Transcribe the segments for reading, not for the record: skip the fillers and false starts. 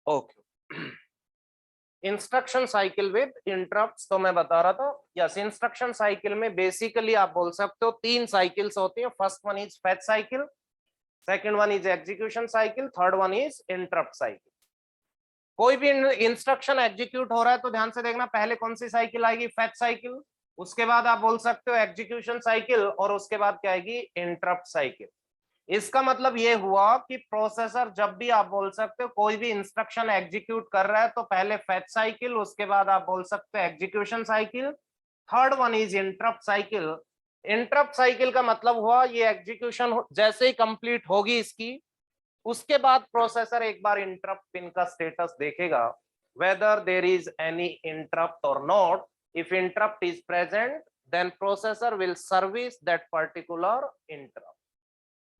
Okay, instruction cycle with interrupts. तो मैं बता रहा था, यस, इंस्ट्रक्शन साइकिल में बेसिकली आप बोल सकते हो तीन साइकिल्स होती हैं। First one is fetch cycle, second one is execution cycle, third one is interrupt cycle. कोई भी इंस्ट्रक्शन एग्जीक्यूट हो रहा है तो ध्यान से देखना, पहले कौन सी साइकिल आएगी, फेच साइकिल, उसके बाद आप बोल सकते हो एग्जीक्यूशन साइकिल, और उसके बाद क्या आएगी, इंटरप्ट साइकिल। इसका मतलब ये हुआ कि प्रोसेसर जब भी आप बोल सकते हो कोई भी इंस्ट्रक्शन एग्जीक्यूट कर रहा है तो पहले फेच साइकिल, उसके बाद आप बोल सकते हो execution cycle, third one is interrupt cycle. Interrupt cycle का मतलब हुआ ये एग्जीक्यूशन जैसे ही कंप्लीट होगी इसकी, उसके बाद प्रोसेसर एक बार इंटरप्ट पिन का स्टेटस देखेगा, whether there is any interrupt और not. If interrupt is present then processor will service that particular interrupt.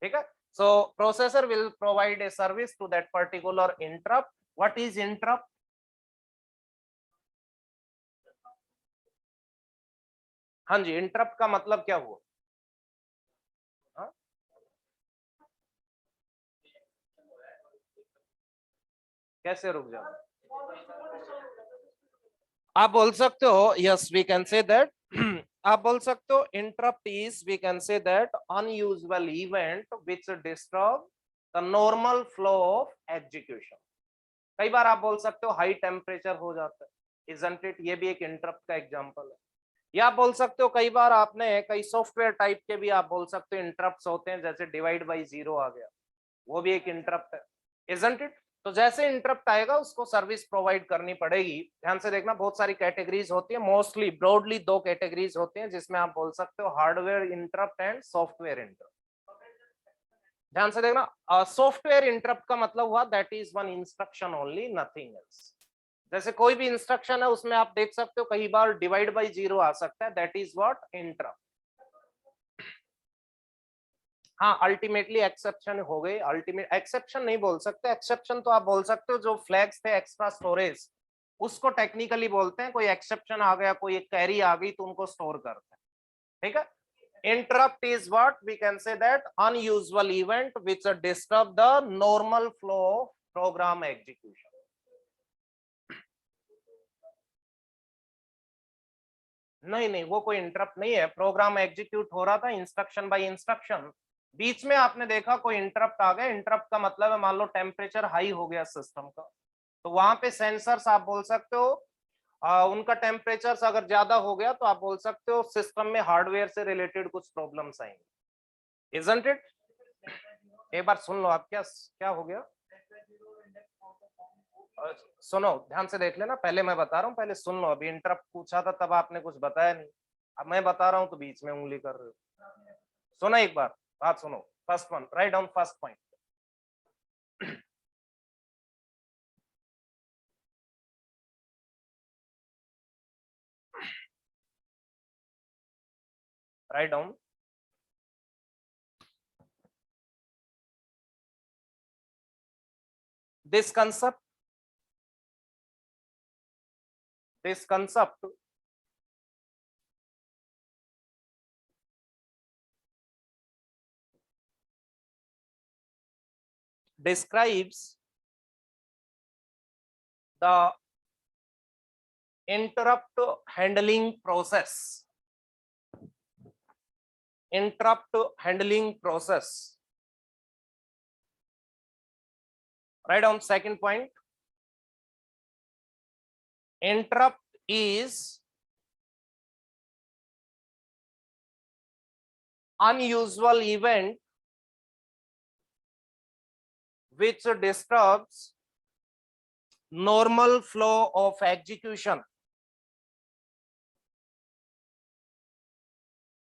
ठीक है, so processor will provide a service to that particular interrupt. What is interrupt? हाँ जी, interrupt का मतलब क्या हुआ? हाँ? कैसे रुक जाओ? आप बोल सकते हो, yes we can say that आप बोल सकते हो interrupt is, we can say that unusual event which disturb the normal flow of execution. कई बार आप बोल सकते हो हाई टेम्परेचर हो जाता है, इजंट इट, ये भी एक इंटरप्ट का एग्जांपल है। या आप बोल सकते हो कई बार आपने कई सॉफ्टवेयर टाइप के भी आप बोल सकते हो इंटरप्ट्स होते हैं, जैसे डिवाइड बाय जीरो आ गया, वो भी एक इंटरप्ट है, इजंट इट। तो जैसे इंटरप्ट आएगा उसको सर्विस प्रोवाइड करनी पड़ेगी। ध्यान से देखना, बहुत सारी कैटेगरीज होती है, मोस्टली ब्रॉडली दो कैटेगरीज होती हैं जिसमें आप बोल सकते हो hardware interrupt and software interrupt. ध्यान से देखना, सॉफ्टवेयर इंटरप्ट का मतलब हुआ that is one instruction only, nothing else. जैसे कोई भी इंस्ट्रक्शन है उसमें आप देख सकते हो कई बार डिवाइड बाय जीरो आ सकता है, दैट इज व्हाट, इंटरप्ट। हाँ, अल्टीमेटली एक्सेप्शन हो गई, अल्टीमेट एक्सेप्शन नहीं बोल सकते, एक्सेप्शन तो आप बोल सकते हो जो फ्लैग्स थे एक्स्ट्रा स्टोरेज, उसको टेक्निकली बोलते हैं। कोई एक्सेप्शन आ गया, कोई एक कैरी आ गई तो उनको स्टोर करते हैं। ठीक है, interrupt is what, we can say that unusual event which disturb the normal flow of program execution. नहीं नहीं, वो कोई इंटरप्ट नहीं है, प्रोग्राम एग्जीक्यूट हो रहा था इंस्ट्रक्शन बाय इंस्ट्रक्शन, बीच में आपने देखा कोई इंटरप्ट आ गया। इंटरप्ट का मतलब है मान लो टेम्परेचर हाई हो गया सिस्टम का, तो वहां पे सेंसर्स आप बोल सकते हो उनका टेम्परेचर अगर ज्यादा हो गया तो आप बोल सकते हो सिस्टम में हार्डवेयर से रिलेटेड कुछ प्रॉब्लम्स आएंगे, इजंट इट। एक बार सुन लो, आप क्या क्या हो गया, सुनो ध्यान से देख लेना, पहले मैं बता रहा हूँ, पहले सुन लो। अभी इंटरप्ट पूछा था तब आपने कुछ बताया नहीं, अब मैं बता रहा हूँ तो बीच में उंगली कर रहे हो। सुनो एक बार, बात सुनो। First one, write down first point. Write down, this concept, this concept describes the interrupt handling process, interrupt handling process. Write down second point, interrupt is unusual event which disturbs normal flow of execution,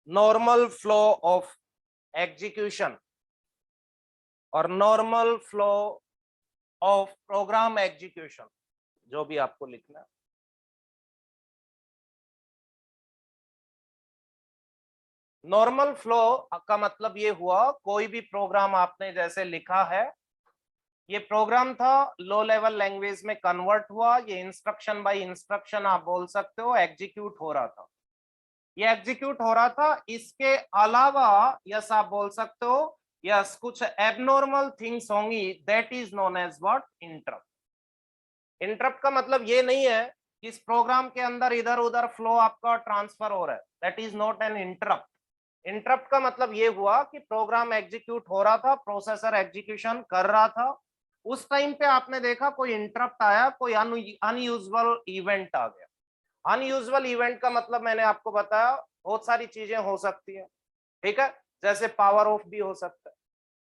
normal flow of execution और normal flow of program execution, जो भी आपको लिखना है। Normal flow का मतलब ये हुआ कोई भी प्रोग्राम आपने जैसे लिखा है, ये प्रोग्राम था लो लेवल लैंग्वेज में कन्वर्ट हुआ, ये इंस्ट्रक्शन बाय इंस्ट्रक्शन आप बोल सकते हो एग्जीक्यूट हो रहा था, ये एग्जीक्यूट हो रहा था। इसके अलावा यस आप बोल सकते हो, यस कुछ एबनॉर्मल थिंग्स होंगी, that is known as what, interrupt. Interrupt का मतलब ये नहीं है कि इस प्रोग्राम के अंदर इधर उधर फ्लो आपका ट्रांसफर हो रहा है, that is not an interrupt. Interrupt का मतलब ये हुआ कि प्रोग्राम एग्जीक्यूट हो रहा था, प्रोसेसर एग्जीक्यूशन कर रहा था, उस टाइम पे आपने देखा कोई इंटरप्ट आया, कोई अनयूजुअल इवेंट आ गया। अनयूजुअल इवेंट का मतलब मैंने आपको बताया बहुत सारी चीजें हो सकती है, ठीक है, जैसे पावर ऑफ भी हो सकता है,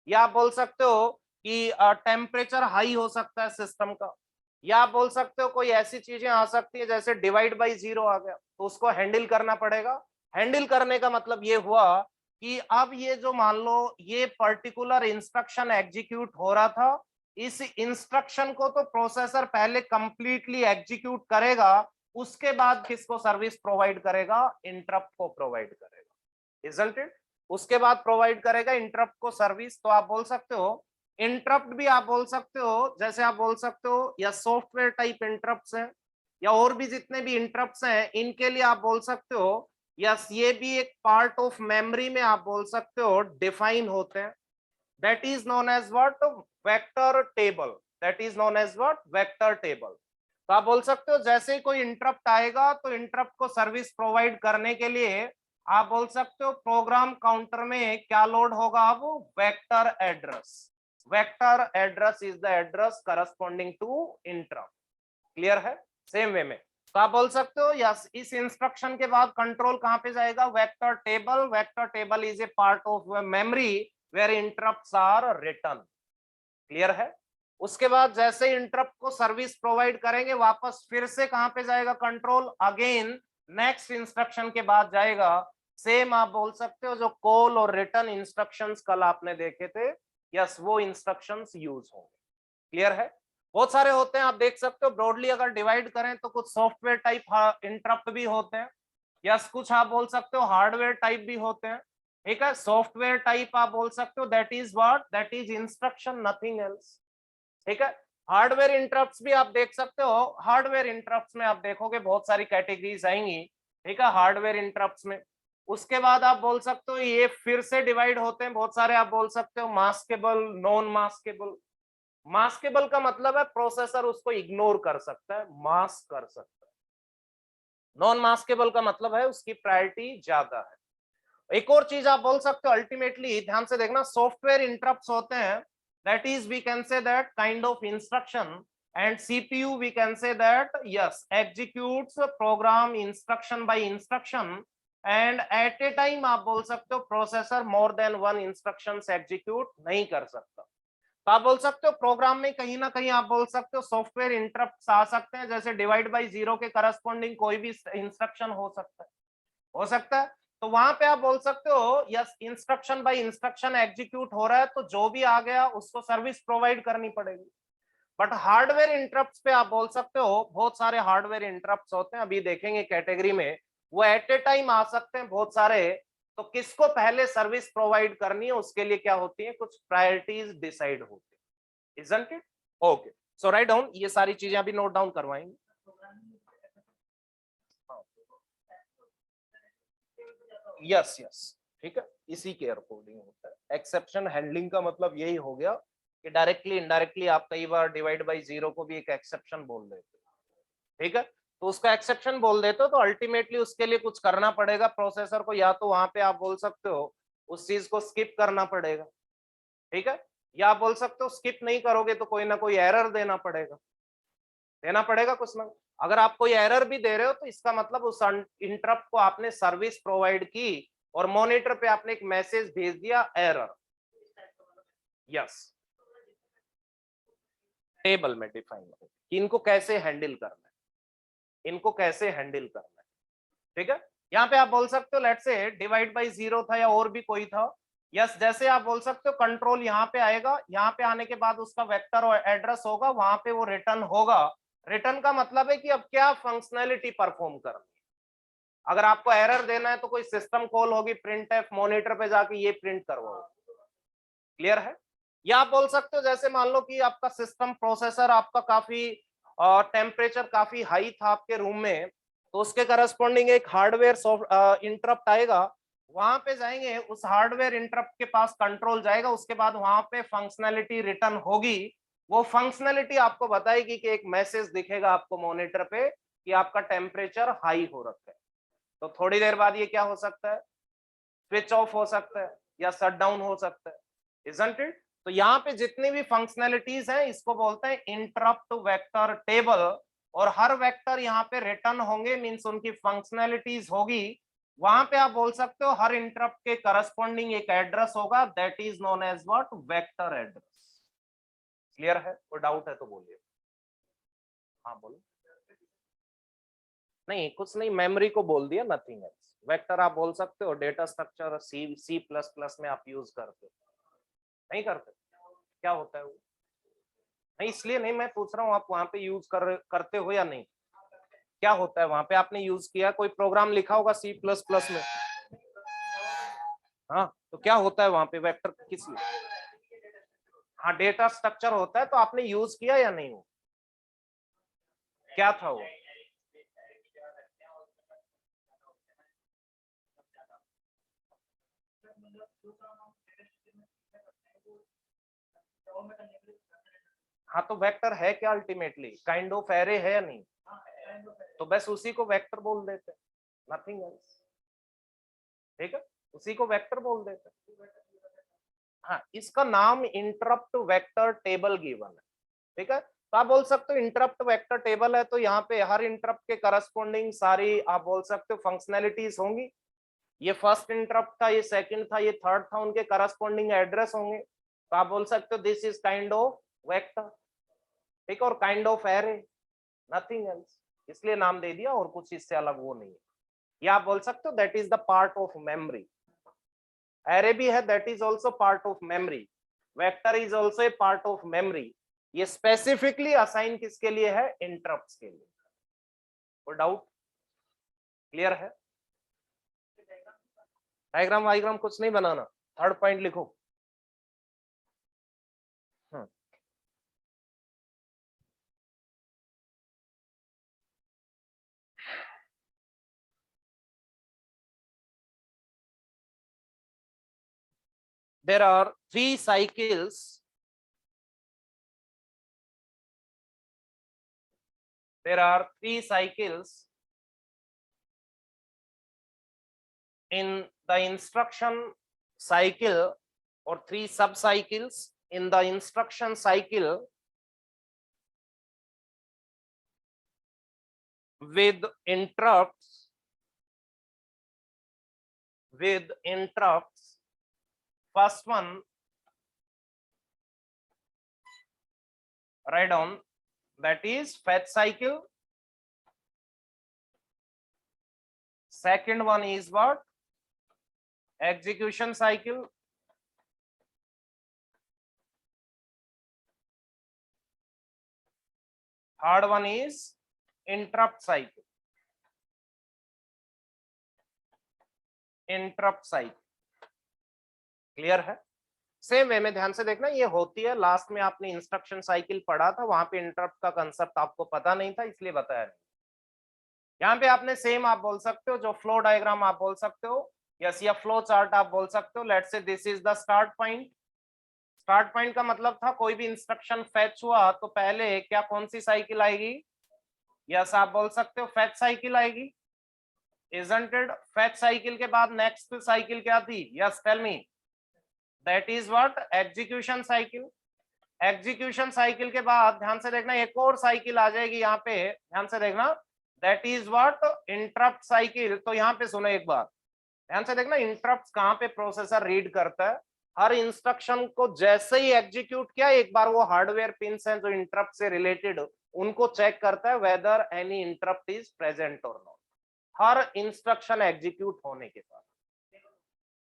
या आप बोल सकते हो कि टेम्परेचर हाई हो सकता है सिस्टम का, या आप बोल सकते हो कोई ऐसी चीजें आ सकती है जैसे डिवाइड बाय जीरो आ गया, तो उसको हैंडल करना पड़ेगा। हैंडल करने का मतलब ये हुआ कि अब ये जो मान लो ये पर्टिकुलर इंस्ट्रक्शन एग्जीक्यूट हो रहा था, इस इंस्ट्रक्शन को तो प्रोसेसर पहले कंप्लीटली एग्जीक्यूट करेगा, उसके बाद किसको सर्विस प्रोवाइड करेगा, इंटरप्ट को प्रोवाइड करेगा, इजंट इट? उसके बाद प्रोवाइड करेगा इंटरप्ट को सर्विस। तो आप बोल सकते हो इंटरप्ट भी आप बोल सकते हो, जैसे आप बोल सकते हो या सॉफ्टवेयर टाइप इंटरप्ट्स हैं, या और भी जितने भी इंटरप्ट्स हैं इनके लिए आप बोल सकते हो यस ये भी एक पार्ट ऑफ मेमोरी में आप बोल सकते हो डिफाइन होते हैं, that is known as what, vector table, that is known as what, vector table. तो आप बोल सकते हो जैसे ही कोई इंटरप्ट आएगा तो इंटरप्ट को सर्विस प्रोवाइड करने के लिए आप बोल सकते हो प्रोग्राम काउंटर में क्या लोड होगा, अब vector address. Vector address is the address corresponding to interrupt. Clear है? सेम वे में तो आप बोल सकते हो यस इस इंस्ट्रक्शन के बाद कंट्रोल कहां पे जाएगा, vector table. Vector table is a part of memory where interrupts are return. Clear है? उसके बाद जैसे इंटरप्ट को सर्विस प्रोवाइड करेंगे वापस फिर से कहां पे जाएगा कंट्रोल, अगेन नेक्स्ट इंस्ट्रक्शन के बाद जाएगा। सेम आप बोल सकते हो जो कॉल और रिटर्न इंस्ट्रक्शंस कल आपने देखे थे, यस वो इंस्ट्रक्शंस यूज होंगे। क्लियर है? बहुत सारे होते हैं, आप देख सकते हो ब्रॉडली अगर डिवाइड करें तो कुछ सॉफ्टवेयर टाइप इंटरप्ट भी होते हैं, यस कुछ आप बोल सकते हो हार्डवेयर टाइप भी होते हैं। ठीक है, सॉफ्टवेयर टाइप आप बोल सकते हो that is what, that is instruction, nothing else. ठीक है, हार्डवेयर इंटरप्ट्स भी आप देख सकते हो। हार्डवेयर इंटरप्ट्स में आप देखोगे बहुत सारी कैटेगरीज आएंगी, ठीक है, हार्डवेयर इंटरप्ट्स में। उसके बाद आप बोल सकते हो ये फिर से डिवाइड होते हैं बहुत सारे, आप बोल सकते हो मास्केबल, नॉन मास्केबल। मास्केबल का मतलब है प्रोसेसर उसको इग्नोर कर सकता है, मास्क कर सकता है। नॉन मास्केबल का मतलब है उसकी प्रायोरिटी ज्यादा है। एक और चीज आप बोल सकते हो अल्टीमेटली ध्यान से देखना, सॉफ्टवेयर इंटरप्ट्स होते हैं, that is we can say that kind of instruction, and CPU we can say that yes executes program instruction by instruction, and at a time आप बोल सकते हो processor more than one instructions execute नहीं कर सकता। तो आप बोल सकते हो प्रोग्राम में कहीं ना कहीं आप बोल सकते हो सॉफ्टवेयर इंटरप्ट आ सकते हैं, जैसे डिवाइड बाय जीरो के करस्पॉन्डिंग कोई भी इंस्ट्रक्शन हो सकता है, हो सकता है। तो वहां पे आप बोल सकते हो yes instruction by instruction execute हो रहा है तो जो भी आ गया उसको सर्विस प्रोवाइड करनी पड़ेगी। बट हार्डवेयर इंटरप्ट्स पे आप बोल सकते हो बहुत सारे हार्डवेयर इंटरप्ट्स होते हैं, अभी देखेंगे कैटेगरी में, वो एट ए टाइम आ सकते हैं बहुत सारे। तो किसको पहले सर्विस प्रोवाइड करनी है उसके लिए क्या होती है, कुछ प्रायोरिटीज डिसाइड होती है, isn't it? Okay, so write down, ये सारी चीजें अभी नोट डाउन करवाएंगे। यस यस, ठीक है, इसी के अकॉर्डिंग होता है। एक्सेप्शन हैंडलिंग का मतलब यही हो गया कि डायरेक्टली इनडायरेक्टली आप कई बार डिवाइड बाय जीरो को भी एक एक्सेप्शन बोल देते हो, ठीक है, तो उसका एक्सेप्शन बोल देते हो तो अल्टीमेटली उसके लिए कुछ करना पड़ेगा प्रोसेसर को, या तो वहां पे आप बोल सकते हो उस चीज को स्किप करना पड़ेगा, ठीक है, या आप बोल सकते हो स्किप नहीं करोगे तो कोई ना कोई एरर देना पड़ेगा, देना पड़ेगा कुछ ना। अगर आप कोई एरर भी दे रहे हो तो इसका मतलब उस इंटरप्ट को आपने सर्विस प्रोवाइड की और मॉनिटर पे आपने एक मैसेज भेज दिया एरर। यस, टेबल में डिफाइन हो कि इनको कैसे हैंडल करना है, इनको कैसे हैंडल करना है, ठीक है। यहाँ पे आप बोल सकते हो लेट से डिवाइड बाय जीरो था या और भी कोई था, यस जैसे आप बोल सकते हो कंट्रोल यहाँ पे आएगा, यहाँ पे आने के बाद उसका वेक्टर और एड्रेस होगा, वहां पे वो रिटर्न होगा। रिटर्न का मतलब है कि अब क्या फंक्शनैलिटी परफॉर्म करनी है। अगर आपको एरर देना है तो कोई सिस्टम कॉल होगी, प्रिंट एफ, मॉनिटर पे जाके ये प्रिंट करवाओ। क्लियर है? या आप बोल सकते हो जैसे मान लो कि आपका सिस्टम प्रोसेसर आपका काफी टेम्परेचर काफी हाई था आपके रूम में, तो उसके करस्पॉन्डिंग एक हार्डवेयर इंटरप्ट आएगा, वहां पे जाएंगे, उस हार्डवेयर इंटरप्ट के पास कंट्रोल जाएगा, उसके बाद वहां पे फंक्शनैलिटी रिटर्न होगी, वो फंक्शनलिटी आपको बताएगी कि एक मैसेज दिखेगा आपको मॉनिटर पे कि आपका टेम्परेचर हाई हो रखा है, तो थोड़ी देर बाद ये क्या हो सकता है, स्विच ऑफ हो सकता है या शट डाउन हो सकता है, इजंट इट? तो यहाँ पे जितनी भी फंक्शनलिटीज हैं इसको बोलते हैं इंटरप्ट वेक्टर टेबल, और हर वेक्टर यहाँ पे रिटर्न होंगे, मींस उनकी फंक्शनलिटीज होगी। वहां पे आप बोल सकते हो हर इंटरप्ट के करस्पॉन्डिंग एक एड्रेस होगा, that is known as what, vector address. Clear है? कोई डाउट है तो बोलिए। हाँ बोलो। नहीं कुछ नहीं, मेमोरी को बोल दिया, नथिंग एल्स। वेक्टर आप बोल सकते हो, data structure C plus plus में आप यूज करते हो, नहीं करते? क्या होता है वो? नहीं इसलिए नहीं मैं पूछ रहा हूँ, आप वहां पे यूज करते हो या नहीं? क्या होता है वहां पे? आपने यूज किया, कोई प्रोग्राम लिखा होगा सी प्लस प्लस में? हाँ, तो क्या होता है वहां पे, वेक्टर किस लिए? हाँ डेटा स्ट्रक्चर होता है, तो आपने यूज किया या नहीं? वो क्या था वो? हाँ तो वेक्टर है क्या अल्टीमेटली? काइंड ऑफ एरे है या नहीं? तो बस उसी को वेक्टर बोल देते, नथिंग एल्स। ठीक है, उसी को वेक्टर बोल देते। हाँ, इसका नाम इंटरप्ट वेक्टर टेबल गिवन है। ठीक है, तो आप बोल सकते हो इंटरप्ट वेक्टर टेबल है, तो यहाँ पे हर इंटरप्ट के करस्पॉन्डिंग सारी आप बोल सकते हो फंक्शनैलिटीज होंगी। ये फर्स्ट इंटरप्ट था, ये सेकंड था, ये थर्ड था, उनके करस्पॉन्डिंग एड्रेस होंगे। तो आप बोल सकते हो this is kind of vector. ठीक है, और kind of array, nothing else, इसलिए नाम दे दिया, और कुछ इससे अलग वो नहीं है। या आप बोल सकते हो that is the part of memory. Array भी है, that is also part of memory. Vector is also a part of memory. ये स्पेसिफिकली असाइन किसके लिए है? इंटरप्ट्स के लिए। कोई डाउट? क्लियर है? डायग्राम वाइग्राम कुछ नहीं बनाना, थर्ड पॉइंट लिखो। There are three cycles. There are three cycles in the instruction cycle, or three sub-cycles in the instruction cycle with interrupts. First one, write down, that is fetch cycle. Second one is what? Execution cycle. Third one is interrupt cycle. Interrupt cycle. Clear है? Same way में ध्यान से देखना, ये होती है, last में आपने इंस्ट्रक्शन साइकिल पढ़ा था, वहां पे इंटरप्ट का कंसेप्ट आपको पता नहीं था, इसलिए बताया नहीं। यहाँ पे आपने सेम आप बोल सकते हो, जो फ्लो डायग्राम आप बोल सकते हो, यस, या फ्लो चार्ट आप बोल सकते हो। Let's say this is the start point. Start point का मतलब था कोई भी इंस्ट्रक्शन फैच हुआ तो पहले क्या, कौन सी साइकिल आएगी? यस, आप बोल सकते हो फैच साइकिल आएगी, इजंट इट? फैच साइकिल के बाद नेक्स्ट साइकिल क्या थी? Yes tell me. That is what? Execution cycle. Execution cycle के बाद ध्यान से देखना एक और साइकिल आ जाएगी यहाँ पे, ध्यान से देखना, that is what? Interrupt cycle. तो यहाँ पे सुनो एक बार, ध्यान से देखना, इंटरप्ट कहाँ पे प्रोसेसर रीड करता है? हर इंस्ट्रक्शन को जैसे ही एग्जीक्यूट किया, एक बार वो हार्डवेयर पिन्स हैं जो इंटरप्ट से रिलेटेड, उनको चेक करता है whether any interrupt is present और नॉट, हर इंस्ट्रक्शन एग्जीक्यूट होने के बाद।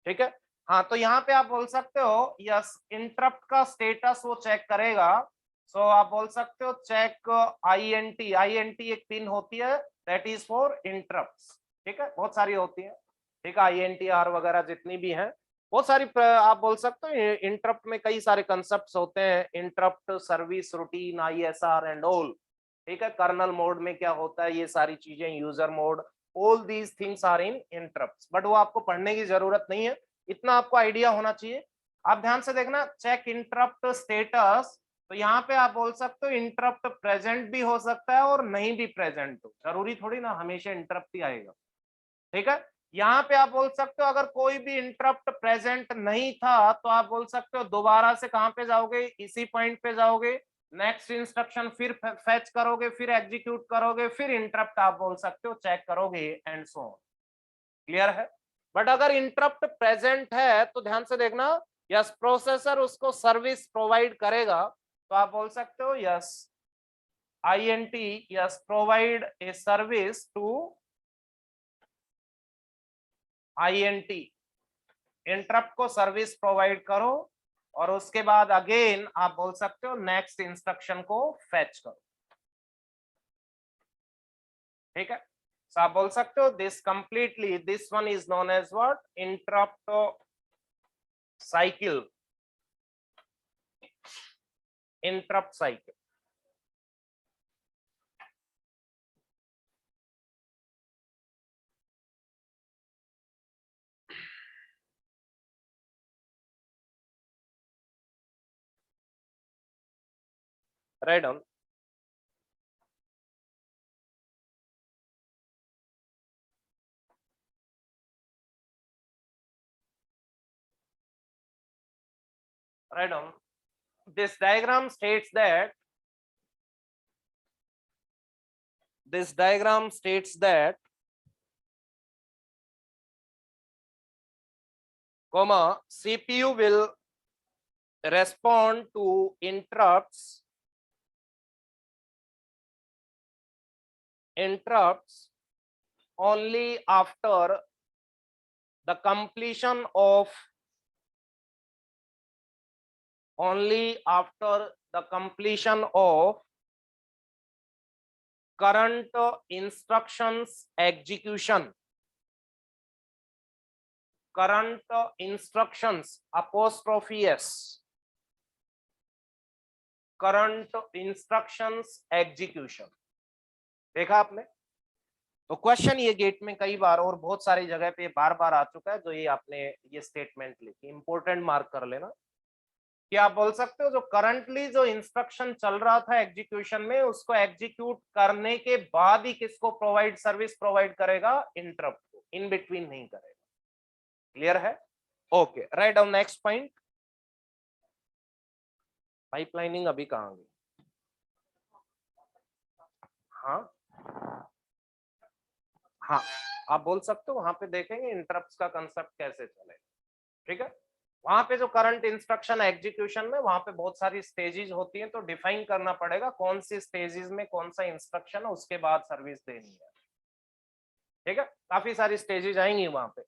ठीक है, हाँ, तो यहाँ पे आप बोल सकते हो यस, इंटरप्ट का स्टेटस वो चेक करेगा। सो आप बोल सकते हो चेक INT। INT एक पिन होती है, दैट इज फॉर इंटरप्ट्स। ठीक है, बहुत सारी होती है। ठीक है, INTR वगैरह जितनी भी हैं, बहुत सारी आप बोल सकते हो। इंटरप्ट में कई सारे कंसेप्ट होते हैं, interrupt service routine, ISR and all. ठीक है, कर्नल मोड में क्या होता है, ये सारी चीजें, user mode, all these things are in interrupts, but वो आपको पढ़ने की जरूरत नहीं है, इतना आपको आइडिया होना चाहिए। आप ध्यान से देखना, चेक इंटरप्ट स्टेटस तो यहाँ पे आप बोल सकते हो इंटरप्ट प्रेजेंट भी हो सकता है और नहीं भी प्रेजेंट हो, जरूरी थोड़ी ना हमेशा इंटरप्ट ही आएगा। ठीक है, यहाँ पे आप बोल सकते हो अगर कोई भी इंटरप्ट प्रेजेंट नहीं था तो आप बोल सकते हो दोबारा से कहां पे जाओगे, इसी पॉइंट पे जाओगे, नेक्स्ट इंस्ट्रक्शन फिर फेच करोगे, फिर एग्जीक्यूट करोगे, फिर इंटरप्ट आप बोल सकते हो चेक करोगे एंड सो ऑन। क्लियर है? बट अगर इंटरप्ट प्रेजेंट है तो ध्यान से देखना, यस प्रोसेसर उसको सर्विस प्रोवाइड करेगा, तो आप बोल सकते हो yes INT, yes provide a service to INT, interrupt को सर्विस प्रोवाइड करो और उसके बाद अगेन आप बोल सकते हो नेक्स्ट इंस्ट्रक्शन को फेच करो। ठीक है, सो आप बोल सकते हो this completely, this one is known as what, interrupt cycle, interrupt cycle. Right on. Right on. This diagram states that CPU will respond to interrupts only after the completion of current instructions execution, current instructions apostrophe s, current instructions execution। देखा आपने? तो question ये gate में कई बार और बहुत सारी जगह पे बार बार आ चुका है, जो ये आपने ये स्टेटमेंट लिखी, इंपॉर्टेंट मार्क कर लेना कि आप बोल सकते हो जो करंटली जो इंस्ट्रक्शन चल रहा था एग्जीक्यूशन में, उसको एग्जीक्यूट करने के बाद ही किसको प्रोवाइड सर्विस प्रोवाइड करेगा, इंटरप्ट को, इन बिटवीन नहीं करेगा। क्लियर है? Okay, right down next point. Pipelining अभी कहाँ गई? हाँ हाँ, आप बोल सकते हो वहां पे देखेंगे इंटरप्ट्स का कंसेप्ट कैसे चलेगा। ठीक है, वहां पे जो करंट इंस्ट्रक्शन एग्जीक्यूशन में वहां पे बहुत सारी स्टेजेस होती हैं, तो डिफाइन करना पड़ेगा कौन सी स्टेजेस में कौन सा इंस्ट्रक्शन है, उसके बाद सर्विस देनी है। ठीक है, काफी सारी स्टेजेस आएंगी वहां पे।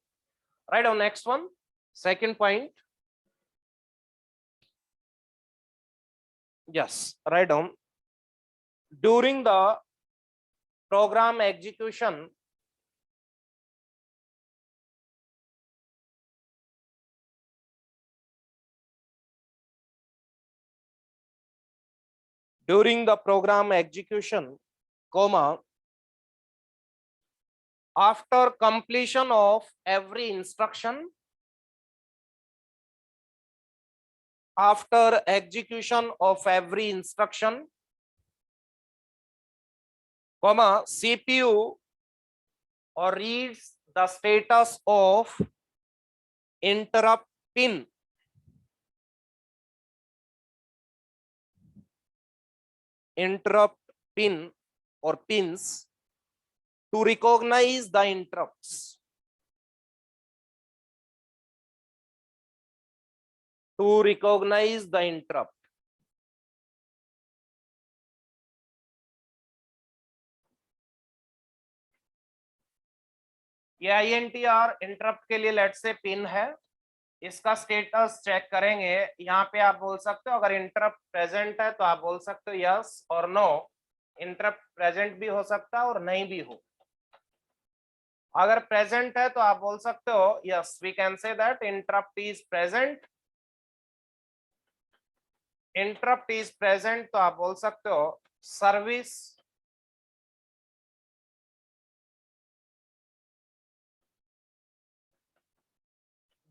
Right on next one, second point. Yes, write down, during the program execution comma, after completion of every instruction, after execution of every instruction, comma, CPU or reads the status of interrupt pin, or pins to recognize the interrupts, to recognize the interrupt। ये INTR interrupt के लिए late से pin है, इसका status check करेंगे। यहाँ पे आप बोल सकते हो अगर इंटरप्ट प्रेजेंट है तो आप बोल सकते हो यस और नो, इंटरप्ट प्रेजेंट भी हो सकता है और नहीं भी हो। अगर प्रेजेंट है तो आप बोल सकते हो yes, we can say that interrupt is present, interrupt is present, तो आप बोल सकते हो service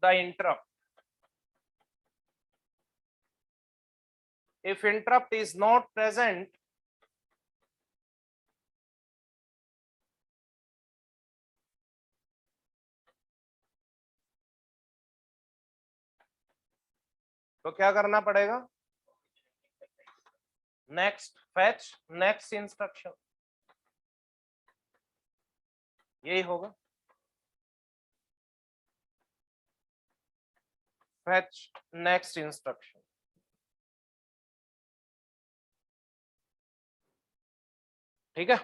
the interrupt. if interrupt is not present, तो क्या करना पड़ेगा? नेक्स्ट फेच नेक्स्ट इंस्ट्रक्शन, यही होगा। फेच नेक्स्ट इंस्ट्रक्शन, ठीक है।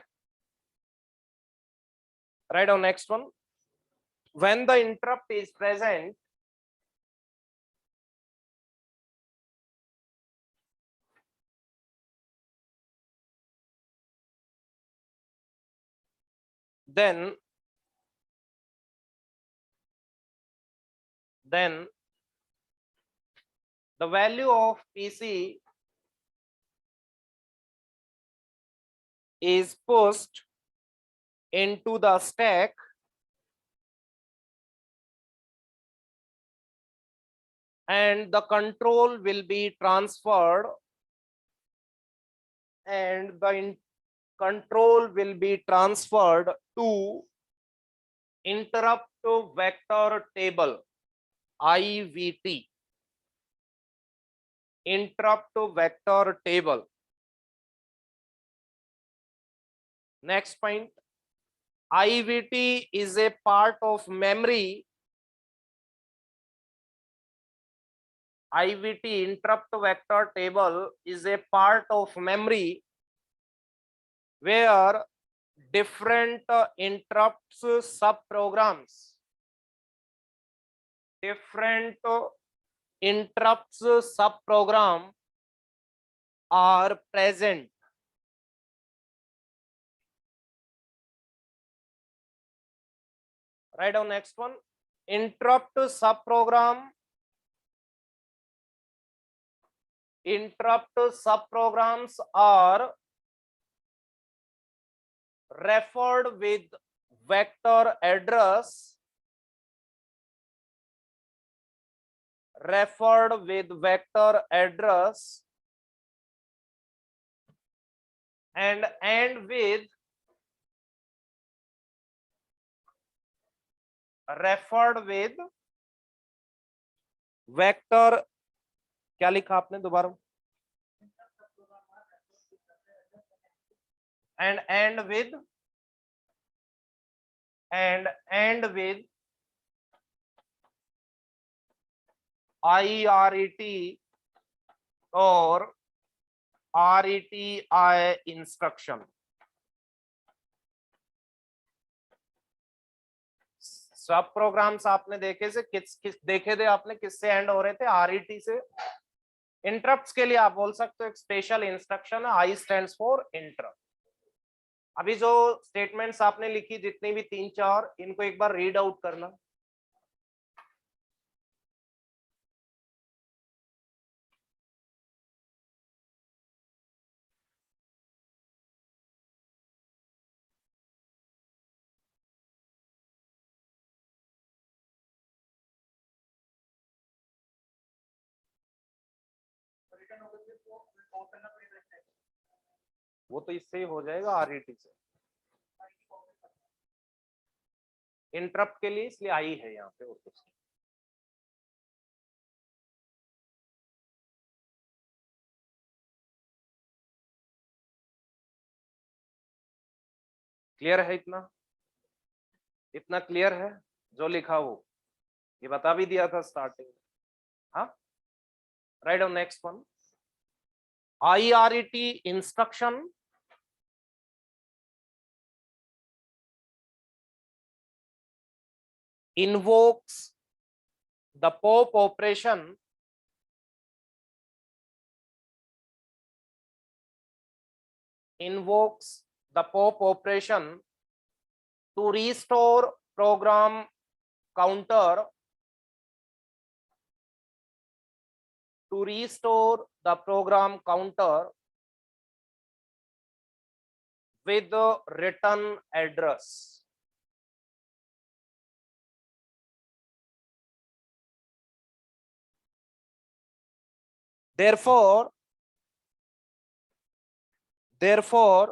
Right down next one, when the interrupt is present, then the value of PC is pushed into the stack and the control will be transferred, and the control will be transferred to interrupt vector table, IVT, interrupt vector table. Next point, IVT is a part of memory. IVT, interrupt vector table, is a part of memory where different interrupts subprograms, different interrupts subprogram are present. Write down next one, interrupt subprogram, interrupt subprograms are referred with vector address, referred with vector address, and end with referred with vector, क्या लिखा आपने दोबारा? and end with IRET or RETI instruction. सब programmes आपने देखे से किस देखे थे आपने, किससे एंड हो रहे थे? RET से। इंटरप्ट्स के लिए आप बोल सकते हो एक स्पेशल इंस्ट्रक्शन है, I स्टैंड्स फॉर इंटरप्ट। अभी जो स्टेटमेंट्स आपने लिखी जितनी भी 3-4, इनको एक बार रीड आउट करना। वो तो इससे ही हो जाएगा, RET से। इंटरप्ट के लिए इसलिए आई है यहाँ पे। क्लियर है? इतना क्लियर है? जो लिखा वो ये बता भी दिया था स्टार्टिंग। हाँ, right on next one, IRET instruction invokes the pop operation to restore program counter, to restore the program counter with the return address. Therefore, therefore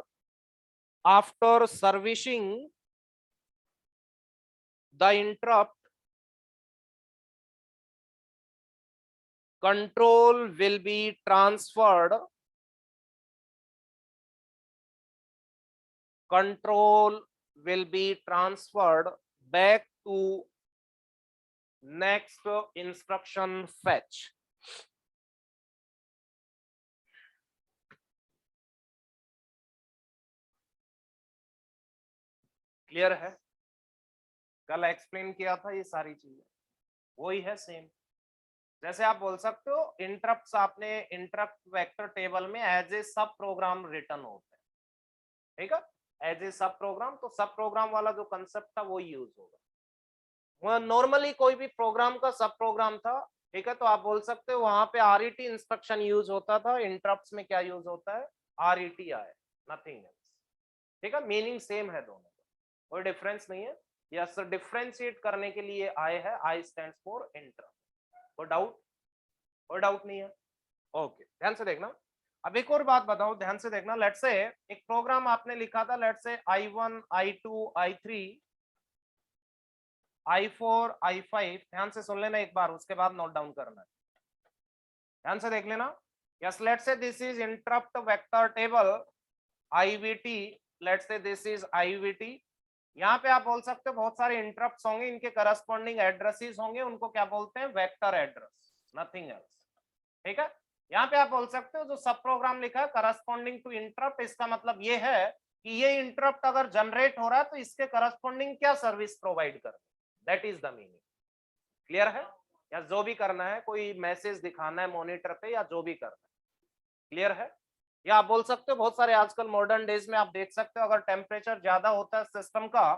after servicing the interrupt, control will be transferred back to next instruction fetch. Clear है? कल explain किया था ये सारी चीजें, वही है same. जैसे आप बोल सकते हो इंटरप्ट्स, आपने इंटरप्ट वेक्टर टेबल में एज ए सब प्रोग्राम रिटर्न होता है, ठीक है, एज ए सब प्रोग्राम। तो सब प्रोग्राम वाला जो कंसेप्ट था वो यूज होगा। नॉर्मली कोई भी प्रोग्राम का सब प्रोग्राम था, ठीक है, तो आप बोल सकते हो वहां पे आरईटी इंस्ट्रक्शन यूज होता था, इंटरप्ट्स में क्या यूज होता है, आरईटी आए, नथिंग एल्स, ठीक है, मीनिंग सेम है दोनों, कोई डिफरेंस नहीं है। यस, डिफरेंशिएट करने के लिए आई है, आई स्टैंड्स फॉर इंटरप्ट। कोई डाउट नहीं है? ओके, ध्यान से देखना। अब एक और बात बताओ, ध्यान से देखना। लेट्स से एक प्रोग्राम आपने लिखा था, let's say I1 I2 I3 I4 I5, ध्यान से सुन लेना एक बार, उसके बाद नोट डाउन करना है, ध्यान से देख लेना। Yes, let's say this is interrupt vector table IVT, let's say this is IVT। यहाँ पे आप बोल सकते हो बहुत सारे इंटरप्ट्स होंगे, इनके करस्पॉन्डिंग एड्रेसेस होंगे, उनको क्या बोलते हैं, वेक्टर एड्रेस, नथिंग एल्स, ठीक है। यहाँ पे आप बोल सकते हो जो सब प्रोग्राम लिखा है करस्पॉन्डिंग टू इंटरप्ट, इसका मतलब ये है कि ये इंटरप्ट अगर जनरेट हो रहा है तो इसके करस्पॉन्डिंग क्या सर्विस प्रोवाइड कर, that is the meaning. Clear है? या जो भी करना है, कोई मैसेज दिखाना है मॉनिटर पे या जो भी करना है, क्लियर है? या आप बोल सकते हो बहुत सारे आजकल मॉडर्न डेज में आप देख सकते हो, अगर टेम्परेचर ज्यादा होता है सिस्टम का,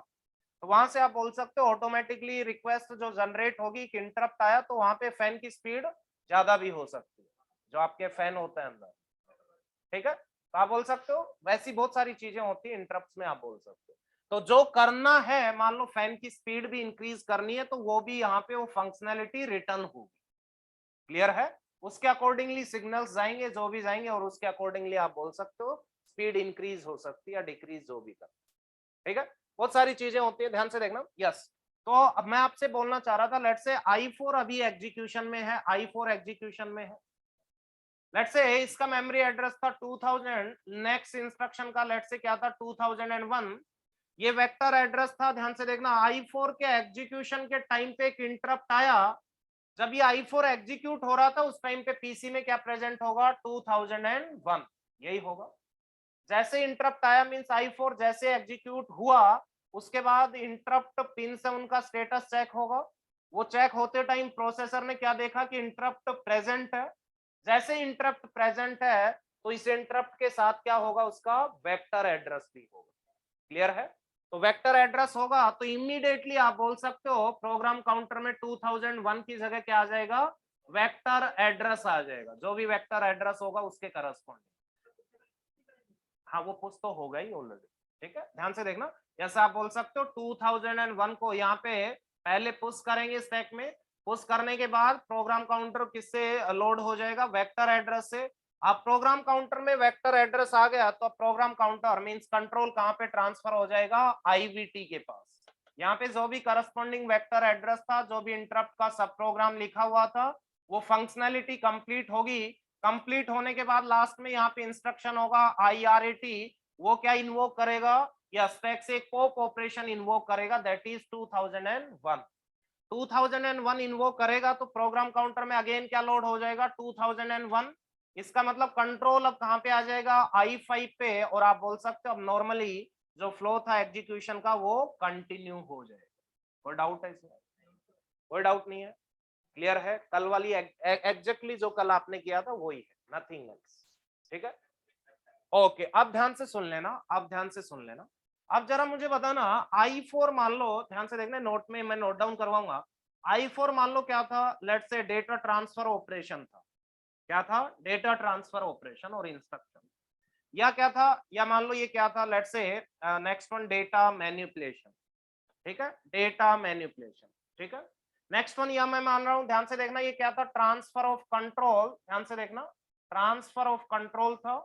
तो वहां से आप बोल सकते हो ऑटोमेटिकली रिक्वेस्ट जो जनरेट होगी कि इंटरप्ट आया, तो वहां पे फैन की स्पीड ज्यादा भी हो सकती है, जो आपके फैन होते हैं अंदर, ठीक है। तो आप बोल सकते हो वैसी बहुत सारी चीजें होती है इंटरप्ट में, आप बोल सकते हो। तो जो करना है, मान लो फैन की स्पीड भी इंक्रीज करनी है, तो वो भी यहाँ पे वो फंक्शनैलिटी रिटर्न होगी। क्लियर है? उसके अकॉर्डिंगली सिग्नल्स जाएंगे, जो भी जाएंगे, और उसके अकॉर्डिंगली आप बोल सकते हो स्पीड इंक्रीज हो सकती है या डिक्रीज, जो भी कर, ठीक है। बहुत सारी चीजें होती है, ध्यान से देखना। यस, तो अब मैं आपसे बोलना चाह रहा था, लेट्स से I4 अभी एग्जीक्यूशन में है, I4 एग्जीक्यूशन में है। लेट्स से इसका मेमोरी एड्रेस था 2000, नेक्स्ट इंस्ट्रक्शन का लेट्स से क्या था 2001, ये वेक्टर एड्रेस था। ध्यान से देखना, I4 के एग्जीक्यूशन के टाइम पे एक इंटरप्ट आया, जब ये I4 एग्जीक्यूट हो रहा था उस टाइम पे पीसी में क्या प्रेजेंट होगा, 2001, यही होगा। जैसे इंटरप्ट आया मींस I4 जैसे एग्जीक्यूट हुआ, उसके बाद इंटरप्ट पिन से उनका स्टेटस चेक होगा। वो चेक होते टाइम प्रोसेसर ने क्या देखा कि इंटरप्ट प्रेजेंट है। जैसे इंटरप्ट प्रेजेंट है तो इस इंटरप्ट के साथ क्या होगा, उसका वेक्टर एड्रेस भी होगा। क्लियर है? तो वेक्टर एड्रेस होगा तो इमीडिएटली आप बोल सकते हो प्रोग्राम काउंटर में 2001 की जगह क्या आ जाएगा, वेक्टर एड्रेस आ जाएगा। जो भी वेक्टर एड्रेस होगा उसके करस्पॉन्डिंग, हाँ वो पुश तो होगा ही ऑलरेडी, ठीक है। ध्यान से देखना, जैसे आप बोल सकते हो 2001 को यहाँ पे पहले पुश करेंगे स्टैक में, पुश करने के बाद प्रोग्राम काउंटर किससे लोड हो जाएगा, वेक्टर एड्रेस से। आप प्रोग्राम काउंटर में वेक्टर एड्रेस आ गया तो प्रोग्राम काउंटर मींस कंट्रोल कहाँ पे ट्रांसफर हो जाएगा, IVT के पास। यहाँ पे जो भी करस्पॉन्डिंग वेक्टर एड्रेस था, जो भी इंटरप्ट का सब प्रोग्राम लिखा हुआ था, वो फंक्शनैलिटी कंप्लीट होगी। कंप्लीट होने के बाद लास्ट में यहाँ पे इंस्ट्रक्शन होगा IRAT, वो क्या इन्वोक करेगा, या स्टैक से कोप ऑपरेशन इन्वोक करेगा, दैट इज 2001। 2001 इन्वोक करेगा तो प्रोग्राम काउंटर में अगेन क्या लोड हो जाएगा, 2001। इसका मतलब कंट्रोल अब कहाँ पे आ जाएगा, I5 पे, और आप बोल सकते हो अब नॉर्मली जो फ्लो था एग्जीक्यूशन का वो कंटिन्यू हो जाएगा। कोई डाउट है इसमें? कोई डाउट नहीं है? क्लियर है? कल वाली एग्जैक्टली जो कल आपने किया था वही है, नथिंग एल्स, ठीक है। ओके, अब ध्यान से सुन लेना, अब ध्यान से सुन लेना। अब जरा मुझे बताना, I4 मान लो, ध्यान से देखना, नोट में मैं नोट डाउन करवाऊंगा। I4 मान लो क्या था, let's say data transfer operation था। क्या था? डेटा ट्रांसफर ऑपरेशन और इंस्ट्रक्शन। या क्या था, या मान लो ये क्या था, let's say next one data manipulation, ठीक है, डेटा मैनिपुलेशन, ठीक है। नेक्स्ट वन या मैं मान रहा हूं, ध्यान से देखना, ये क्या था, ट्रांसफर ऑफ कंट्रोल। ध्यान से देखना, ट्रांसफर ऑफ कंट्रोल था।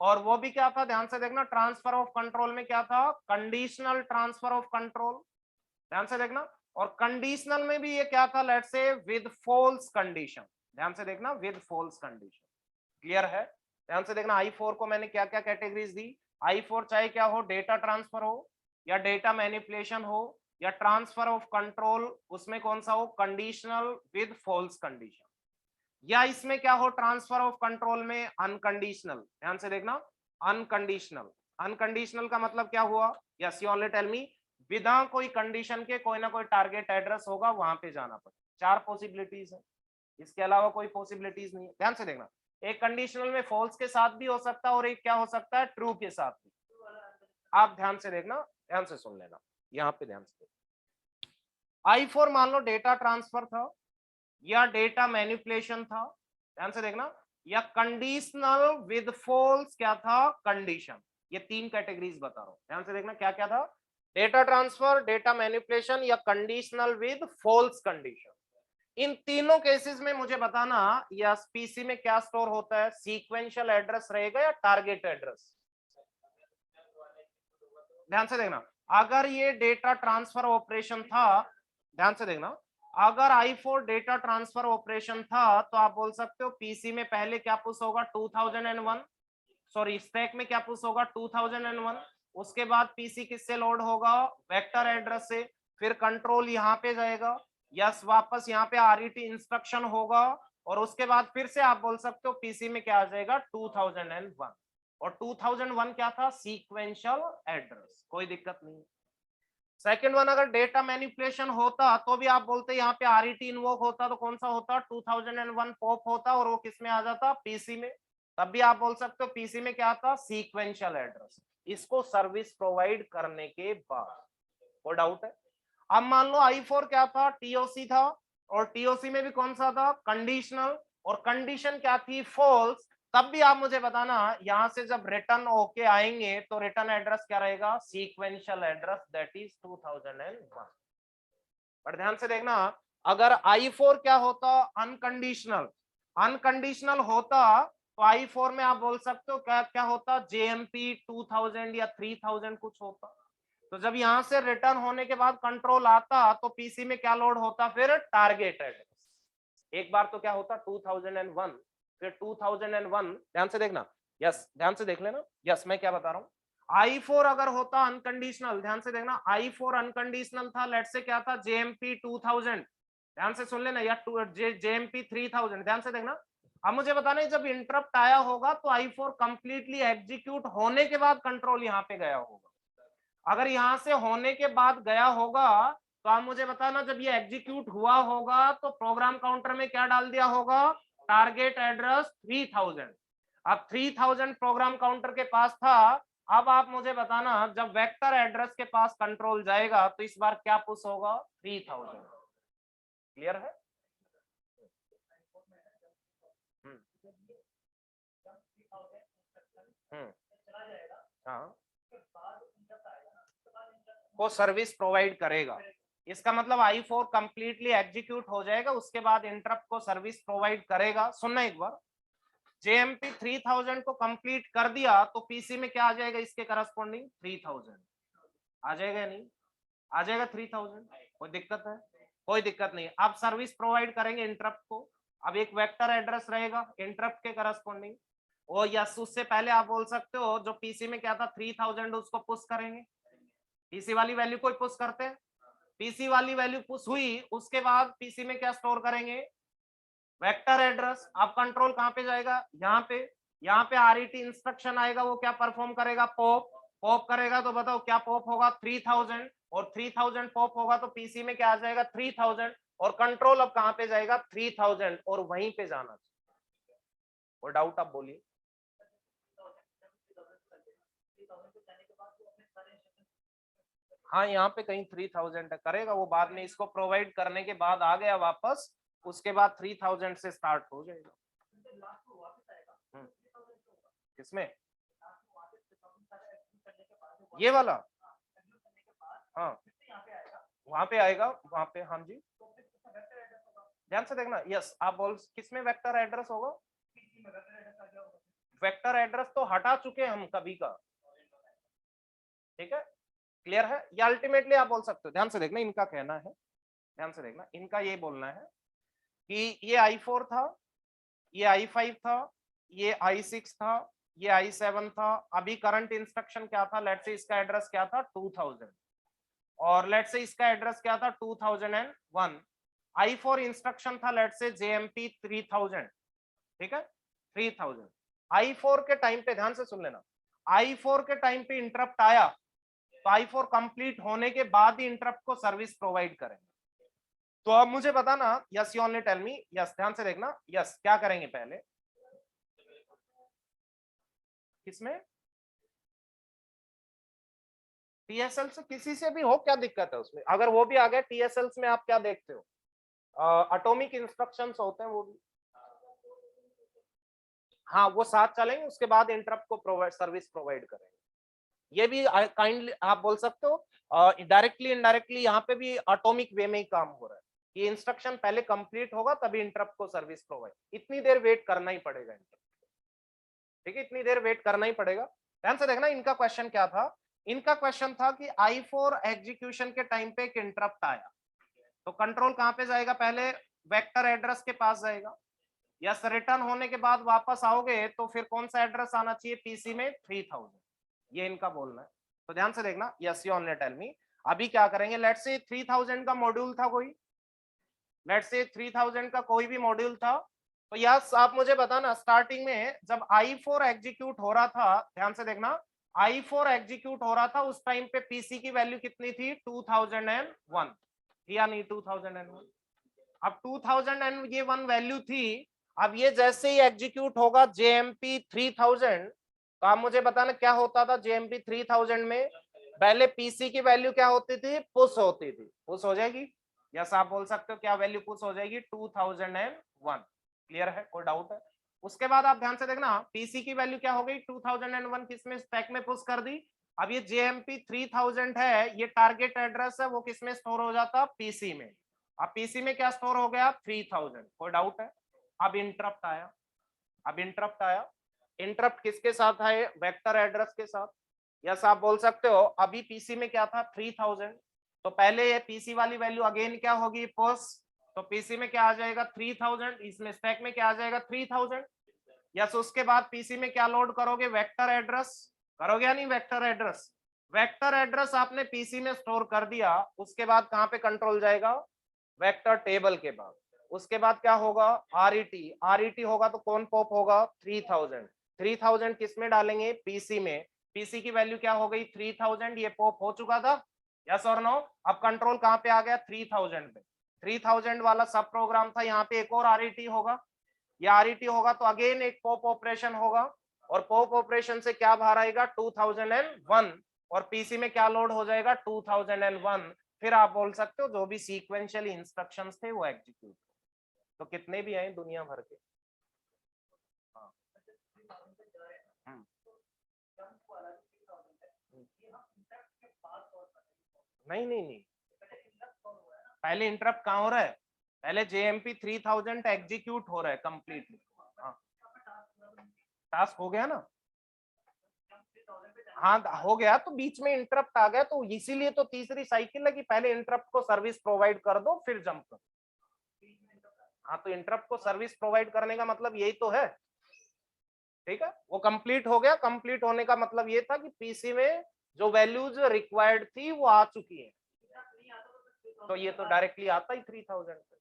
और वो भी क्या था, ध्यान से देखना, ट्रांसफर ऑफ कंट्रोल में क्या था, कंडीशनल ट्रांसफर ऑफ कंट्रोल, ध्यान से देखना। और कंडीशनल में भी ये क्या था, let's say with false condition, ध्यान से देखना, विद फॉल्स कंडीशन। क्लियर है? ध्यान से देखना, I4 को मैंने क्या क्या कैटेगरीज दी। I4 चाहे क्या हो, डेटा ट्रांसफर हो या डेटा मैनिपुलेशन हो या ट्रांसफर ऑफ कंट्रोल, उसमें कौन सा हो, कंडीशनल विद फॉल्स कंडीशन, या इसमें क्या हो, ट्रांसफर ऑफ कंट्रोल में अनकंडीशनल, ध्यान से देखना, अनकंडीशनल। अनकंडीशनल का मतलब क्या हुआ, yes you only tell me, बिना कोई कंडीशन के कोई ना कोई टारगेट एड्रेस होगा, वहां पे जाना पड़ेगा। 4 पॉसिबिलिटीज है, इसके अलावा कोई पॉसिबिलिटीज नहीं है। ध्यान से देखना, एक कंडीशनल में फॉल्स के साथ भी हो सकता है और एक क्या हो सकता है, ट्रू के साथ भी। आप ध्यान से देखना, ध्यान से सुन लेना, यहाँ पे ध्यान से। I4 मान लो डेटा ट्रांसफर था या डेटा मैनिपुलेशन था, ध्यान से देखना, या कंडीशनल विद फॉल्स क्या था, कंडीशन। ये 3 कैटेगरीज बता रहा हूं, ध्यान से देखना क्या क्या था, डेटा ट्रांसफर, डेटा मैनिपुलेशन या कंडीशनल विद फॉल्स कंडीशन। इन तीनों केसेस में मुझे बताना, या पीसी में क्या स्टोर होता है, सीक्वेंशियल एड्रेस रहेगा या टारगेट एड्रेस। ध्यान से देखना, अगर ये डेटा ट्रांसफर ऑपरेशन था, ध्यान से देखना, अगर I4 डेटा ट्रांसफर ऑपरेशन था तो आप बोल सकते हो पीसी में पहले क्या पुश होगा, 2001, सॉरी स्टैक में क्या पुश होगा, 2001। उसके बाद पीसी किससे लोड होगा, वेक्टर एड्रेस से, फिर कंट्रोल यहाँ पे जाएगा, यस वापस यहाँ पे आरईटी इंस्ट्रक्शन होगा, और उसके बाद फिर से आप बोल सकते हो पीसी में क्या आ जाएगा, 2001। और 2001 क्या था, सीक्वेंशियल एड्रेस, कोई दिक्कत नहीं। सेकंड वन, अगर डेटा मैनिपुलेशन होता तो भी आप बोलते यहाँ पे आरईटी इन्वोक होता, तो कौन सा होता, 2001 पॉप होता, और वो किस में आ जाता, पीसी में। तब भी आप बोल सकते हो पीसी में क्या था, सीक्वेंशियल एड्रेस, इसको सर्विस प्रोवाइड करने के बाद। कोई डाउट है? अब मान लो I4 क्या था, टीओसी था, और टीओसी में भी कौन सा था, कंडीशनल, और कंडीशन क्या थी, फॉल्स। तब भी आप मुझे बताना, यहां से जब रिटर्न ओके आएंगे तो रिटर्न एड्रेस क्या रहेगा, सीक्वेंशियल एड्रेस, दैट इज 2001। पर ध्यान से देखना, अगर I4 क्या होता, अनकंडीशनल, अनकंडीशनल होता तो I4 में आप बोल सकते हो क्या क्या होता, JMP 2000 या 3000 कुछ होता। तो जब यहां से रिटर्न होने के बाद कंट्रोल आता तो पीसी में क्या लोड होता, फिर टारगेट एड्रेस। एक बार तो क्या होता 2001, फिर 2001, ध्यान से देखना, यस ध्यान से देख लेना, यस मैं क्या बता रहा हूँ। I4 अगर होता अनकंडीशनल, ध्यान से देखना, I4 अनकंडीशनल था, लेट से क्या था, JMP 2000, ध्यान से सुन लेना, या JMP 3000, ध्यान से देखना। अब मुझे बताना है जब इंटरप्ट आया होगा तो I4 कंप्लीटली एग्जीक्यूट होने के बाद कंट्रोल यहाँ पे गया होगा। अगर यहां से होने के बाद गया होगा तो आप मुझे बताना, जब ये एग्जीक्यूट हुआ होगा तो प्रोग्राम काउंटर में क्या डाल दिया होगा, टारगेट एड्रेस 3000। अब 3000 प्रोग्राम काउंटर के पास था। अब आप मुझे बताना, जब वेक्टर एड्रेस के पास कंट्रोल जाएगा तो इस बार क्या पुश होगा, 3000। क्लियर है? हाँ, को सर्विस प्रोवाइड करेगा। इसका मतलब I4 कंप्लीटली एग्जीक्यूट हो जाएगा, उसके बाद इंटरप्ट को सर्विस प्रोवाइड करेगा। सुनना एक बार, JMP 3000 को कंप्लीट कर दिया तो पीसी में क्या आ जाएगा, इसके करस्पॉन्डिंग 3000 आ जाएगा, नहीं आ जाएगा 3000, कोई दिक्कत है, कोई दिक्कत नहीं। अब सर्विस प्रोवाइड करेंगे इंटरप्ट को। अब एक वेक्टर एड्रेस रहेगा इंटरप्ट के करस्पॉन्डिंग, और यस उससे पहले आप बोल सकते हो जो पीसी में क्या था 3000, उसको पुश करेंगे। पीसी वाली वैल्यू को पुश करते हैं, पीसी वाली वैल्यू पुश हुई, उसके बाद पीसी में क्या स्टोर करेंगे, वेक्टर एड्रेस। अब कंट्रोल कहां पे जाएगा, यहाँ पे, यहाँ पे आरईटी इंस्ट्रक्शन आएगा, वो क्या परफॉर्म करेगा, पॉप। पॉप करेगा तो बताओ क्या पॉप होगा, 3000, और 3000 पॉप होगा तो पीसी में क्या आ जाएगा, 3000, और कंट्रोल अब कहां पे जाएगा, 3000, और वहीं पे जाना चाहिए। और डाउट आप बोलिए। हाँ यहाँ पे कहीं 3000 करेगा वो, बाद में इसको प्रोवाइड करने के बाद आ गया वापस, उसके बाद 3000 से स्टार्ट हो जाएगा। किसमें, ये वाला, हाँ वहां पे आएगा, वहां पे, हाँ जी ध्यान से देखना, यस आप बोल किसमें वेक्टर एड्रेस होगा, वेक्टर एड्रेस तो हटा चुके हैं हम कभी का, ठीक है, क्लियर है। या अल्टीमेटली आप बोल सकते हो, ध्यान से देखना, इनका कहना है, ध्यान से देखना, इनका ये बोलना है कि ये i4 था, ये i5 था, ये i6 था, ये i7 था, अभी करंट इंस्ट्रक्शन क्या था, लेट्स से इसका एड्रेस क्या था 2000, और लेट्स से इसका एड्रेस क्या था 2001, i4 इंस्ट्रक्शन था लेट्स से JMP 3000, ठीक है 3000, i4 के टाइम पे ध्यान से सुन लेना, i4 के टाइम पे इंटरप्ट आया तो i4 कंप्लीट होने के बाद ही इंटरप्ट को सर्विस प्रोवाइड करेंगे। तो अब मुझे बताना, yes you only tell me, yes ध्यान से देखना, यस क्या करेंगे पहले, किसमें, टीएसएल से, किसी से भी हो, क्या दिक्कत है उसमें, अगर वो भी आ गया टीएसएल में, आप क्या देखते हो, एटॉमिक इंस्ट्रक्शंस होते हैं वो भी, हाँ वो साथ चलेंगे, उसके बाद इंटरप्ट को प्रोवाइड सर्विस प्रोवाइड करेंगे। ये भी काइंडली आप बोल सकते हो, डायरेक्टली इनडायरेक्टली यहाँ पे भी एटॉमिक वे में ही काम हो रहा है, ये इंस्ट्रक्शन पहले कंप्लीट होगा तभी इंटरप्ट को सर्विस प्रोवाइड, इतनी देर वेट करना ही पड़ेगा इंटरप्ट, ठीक है, इतनी देर वेट करना ही पड़ेगा। ध्यान से देखना, इनका क्वेश्चन क्या था, इनका क्वेश्चन था कि i4 एग्जीक्यूशन के टाइम पे एक इंटरप्ट आया तो कंट्रोल कहां पे जाएगा, पहले वेक्टर एड्रेस के पास जाएगा, यस रिटर्न होने के बाद वापस आओगे तो फिर कौन सा एड्रेस आना चाहिए पीसी में 3000, ये इनका बोलना है। तो ध्यान से देखना, yes you only tell me, अभी क्या करेंगे, लेट्स से 3000 का मॉड्यूल था कोई, लेट्स से 3000 का कोई भी मॉड्यूल था, तो यस आप मुझे बताना स्टार्टिंग में जब i4 एग्जीक्यूट हो रहा था, ध्यान से देखना i4 एग्जीक्यूट हो रहा था उस टाइम पे पीसी की वैल्यू कितनी थी 2001, या नहीं 2001, अब 2001 वैल्यू थी, अब ये जैसे ही एग्जीक्यूट होगा JMP 3000, तो आप मुझे बताना क्या होता था JMP 3000 में, पहले पीसी की वैल्यू क्या होती थी, पुश होती थी, पुश हो जाएगी, यस आप बोल सकते हो क्या वैल्यू पुश हो जाएगी 2001, क्लियर है, कोई डाउट है। उसके बाद आप ध्यान से देखना पीसी की वैल्यू क्या हो गई 2001, किसमें स्टैक में पुश कर दी, अब ये JMP 3000 है, ये टारगेट एड्रेस है, वो किसमें स्टोर हो जाता पीसी में, अब पीसी में क्या स्टोर हो गया 3000, कोई डाउट है। अब इंटरप्ट आया, अब इंटरप्ट आया, इंटरप्ट किसके साथ है, वेक्टर एड्रेस के साथ, यस आप बोल सकते हो अभी पीसी में क्या था 3000, तो पहले ये पीसी वाली वैल्यू अगेन क्या होगी पुश, तो पीसी में क्या आ जाएगा 3000, इसमें स्टैक में क्या आ जाएगा 3000, यस उसके बाद पीसी में क्या लोड करोगे वेक्टर एड्रेस, करोगे या नहीं वेक्टर एड्रेस, वेक्टर एड्रेस आपने पीसी में स्टोर कर दिया, उसके बाद कहां पे कंट्रोल जाएगा वेक्टर टेबल के बाद, उसके बाद क्या होगा आरईटी, आरईटी होगा तो कौन पॉप होगा 3000, 3000 किस में डालेंगे पीसी में, पीसी की वैल्यू क्या हो गई 3000, ये पॉप हो चुका था, यस और नो, अब कंट्रोल कहां पे आ गया 3000 पे, 3000 वाला सब प्रोग्राम था, यहाँ पे एक और आरईटी होगा, ये आरईटी होगा तो अगेन एक पॉप ऑपरेशन होगा, और पॉप ऑपरेशन से क्या बाहर आएगा 2001, और पीसी में क्या लोड हो जाएगा 2001, फिर आप बोल सकते हो जो भी सीक्वेंशियल इंस्ट्रक्शंस थे वो एग्जीक्यूट, तो कितने भी आए दुनिया भर के, हाँ। नहीं नहीं नहीं, पहले इंटरप्ट कहाँ हो रहा है, पहले JMP 3000 एग्जीक्यूट हो रहा है कंप्लीटली, हाँ टास्क हो गया ना, हाँ हो गया, तो बीच में इंटरप्ट आ गया, तो इसीलिए तो तीसरी साइकिल है कि पहले इंटरप्ट को सर्विस प्रोवाइड कर दो फिर जंप करो, हाँ तो इंटरप्ट को सर्विस प्रोवाइड करने का मतलब यही तो है, ठीक है, वो कंप्लीट हो गया, कंप्लीट होने का मतलब ये था कि पीसी में जो वैल्यूज रिक्वायर्ड थी वो आ चुकी है, तो ये तो डायरेक्टली आता ही 3000 पे,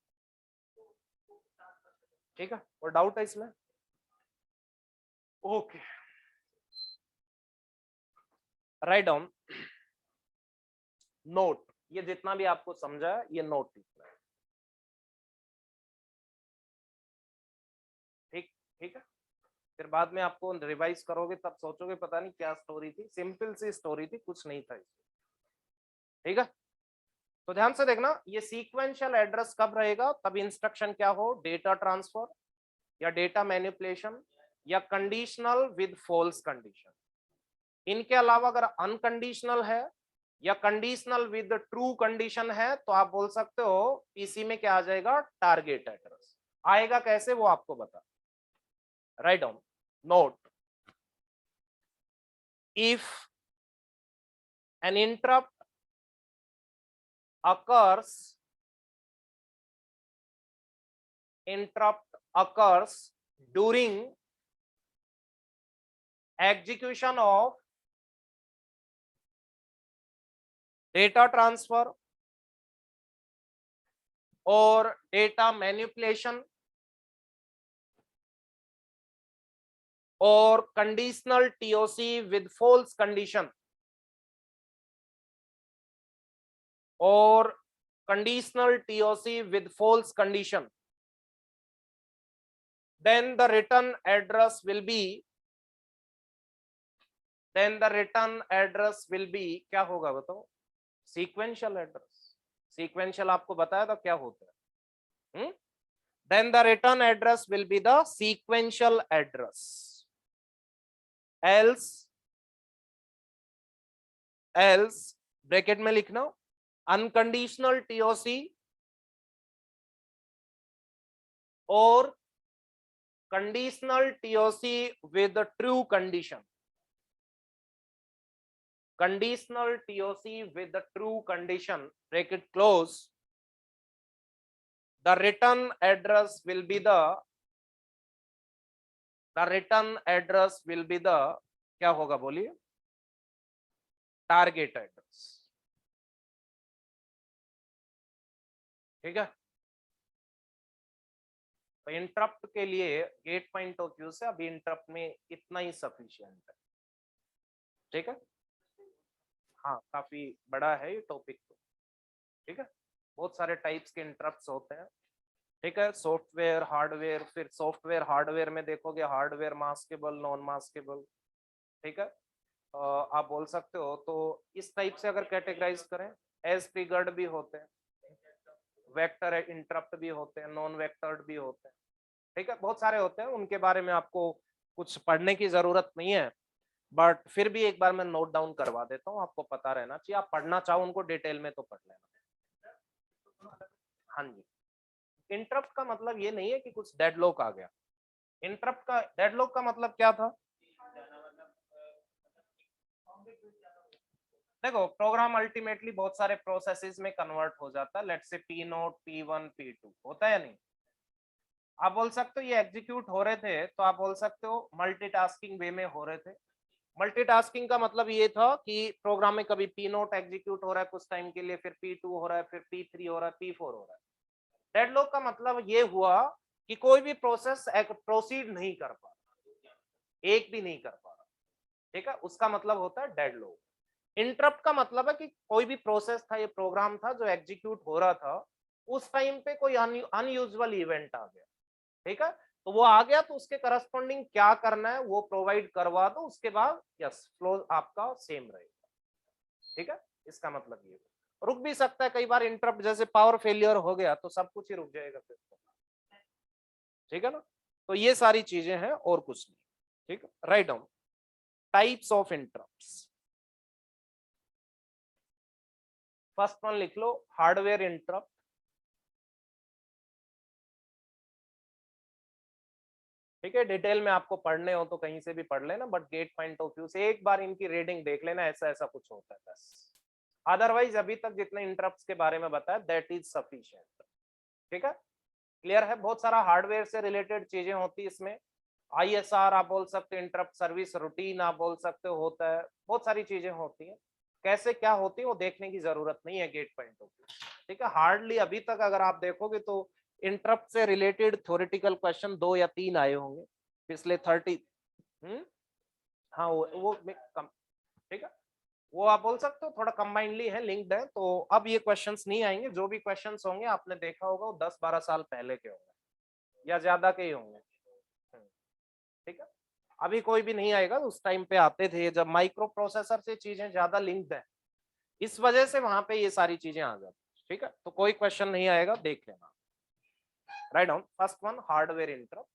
ठीक है, और डाउट है इसमें, ओके राइट डाउन नोट, ये जितना भी आपको समझा है ये नोट लिखना है, ठीक, ठीक है, फिर बाद में आपको रिवाइज करोगे तब सोचोगे पता नहीं क्या स्टोरी थी, सिंपल सी स्टोरी थी, कुछ नहीं था इसमें, ठीक है। तो ध्यान से देखना ये सीक्वेंशियल एड्रेस कब रहेगा, तब इंस्ट्रक्शन क्या हो डेटा ट्रांसफर या डेटा मैनिपुलेशन या कंडीशनल विद फॉल्स कंडीशन, इनके अलावा अगर अनकंडीशनल है या कंडीशनल विद ट्रू कंडीशन है तो आप बोल सकते हो पीसी में क्या आ जाएगा टारगेट एड्रेस, आएगा कैसे वो आपको बता, write down note, if an interrupt occurs during execution of data transfer or data manipulation or conditional TOC with false condition or conditional TOC with false condition, then the return address will be क्या होगा बताओ? Sequential address. Sequential आपको बताया था क्या होता है. Then the return address will be the sequential address. Else bracket में लिखना अनकंडीशनल TOC और conditional TOC with the true condition. Conditional TOC with the true condition, bracket close. The return address will be the क्या होगा बोलिए? Target address. ठीक है. तो interrupt के लिए गेट पॉइंट ऑफ व्यू से अभी इंटरप्ट में इतना ही सफिशिएंट है. ठीक है. हाँ, काफी बड़ा है ये टॉपिक. तो ठीक है, बहुत सारे टाइप्स के इंटरप्ट्स होते हैं. ठीक है, सॉफ्टवेयर हार्डवेयर. फिर सॉफ्टवेयर हार्डवेयर में देखोगे हार्डवेयर मास्केबल, नॉन मास्केबल. ठीक है, आप बोल सकते हो. तो इस टाइप से अगर कैटेगराइज करें, एज ट्रिगर्ड भी होते हैं, वेक्टर इंटरप्ट भी होते हैं, नॉन वेक्टर्ड भी होते हैं. ठीक है, बहुत सारे होते हैं. उनके बारे में आपको कुछ पढ़ने की जरूरत नहीं है, बट फिर भी एक बार मैं नोट डाउन करवा देता हूँ. आपको पता रहना चाहिए. आप पढ़ना चाहो उनको डिटेल में तो पढ़ लेना. हाँ जी. इंटरप्ट का मतलब ये नहीं है कि कुछ डेडलॉक आ गया. डेडलॉक का मतलब क्या था? देखो, प्रोग्राम अल्टीमेटली बहुत सारे प्रोसेसेस में कन्वर्ट हो जाता है. Let's say P0, P1, P2 होता है या नहीं? आप बोल सकते हो ये एग्जीक्यूट हो रहे थे, तो आप बोल सकते हो मल्टीटास्किंग वे में हो रहे थे. मल्टीटास्किंग का मतलब ये था कि प्रोग्राम में कभी P0 एग्जीक्यूट हो रहा है कुछ टाइम के लिए, फिर P2 हो रहा है, फिर P3 हो रहा है, P4 हो रहा है. डेडलॉक का मतलब ये हुआ कि कोई भी प्रोसेस प्रोसीड नहीं कर पा रहा, एक भी नहीं कर पा रहा. ठीक है, उसका मतलब होता है डेडलॉक. इंटरप्ट का मतलब है कि कोई भी प्रोसेस था, ये प्रोग्राम था जो एग्जीक्यूट हो रहा था, उस टाइम पे कोई अनयूजुअल इवेंट आ गया. ठीक है, तो वो आ गया तो उसके करस्पॉन्डिंग क्या करना है वो प्रोवाइड करवा दो. उसके बाद यस, फ्लो आपका सेम रहेगा. ठीक है, इसका मतलब ये. रुक भी सकता है कई बार इंटरप्ट, जैसे पावर फेलियर हो गया तो सब कुछ ही रुक जाएगा फिर. ठीक है ना. तो ये सारी चीजें हैं और कुछ नहीं. ठीक है, right down types of interrupts. First one लिख लो, हार्डवेयर इंटरप्ट. ठीक है, डिटेल में आपको पढ़ने हो तो कहीं से भी पढ़ लेना, but get point of view से एक बार इनकी रीडिंग देख लेना. ऐसा ऐसा कुछ होता है बस. अदरवाइज अभी तक जितने इंटरप्ट्स के बारे में बताया दैट इज सफिशिएंट. ठीक है, क्लियर है. बहुत सारा हार्डवेयर से रिलेटेड चीजें होती है इसमें. ISR आप बोल सकते हो, इंटरप्ट सर्विस रूटीन आप बोल सकते हो, होता है. बहुत सारी चीजें होती हैं. कैसे क्या होती है वो देखने की जरूरत नहीं है गेट पॉइंट ऑफ व्यू. ठीक है, हार्डली अभी तक अगर आप देखोगे तो इंटरप्ट से रिलेटेड थ्योरेटिकल क्वेश्चन 2 या 3 आए होंगे पिछले 30. हाँ, वो ठीक है, वो आप बोल सकते हो थोड़ा कंबाइंडली है, लिंक्ड है. तो अब ये क्वेश्चंस नहीं आएंगे. जो भी क्वेश्चंस होंगे आपने देखा होगा वो 10-12 साल पहले के होंगे या ज्यादा के ही होंगे. ठीक है, अभी कोई भी नहीं आएगा. उस टाइम पे आते थे जब माइक्रो प्रोसेसर से चीजें ज्यादा लिंक्ड है, इस वजह से वहां पे ये सारी चीजें आ जाती. ठीक है, तो कोई क्वेश्चन नहीं आएगा, देख लेना. Write down first one, hardware interrupt.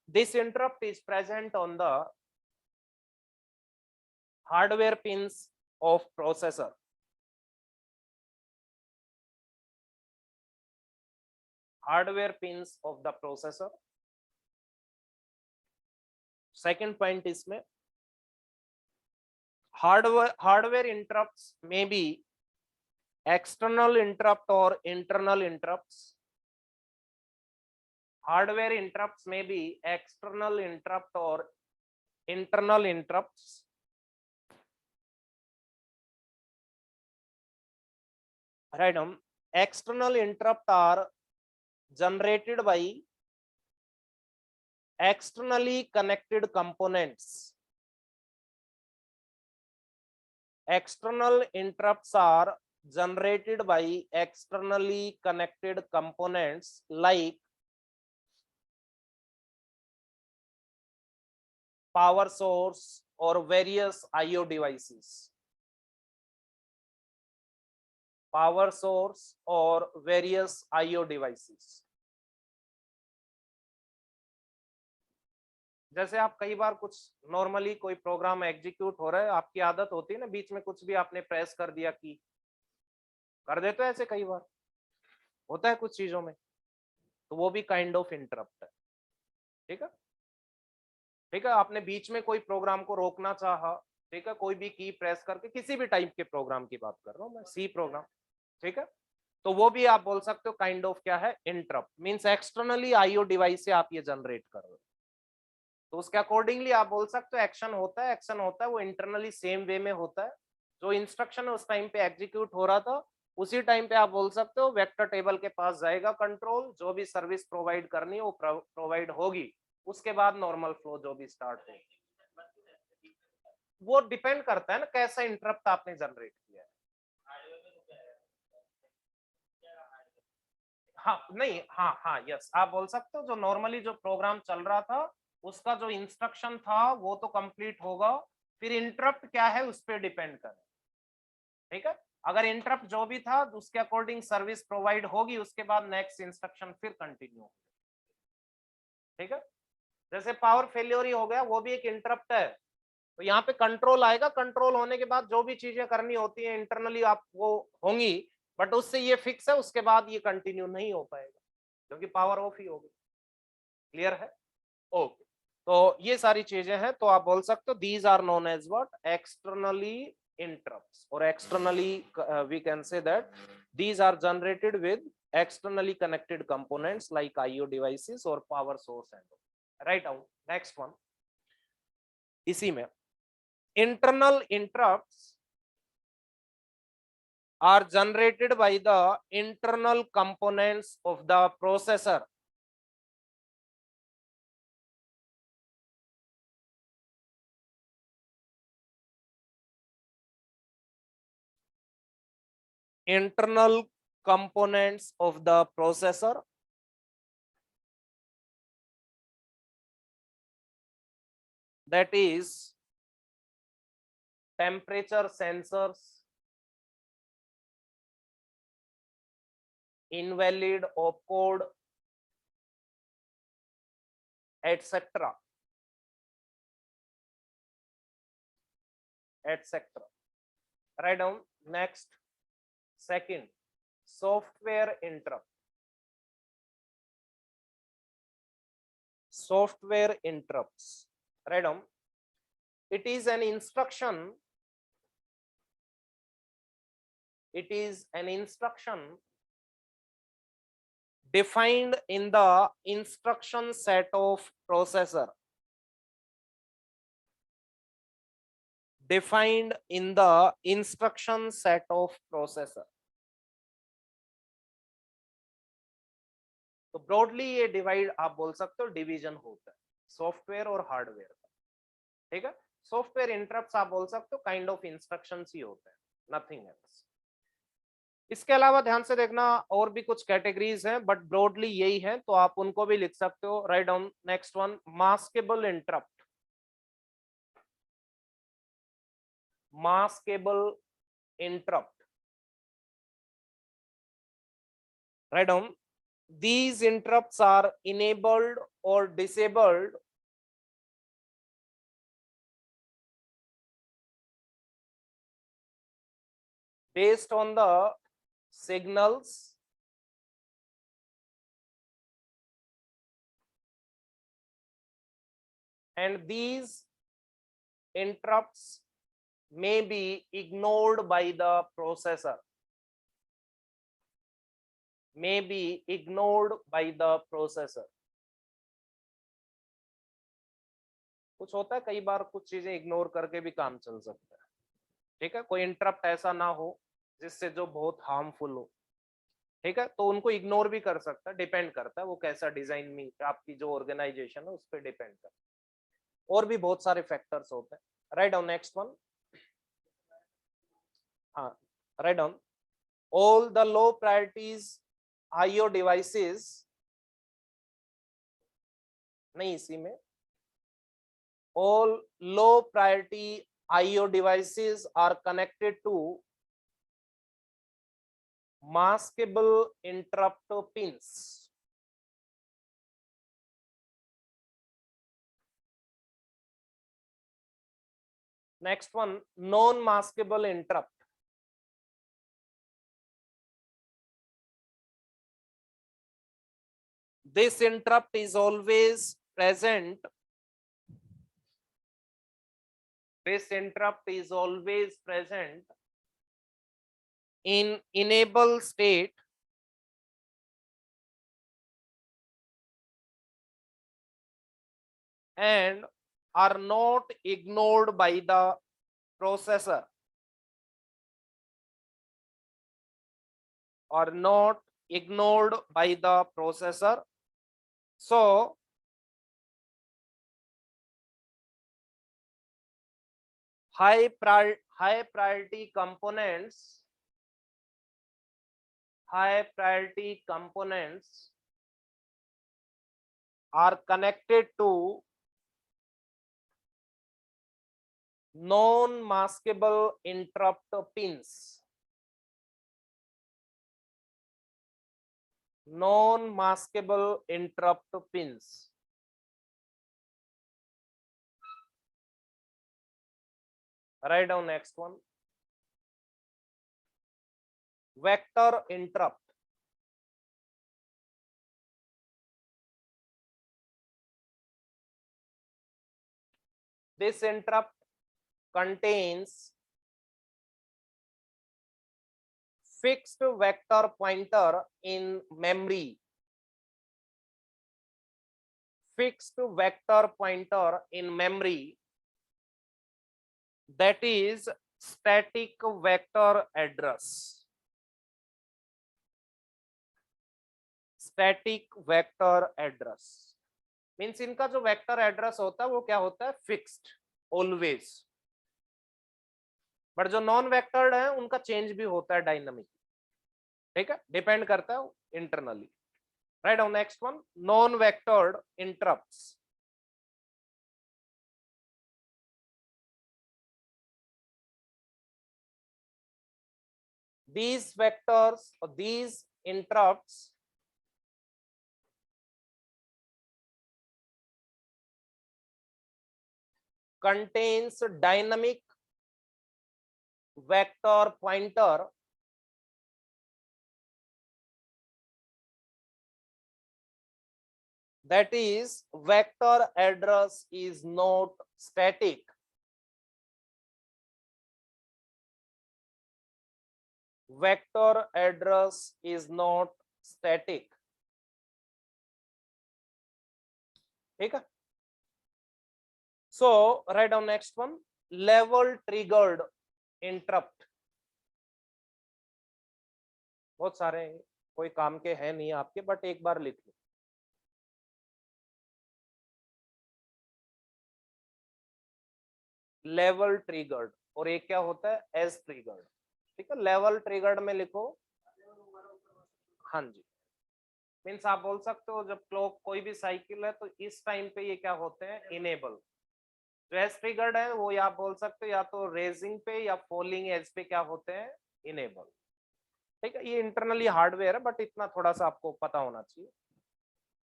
This interrupt is present on the hardware pins of processor. Hardware pins of the processor. Second point इसमें Hardware interrupts may be external interrupt or internal interrupts. Hardware interrupts may be external interrupt or internal interrupts. Right. External interrupt are generated by externally connected components. External interrupts are generated by externally connected components like power source or various IO devices. Power source or various IO devices. जैसे आप कई बार कुछ normally कोई program execute हो रहा है, आपकी आदत होती है ना बीच में कुछ भी आपने प्रेस कर दिया, की कर देते हो ऐसे, कई बार होता है कुछ चीजों में, तो वो भी काइंड ऑफ इंटरप्ट है। ठीक है, ठीक है, आपने बीच में कोई प्रोग्राम को रोकना चाहा, ठीक है, कोई भी की प्रेस करके, किसी भी टाइप के प्रोग्राम की बात कर रहा हूं मैं, सी प्रोग्राम, ठीक है, तो वो भी आप बोल सकते हो काइंड ऑफ क्या है, interrupt. Means externally IO device से आप ये जनरेट कर रहे हो, तो उसके अकॉर्डिंगली आप बोल सकते हो एक्शन होता है। एक्शन होता है वो इंटरनली सेम वे में होता है, जो इंस्ट्रक्शन उस टाइम पे एग्जीक्यूट हो रहा था उसी टाइम पे आप बोल सकते हो वेक्टर टेबल के पास जाएगा कंट्रोल, जो भी सर्विस प्रोवाइड करनी है वो प्रोवाइड होगी, उसके बाद नॉर्मल फ्लो जो भी स्टार्ट होगी। वो डिपेंड करता है ना कैसा इंटरप्ट आपने जनरेट किया है। हाँ नहीं, हाँ हाँ यस, आप बोल सकते हो जो नॉर्मली जो प्रोग्राम चल रहा था उसका जो इंस्ट्रक्शन था वो तो कंप्लीट होगा, फिर इंटरप्ट क्या है उस पर डिपेंड करे। ठीक है, अगर इंटरप्ट जो भी था उसके अकॉर्डिंग सर्विस प्रोवाइड होगी, उसके बाद नेक्स्ट इंस्ट्रक्शन फिर कंटिन्यू। ठीक है, जैसे पावर फेलियर ही हो गया, वो भी एक इंटरप्ट है, तो यहाँ पे कंट्रोल आएगा, कंट्रोल होने के बाद जो भी चीजें करनी होती है इंटरनली आप वो होंगी, बट उससे ये फिक्स है उसके बाद ये कंटिन्यू नहीं हो पाएगा क्योंकि पावर ऑफ ही होगी। क्लियर है? ओके, तो ये सारी चीजें हैं, तो आप बोल सकते हो these are known as what, externally interrupts, or externally we can say that these are generated with externally connected components like IO devices or power source and all. Write down next one, इसी में internal interrupts are generated by the internal components of the processor. Internal components of the processor, that is temperature sensors, invalid opcode, etc. etc. Write down next. Second, software interrupt. Software interrupts. Write down. It is an instruction. It is an instruction defined in the instruction set of processor. Defined in the instruction set of processor. तो broadly ये divide आप बोल सकते हो division होता है software और hardware का। ठीक है, सॉफ्टवेयर इंटरप्ट्स आप बोल सकते हो काइंड ऑफ इंस्ट्रक्शंस ही होते हैं, नथिंग एल्स। इसके अलावा ध्यान से देखना और भी कुछ कैटेगरीज हैं, बट ब्रॉडली यही है, तो आप उनको भी लिख सकते हो। Right down next one, maskable interrupt. Maskable interrupt. Right down, these interrupts are enabled or disabled based on the signals and these interrupts may be ignored by the processor. May be ignored by the processor. कुछ होता है कई बार कुछ चीजें ignore करके भी काम चल सकता है, ठीक है, कोई इंटरप्ट ऐसा ना हो जिससे जो बहुत हार्मफुल हो, ठीक है, तो उनको इग्नोर भी कर सकता है, डिपेंड करता है वो कैसा डिजाइन में आपकी जो ऑर्गेनाइजेशन है उस पर डिपेंड करता है, और भी बहुत सारे फैक्टर्स होते हैं. Write down next one. हाँ, write down. All the low priorities IO devices, नहीं इसी में, all low priority IO devices are connected to maskable interrupt pins. Next one, non-maskable interrupt. This interrupt is always present. This interrupt is always present in enable state and are not ignored by the processor. Are not ignored by the processor. So high priority components are connected to non-maskable interrupt pins. Non-maskable interrupt pins. Write down next one. Vector interrupt. This interrupt contains fixed vector pointer in memory. Fixed vector pointer in memory, that is static vector address. Static vector address means इनका जो vector address होता है वो क्या होता है, fixed always. But जो non vectored है उनका चेंज भी होता है डायनामिक, ठीक है, डिपेंड करता है internally. Right down next one, non vectored interrupts. These vectors or these interrupts contains dynamic vector pointer that is vector address is not static. Vector address is not static. ठीक है. So write down next one, level triggered interrupt. बहुत सारे कोई काम के हैं नहीं आपके, बट एक बार लिख लो. लेवल ट्रिगर्ड, और एक क्या होता है, एज ट्रिगर्ड. ठीक है, लेवल ट्रिगर्ड में लिखो. हाँ जी, मीन्स आप बोल सकते हो जब क्लॉक कोई भी साइकिल है तो इस टाइम पे ये क्या होते हैं, इनेबल. जो एज ट्रिगर्ड है वो आप बोल सकते हो या तो रेजिंग पे या फॉलिंग एज पे क्या होते हैं, इनेबल. ठीक है, ये इंटरनली हार्डवेयर है बट इतना थोड़ा सा आपको पता होना चाहिए.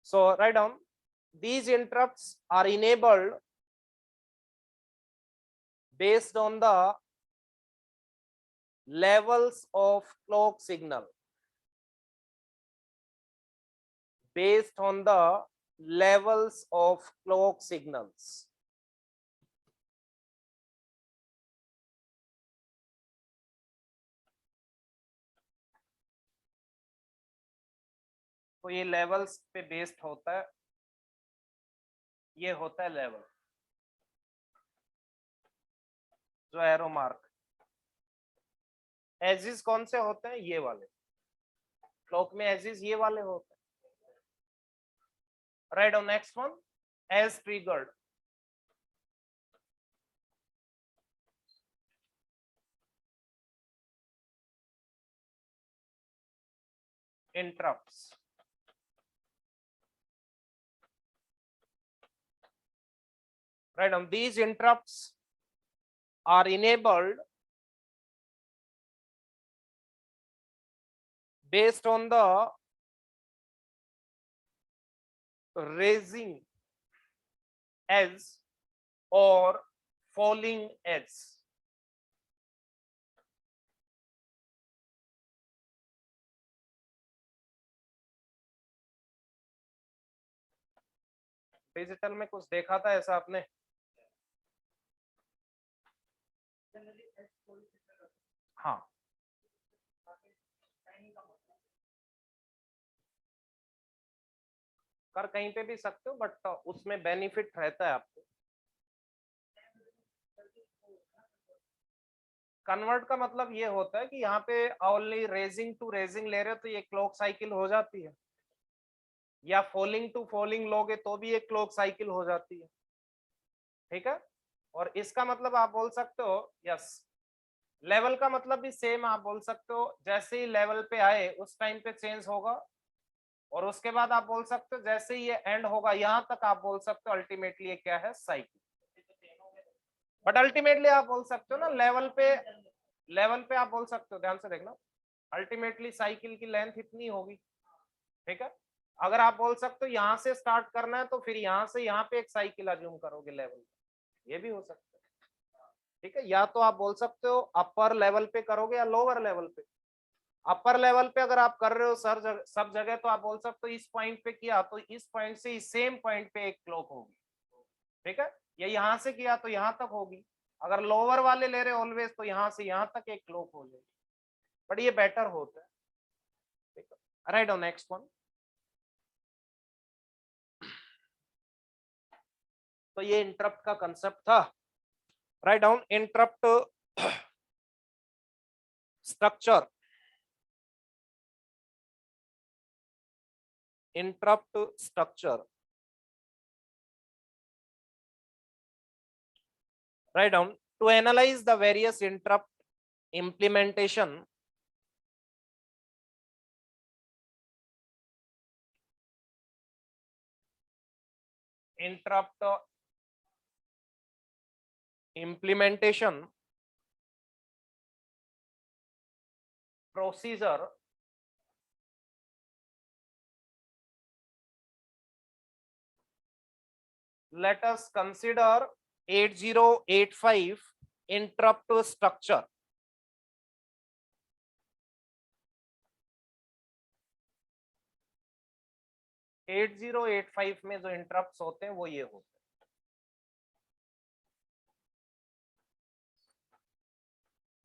So right down, these interrupts are enabled based on the levels of clock signal. Based on the levels of clock signals. तो ये लेवल्स पे बेस्ड होता है, ये होता है लेवल, जो एरो मार्क। एजिस कौन से होते हैं? ये वाले, क्लॉक में एजिस ये वाले होते हैं। Right on next one, edge triggered. interrupts. Right, and these interrupts are enabled based on the raising edge or falling edge. Digital में कुछ देखा था ऐसा आपने? हाँ, कर कहीं पे भी सकते हो, बट उसमें बेनिफिट रहता है आपको। कन्वर्ट का मतलब ये होता है कि यहाँ पे ओनली रेजिंग टू रेजिंग ले रहे हो तो ये क्लॉक साइकिल हो जाती है, या फॉलिंग टू फॉलिंग लोगे तो भी एक क्लॉक साइकिल हो जाती है। ठीक है, और इसका मतलब आप बोल सकते हो, यस, लेवल का मतलब भी सेम आप बोल सकते हो, जैसे ही लेवल पे आए उस टाइम पे चेंज होगा, और उसके बाद आप बोल सकते हो जैसे ही ये एंड होगा यहां तक आप बोल सकते हो अल्टीमेटली ये क्या है? साइकिल। बट अल्टीमेटली आप बोल सकते हो ना लेवल पे आप बोल सकते हो, ध्यान से देखना, अल्टीमेटली साइकिल की लेंथ इतनी होगी। ठीक है, अगर आप बोल सकते हो यहां से स्टार्ट करना है तो फिर यहां से यहां पे एक साइकिल अज्यूम करोगे लेवल, ये भी हो सकता है। ठीक है, या तो आप बोल सकते हो अपर लेवल पे करोगे या लोअर लेवल पे। अपर लेवल पे अगर आप कर रहे हो सब जगह तो आप बोल सकते हो इस पॉइंट पे किया तो इस पॉइंट से इस सेम पॉइंट पे एक क्लॉक होगी। ठीक है, या यहां से किया तो यहां तक होगी। अगर लोअर वाले ले रहे हो ऑलवेज तो यहां से यहां तक एक क्लॉक हो जाएगी, बट ये बेटर होता है। ठीक है, राइट ऑन नेक्स्ट वन। तो ये इंटरप्ट का कंसेप्ट था। Write down interrupt structure. interrupt structure. Write down, to analyze the various interrupt implementation, interrupt implementation procedure, let us consider 8085 interrupt structure. Eight 8085 में जो इंटरप्ट होते हैं वो ये होते हैं।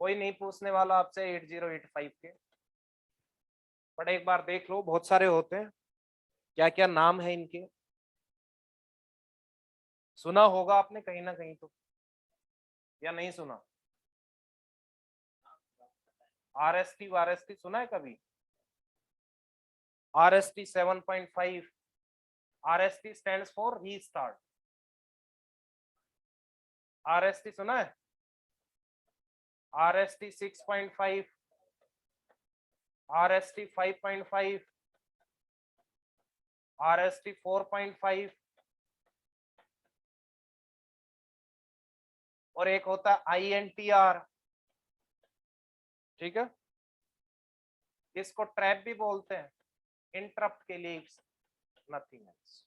कोई नहीं पूछने वाला आपसे 8085 के, बट एक बार देख लो, बहुत सारे होते हैं। क्या क्या नाम है इनके? सुना होगा आपने कहीं ना कहीं तो, या नहीं सुना? आरएसटी सुना है कभी? RST 7.5, RST stands for restart. RST सुना है? RST 6.5, RST 5.5, RST 4.5, और एक होता है INTR। ठीक है, इसको ट्रैप भी बोलते हैं, इंटरप्ट के लिए, नथिंग एल्स।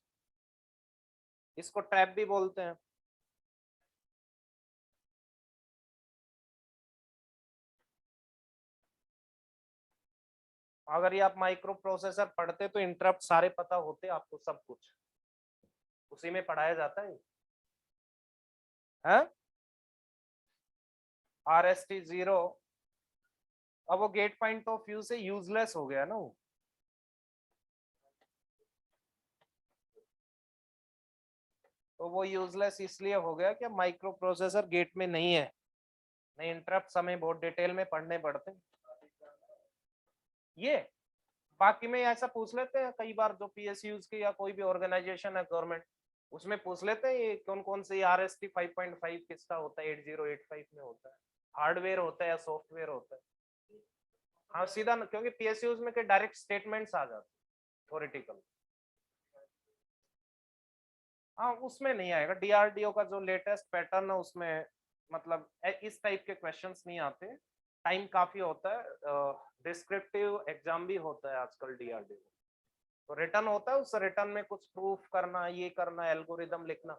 इसको ट्रैप भी बोलते हैं। अगर ये आप माइक्रो प्रोसेसर पढ़ते तो इंटरप्ट सारे पता होते आपको, सब कुछ उसी में पढ़ाया जाता है। RST 0, अब वो गेट पॉइंट ऑफ व्यू से यूजलेस हो गया ना वो, तो वो यूजलेस इसलिए हो गया कि माइक्रो प्रोसेसर गेट में नहीं है, नहीं इंटरप्ट हमें बहुत डिटेल में पढ़ने पड़ते हैं। ये बाकी में ऐसा पूछ लेते हैं कई बार, जो पीएसयूज की या कोई भी ऑर्गेनाइजेशन है गवर्नमेंट, उसमें पूछ लेते हैं ये कौन कौन से RST 5.5 किसका होता है, 8085 में होता है, हार्डवेयर होता है या सॉफ्टवेयर होता है। हाँ सीधा क्योंकि पीएसयूज में के डायरेक्ट स्टेटमेंट्स आ जाते थ्योरेटिकल। हाँ उसमें नहीं आएगा, DRDO का जो लेटेस्ट पैटर्न है उसमें मतलब इस टाइप के क्वेश्चंस नहीं आते, टाइम काफी होता है, डिस्क्रिप्टिव एग्जाम भी होता है आजकल DRDO, तो रिटर्न होता है, उस रिटर्न में कुछ प्रूफ करना, ये करना, एल्गोरिदम लिखना।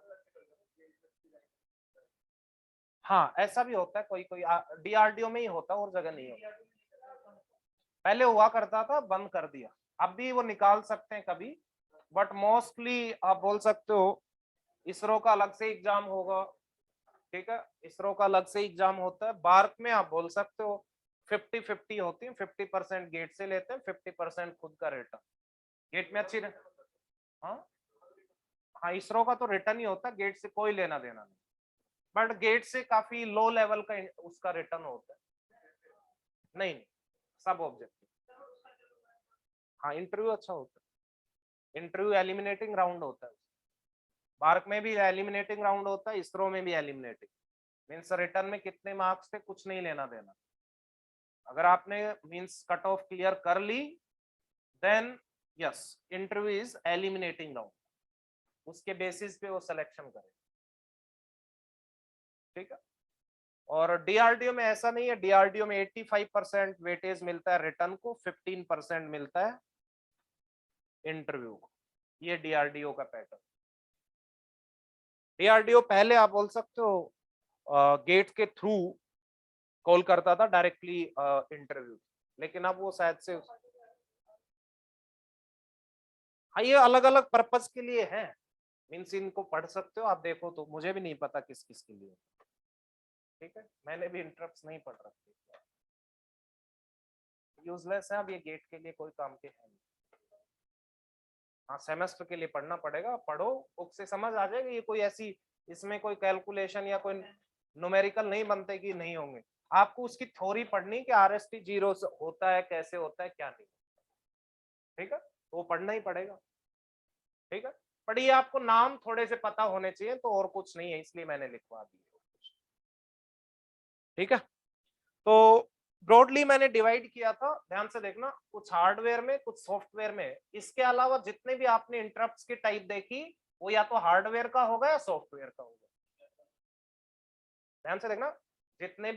हाँ ऐसा भी होता है, कोई कोई DRDO में ही होता है और जगह नहीं होता। पहले हुआ करता था, बंद कर दिया, अब भी वो निकाल सकते हैं कभी, बट मोस्टली आप बोल सकते हो इसरो का अलग से एग्जाम होगा, ठीक है, इसरो का अलग से एग्जाम होता है। बार्क में आप बोल सकते हो 50-50 होती है, 50% गेट से लेते हैं, 50% खुद का रिटर्न। गेट में अच्छी हाँ हाँ इसरो का तो रिटर्न ही होता है, गेट से कोई लेना देना नहीं, बट गेट से काफी लो लेवल का उसका रिटर्न होता है। नहीं नहीं सब ऑब्जेक्टिव। हाँ इंटरव्यू अच्छा होता है, इंटरव्यू एलिमिनेटिंग राउंड होता है, बार्क में भी एलिमिनेटिंग राउंड होता है, इसरो में भी एलिमिनेटिंग, मीन्स रिटर्न में कितने मार्क्स थे कुछ नहीं लेना देना, अगर आपने मीन्स कट ऑफ क्लियर कर ली then yes interview is eliminating round, उसके बेसिस पे वो सिलेक्शन करे, ठीक है। और DRDO में ऐसा नहीं है, DRDO में 85% वेटेज मिलता है रिटर्न को, 15% मिलता है इंटरव्यू को, ये DRDO का पैटर्न। DRDO पहले आप बोल सकते हो गेट के थ्रू कॉल करता था डायरेक्टली इंटरव्यू, लेकिन अब वो शायद से हाँ ये अलग अलग पर्पस के लिए है, मीन्स इनको पढ़ सकते हो आप, देखो तो मुझे भी नहीं पता किस किस के लिए, ठीक है, मैंने भी इंटरप्ट्स नहीं पढ़ रखे, यूजलेस है, अब ये गेट के लिए कोई काम के है नहीं। हाँ सेमेस्टर के लिए पढ़ना पड़ेगा, पढ़ो बुक से समझ आ जाएगा, ये कोई ऐसी इसमें कोई कैलकुलेशन या कोई न्यूमेरिकल नहीं बनते कि नहीं होंगे, आपको उसकी थ्योरी पढ़नी कि RST 0 होता है, कैसे होता है, क्या नहीं, ठीक है, तो वो पढ़ना ही पड़ेगा, ठीक है। पर ये आपको नाम थोड़े से पता होने चाहिए, तो और कुछ नहीं है, इसलिए मैंने लिखवा दिए, ठीक है। तो ब्रॉडली मैंने डिवाइड किया था, ध्यान से देखना, कुछ हार्डवेयर में कुछ सॉफ्टवेयर में, इसके अलावा जितने भी आपने इंटरप्ट्स की टाइप देखी वो या तो हार्डवेयर का होगा या सॉफ्टवेयर का होगा, ध्यान से देखना, जितने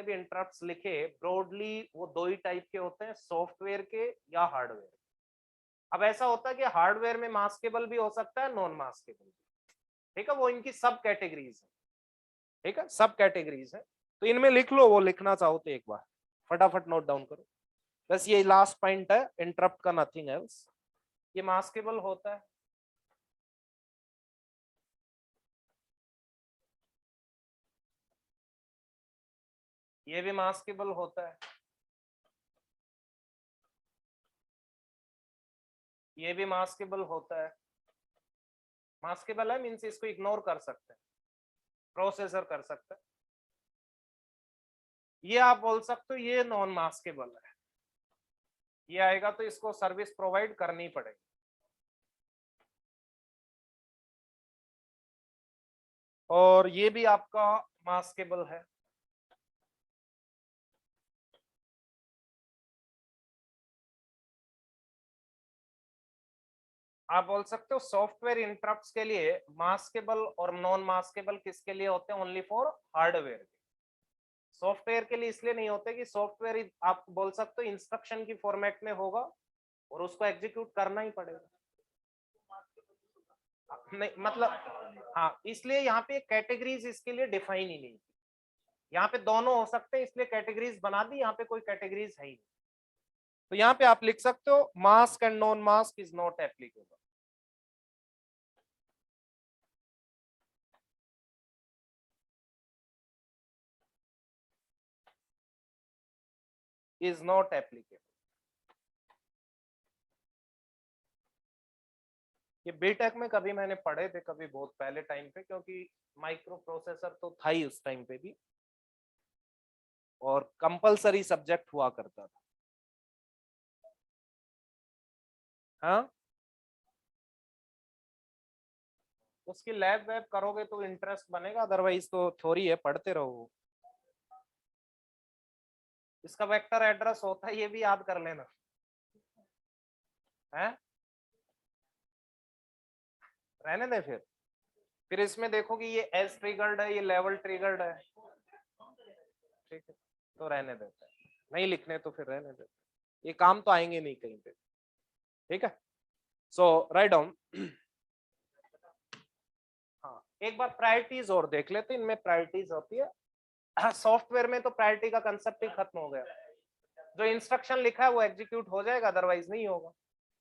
भी इंटरप्ट्स लिखे ब्रॉडली वो दो ही टाइप के होते हैं, सॉफ्टवेयर के या हार्डवेयर। अब ऐसा होता है कि हार्डवेयर में मास्केबल भी हो सकता है, नॉन मास्केबल भी, ठीक है, वो इनकी सब कैटेगरीज है, ठीक है, सब कैटेगरीज है, तो इनमें लिख लो, वो लिखना चाहो तो एक बार फटाफट नोट डाउन करो, बस ये लास्ट पॉइंट है, इंटरप्ट का नथिंग एल्स, ये मास्केबल होता है, ये भी मास्केबल होता है, ये भी मास्केबल होता है, मास्केबल है मीन्स इसको इग्नोर कर सकते हैं, प्रोसेसर कर सकते हैं, ये आप बोल सकते हो ये नॉन मास्केबल है, ये आएगा तो इसको सर्विस प्रोवाइड करनी पड़ेगी, और ये भी आपका मास्केबल है, आप बोल सकते हो सॉफ्टवेयर इंटरप्ट्स के लिए मास्केबल और नॉन मास्केबल किसके लिए होते हैं, ओनली फॉर हार्डवेयर, सॉफ्टवेयर के लिए इसलिए नहीं होते कि सॉफ्टवेयर आप बोल सकते हो इंस्ट्रक्शन की फॉर्मेट में होगा और उसको एग्जीक्यूट करना ही पड़ेगा, नहीं मतलब हाँ इसलिए यहाँ पे कैटेगरीज इसके लिए डिफाइन ही नहीं, यहाँ पे दोनों हो सकते हैं इसलिए कैटेगरीज बना दी, यहाँ पे कोई कैटेगरीज है ही नहीं, तो यहाँ पे आप लिख सकते हो mask and non mask is not applicable, is not applicable, ये बीटेक में कभी मैंने पढ़े थे, कभी बहुत पहले टाइम पे, क्योंकि माइक्रो प्रोसेसर तो था ही उस टाइम पे भी, और कंपलसरी सब्जेक्ट हुआ करता था। हाँ, उसकी लैब वैब करोगे तो इंटरेस्ट बनेगा, अदरवाइज तो थ्योरी है, पढ़ते रहो। इसका वेक्टर एड्रेस होता है, ये भी याद कर लेना है। रहने दे फिर इसमें देखो कि ये एज ट्रिगर्ड है, ये लेवल ट्रिगर्ड है, ठीक है, तो रहने देते हैं, नहीं लिखने तो फिर रहने देते, ये काम तो आएंगे नहीं कहीं पे, ठीक है। So write down. हाँ, एक बार प्रायोरिटीज और देख लेते, इनमें प्रायोरिटीज होती है। सॉफ्टवेयर में तो प्रायोरिटी का कंसेप्ट ही खत्म हो गया, जो इंस्ट्रक्शन लिखा है वो एग्जीक्यूट हो जाएगा, अदरवाइज नहीं होगा।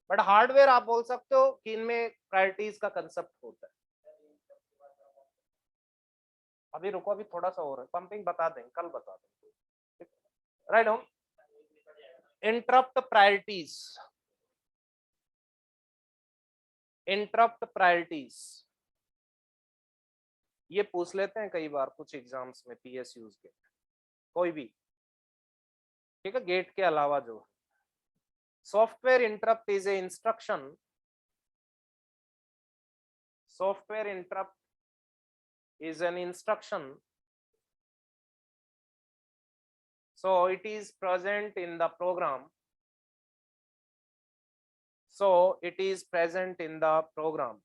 बट हार्डवेयर आप बोल सकते हो कि इनमें प्रायोरिटीज का कंसेप्ट होता है। अभी रुको, अभी थोड़ा सा और है, पंपिंग बता देंगे, कल बता देंगे, right on. Interrupt priorities, interrupt priorities ये पूछ लेते हैं कई बार कुछ एग्जाम्स में, पीएसयूज के, कोई भी, ठीक है, गेट के अलावा जो software interrupt is a instruction, software interrupt is an instruction, so it is present in the program, so it is present in the program.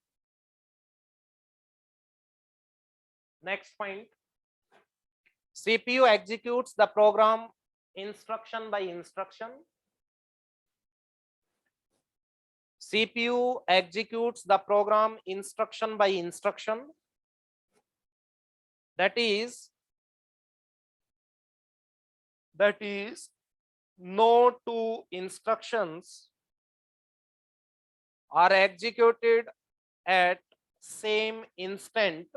Next point, CPU executes the program instruction by instruction, CPU executes the program instruction by instruction, that is no two instructions are executed at same instant,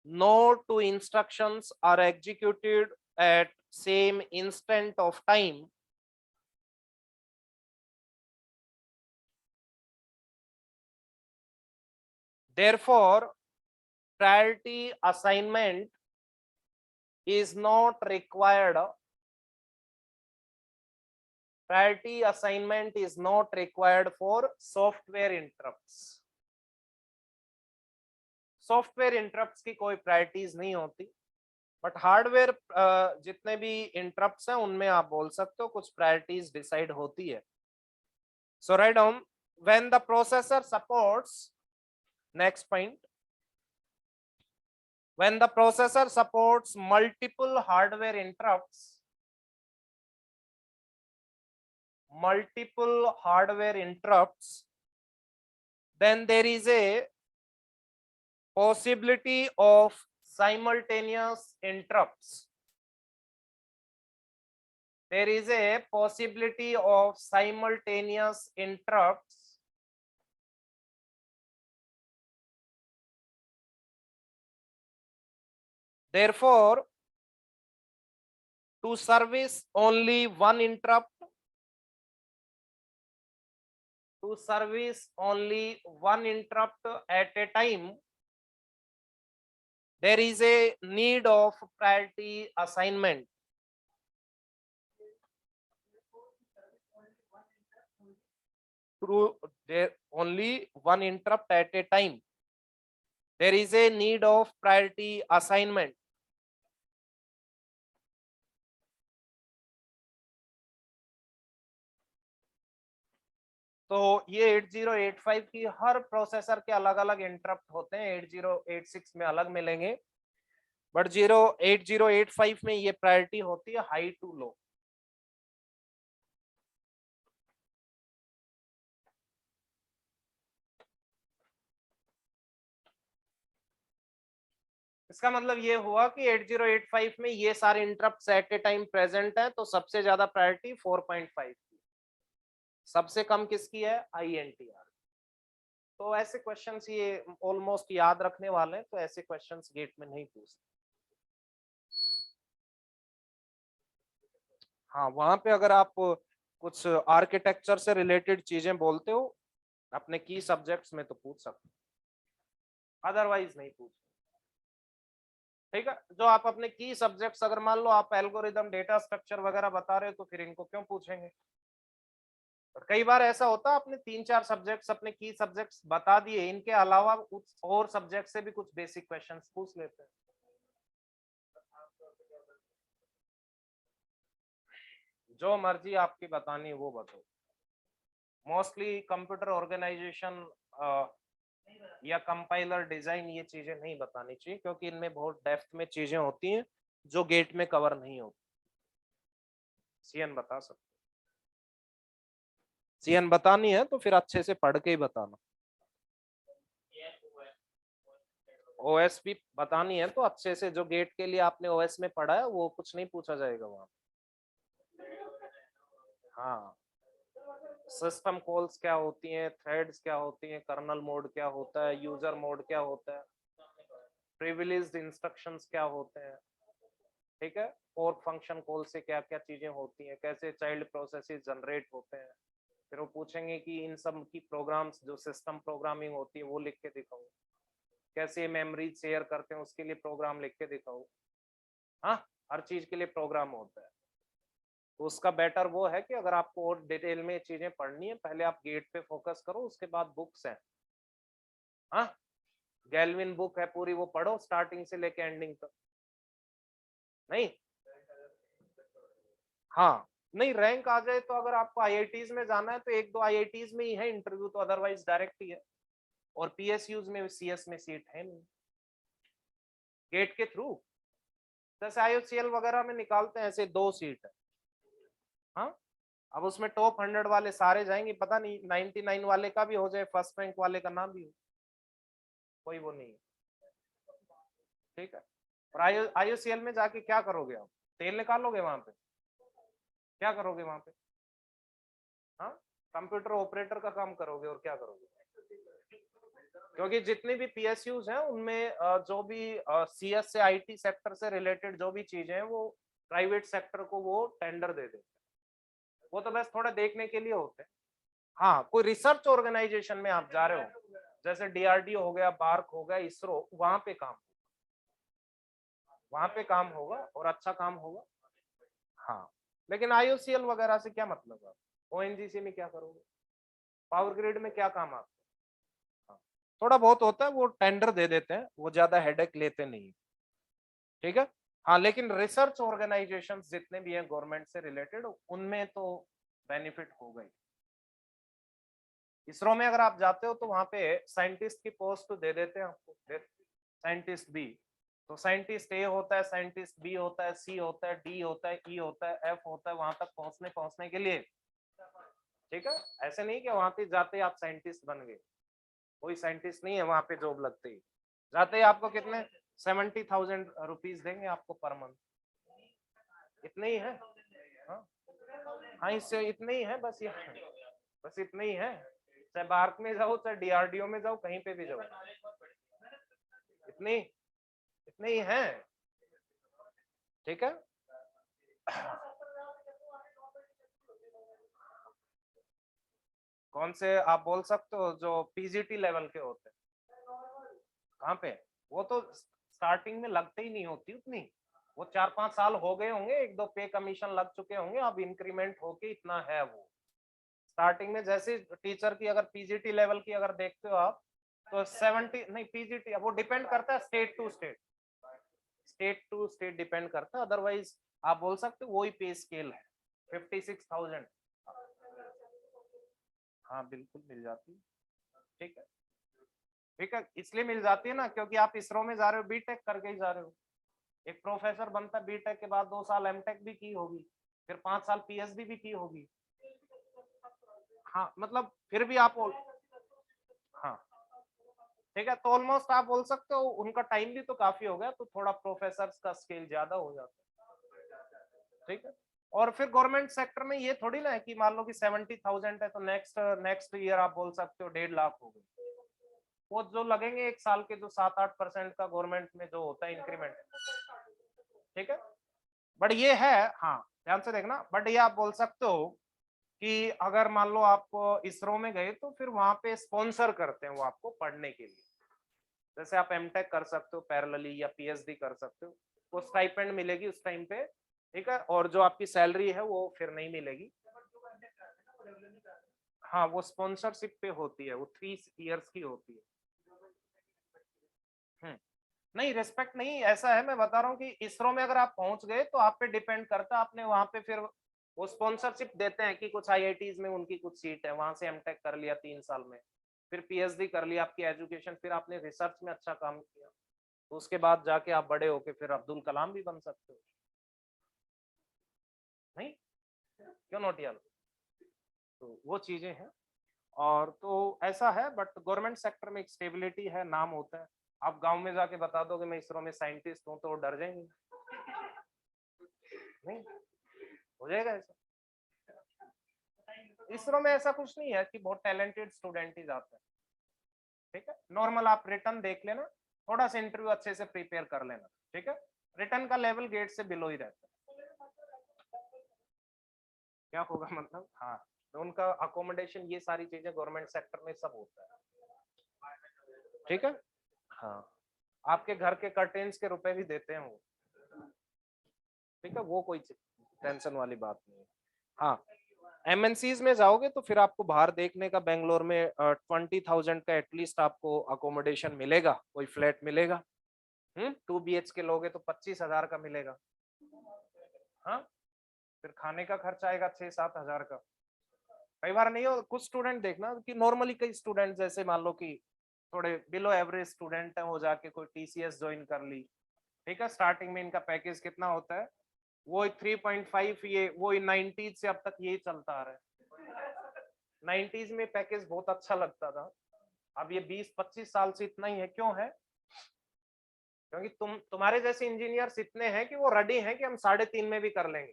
no two instructions are executed at same instant of time, therefore priority assignment is not required, priority assignment is not required for software interrupts, software interrupts की कोई priorities नहीं होती, but hardware जितने भी interrupts हैं उनमें आप बोल सकते हो कुछ प्रायोरिटीज डिसाइड होती है। So right down, when the processor supports, next point, when the processor supports multiple hardware interrupts, then there is a possibility of simultaneous interrupts, there is a possibility of simultaneous interrupts, therefore to service only one interrupt, to service only one interrupt at a time, there is a need of priority assignment. Through there only one interrupt at a time, there is a need of priority assignment. तो ये 8085 की हर processor के अलग अलग interrupt होते हैं, 8086 में अलग मिलेंगे, बट 8085 में ये प्रायोरिटी होती है हाई टू लो। इसका मतलब ये हुआ कि 8085 में ये सारे interrupts at a time present हैं, तो सबसे ज्यादा प्रायोरिटी 4.5 की, सबसे कम किसकी है, INTR। तो ऐसे क्वेश्चंस ये ऑलमोस्ट याद रखने वाले हैं, तो ऐसे क्वेश्चंस गेट में नहीं पूछते। हाँ, वहां पे अगर आप कुछ आर्किटेक्चर से रिलेटेड चीजें बोलते हो अपने की सब्जेक्ट्स में तो पूछ सकते, अदरवाइज नहीं पूछ। ठीक है, जो आप अपने की सब्जेक्ट्स अगर मान लो आप एल्गोरिदम डेटा स्ट्रक्चर वगैरह बता रहे हो तो फिर इनको क्यों पूछेंगे। और कई बार ऐसा होता है आपने 3-4 सब्जेक्ट्स अपने की सब्जेक्ट्स बता दिए, इनके अलावा कुछ और सब्जेक्ट से भी कुछ बेसिक क्वेश्चंस पूछ लेते हैं। जो मर्जी आपकी बतानी वो बताओ। मोस्टली कंप्यूटर ऑर्गेनाइजेशन या कंपाइलर डिजाइन ये चीजें नहीं बतानी चाहिए, क्योंकि इनमें बहुत डेप्थ में चीजें होती हैं जो गेट में कवर नहीं होती। सीएन बता सकते, सीएन बतानी है तो फिर अच्छे से पढ़ के ही बताना। ओएस भी बतानी है तो अच्छे से, जो गेट के लिए आपने ओएस में पढ़ा है वो कुछ नहीं पूछा जाएगा वहां। हाँ, सिस्टम कॉल्स क्या होती हैं, थ्रेड्स क्या होती हैं, कर्नल मोड क्या होता है, यूजर मोड क्या होता है, प्रिविलेज्ड इंस्ट्रक्शंस क्या होते हैं, ठीक है, और फंक्शन कॉल से क्या क्या चीजें होती हैं, कैसे चाइल्ड प्रोसेसेस जनरेट होते हैं। फिर वो पूछेंगे कि इन सब की प्रोग्राम्स जो सिस्टम प्रोग्रामिंग होती है वो लिख के दिखाओ, कैसे मेमोरी शेयर करते हैं उसके लिए प्रोग्राम लिख के दिखाओ। हाँ, हर चीज के लिए प्रोग्राम होता है। तो उसका बेटर वो है कि अगर आपको और डिटेल में चीजें पढ़नी है, पहले आप गेट पे फोकस करो, उसके बाद बुक्स हैं। हाँ, गैल्विन बुक है पूरी, वो पढ़ो स्टार्टिंग से लेके एंडिंग तक। नहीं, हाँ, नहीं रैंक आ जाए तो अगर आपको आईआईटीज में जाना है तो 1-2 आईआईटीज में ही है इंटरव्यू, तो अदरवाइज डायरेक्ट ही है। और पीएसयूज में सीएस में सीट है नहीं गेट के थ्रू। जैसे आईओसीएल वगैरह में निकालते हैं ऐसे 2 सीट है। हाँ, अब उसमें टॉप 100 वाले सारे जाएंगे, पता नहीं 99 वाले का भी हो जाए, फर्स्ट रैंक वाले का नाम भी हो, कोई वो नहीं है। ठीक है, और आईओसीएल में जाके क्या करोगे आप, तेल निकालोगे वहां पे, क्या करोगे वहां पे। हाँ, कंप्यूटर ऑपरेटर का काम करोगे और क्या करोगे। क्योंकि जितनी भी पीएसयूज हैं उनमें जो भी सीएस से आईटी सेक्टर से रिलेटेड जो भी चीजें हैं वो प्राइवेट सेक्टर को वो टेंडर दे देते हैं, वो तो बस थोड़ा देखने के लिए होते हैं। हाँ, कोई रिसर्च ऑर्गेनाइजेशन में आप जा रहे हो, जैसे डीआरडीओ हो गया, बार्क हो गया, इसरो, वहां पे काम होगा और अच्छा काम होगा। हाँ, लेकिन आईओसीएल वगैरह से क्या मतलब है, ओएनजीसी में क्या करोगे, पावर ग्रिड में क्या काम आपको। हाँ, थोड़ा बहुत होता है, वो टेंडर दे देते हैं, वो ज्यादा हेडेक लेते नहीं। ठीक है, हाँ, लेकिन रिसर्च ऑर्गेनाइजेशन जितने भी हैं गवर्नमेंट से रिलेटेड, उनमें तो बेनिफिट हो गई। इसरो में अगर आप जाते हो तो वहां पे साइंटिस्ट की पोस्ट दे देते हैं आपको, साइंटिस्ट बी, तो साइंटिस्ट ए होता है, साइंटिस्ट बी होता है, सी होता है, डी होता है, ई होता है, एफ होता है, वहां तक पहुंचने के लिए। ठीक है, ऐसे नहीं कि वहां पे जाते ही आप साइंटिस्ट बन गए, कोई साइंटिस्ट नहीं है वहां पे जॉब लगते ही। जाते ही आपको कितने 70,000 रुपीज देंगे आपको पर मंथ, इतने ही है। हाँ, हाँ, इससे इतने ही है बस, ये बस इतने ही है, चाहे बार्क में जाओ चाहे डीआरडीओ में जाओ, कहीं पे भी जाओ, इतने इतने ही है। ठीक है, कौन से आप बोल सकते हो जो पीजीटी लेवल के होते हैं, कहाँ पे, वो तो स्टार्टिंग में लगते ही नहीं होती उतनी, वो 4-5 साल हो गए होंगे, 1-2 पे कमीशन लग चुके होंगे, अब इंक्रीमेंट होके इतना है। वो स्टार्टिंग में जैसे टीचर की अगर पीजीटी लेवल की अगर देखते हो आप, तो 70 नहीं, पीजीटी वो डिपेंड करता है स्टेट टू स्टेट, डिपेंड करता है, अदरवाइज आप बोल सकते हो वही पे स्केल है 56,000। हाँ, बिल्कुल मिल जाती है। ठीक है, ठीक है, इसलिए मिल जाती है ना क्योंकि आप इसरो में जा रहे हो बीटेक करके ही जा रहे हो। एक प्रोफेसर बनता है बीटेक के बाद 2 साल एमटेक भी की होगी, फिर 5 साल पीएचडी भी की होगी। हाँ, मतलब फिर भी आप हाँ, ठीक है, तो ऑलमोस्ट आप बोल सकते हो उनका टाइम भी तो काफी हो गया, तो थोड़ा प्रोफेसर का स्केल ज्यादा हो जाता है। ठीक है, और फिर गवर्नमेंट सेक्टर में ये थोड़ी ना है कि मान लो कि 70,000 है तो नेक्स्ट नेक्स्ट ईयर आप बोल सकते हो 1.5 लाख हो गए, वो जो लगेंगे 1 साल के, जो 7-8% का गवर्नमेंट में जो होता है इंक्रीमेंट। ठीक है, बट ये है, हाँ ध्यान से देखना, बट ये आप बोल सकते हो कि अगर मान लो आप इसरो में गए तो फिर वहां पे स्पॉन्सर करते हैं वो आपको पढ़ने के लिए। जैसे आप एमटेक कर सकते हो पैरेलली या पीएचडी कर सकते हो, वो स्टाइपेंड मिलेगी उस टाइम पे, ठीक है, और जो आपकी सैलरी है वो फिर नहीं मिलेगी। हाँ, वो स्पॉन्सरशिप पे होती है, वो 3 इयर्स की होती है। नहीं, रिस्पेक्ट नहीं, ऐसा है, मैं बता रहा हूँ कि इसरो में अगर आप पहुंच गए तो आप पे डिपेंड करता है, आपने वहां पे फिर वो स्पॉन्सरशिप देते हैं कि कुछ आईआईटीज में उनकी कुछ सीट है, वहां से एमटेक कर लिया 3 साल में, फिर पीएचडी कर लिया आपकी एजुकेशन, फिर आपने रिसर्च में अच्छा काम किया, तो उसके बाद जाके आप बड़े होके फिर अब्दुल कलाम भी बन सकते हो। नहीं, क्यों नोट यार, तो वो चीजें हैं। और तो ऐसा है, बट गवर्नमेंट सेक्टर में एक स्टेबिलिटी है, नाम होता है। आप गांव में जाके बता दो कि मैं इसरो में साइंटिस्ट हूँ तो वो डर जाएंगे। नहीं हो जाएगा ऐसा। इसरो में ऐसा कुछ नहीं है कि बहुत टैलेंटेड स्टूडेंट ही जाते हैं, ठीक है, नॉर्मल आप रिटर्न देख लेना, थोड़ा सा इंटरव्यू अच्छे से प्रिपेयर कर लेना, ठीक है, रिटर्न का लेवल गेट से बिलो ही रहता है। क्या होगा मतलब, हाँ, तो उनका अकोमोडेशन ये सारी चीजें गवर्नमेंट सेक्टर में सब होता है, ठीक है। हाँ, आपके घर के कर्टेन्स के रुपए भी देते हैं वो, ठीक है, वो कोई टेंशन वाली बात नहीं है। हाँ, एमएनसीज में जाओगे तो फिर आपको बाहर देखने का, बेंगलोर में 20,000 का एटलीस्ट आपको अकोमोडेशन मिलेगा, कोई फ्लैट मिलेगा। 2 BHK लोगे तो 25,000 का मिलेगा। हाँ, फिर खाने का खर्चा आएगा 6-7 हजार का। कई बार नहीं हो, कुछ स्टूडेंट देखना कि नॉर्मली कई स्टूडेंट जैसे मान लो कि थोड़े बिलो एवरेज स्टूडेंट है, वो जाके कोई टीसीएस ज्वाइन कर ली, ठीक है, स्टार्टिंग में इनका पैकेज कितना होता है, वो 3.5, ये वो 90s से अब तक यही चलता आ रहा है। 90s में पैकेज बहुत अच्छा लगता था, अब ये 20-25 साल से इतना ही है। क्यों है? क्योंकि तुम्हारे जैसे इंजीनियर्स इतने हैं कि वो रेडी हैं कि हम 3.5 में भी कर लेंगे,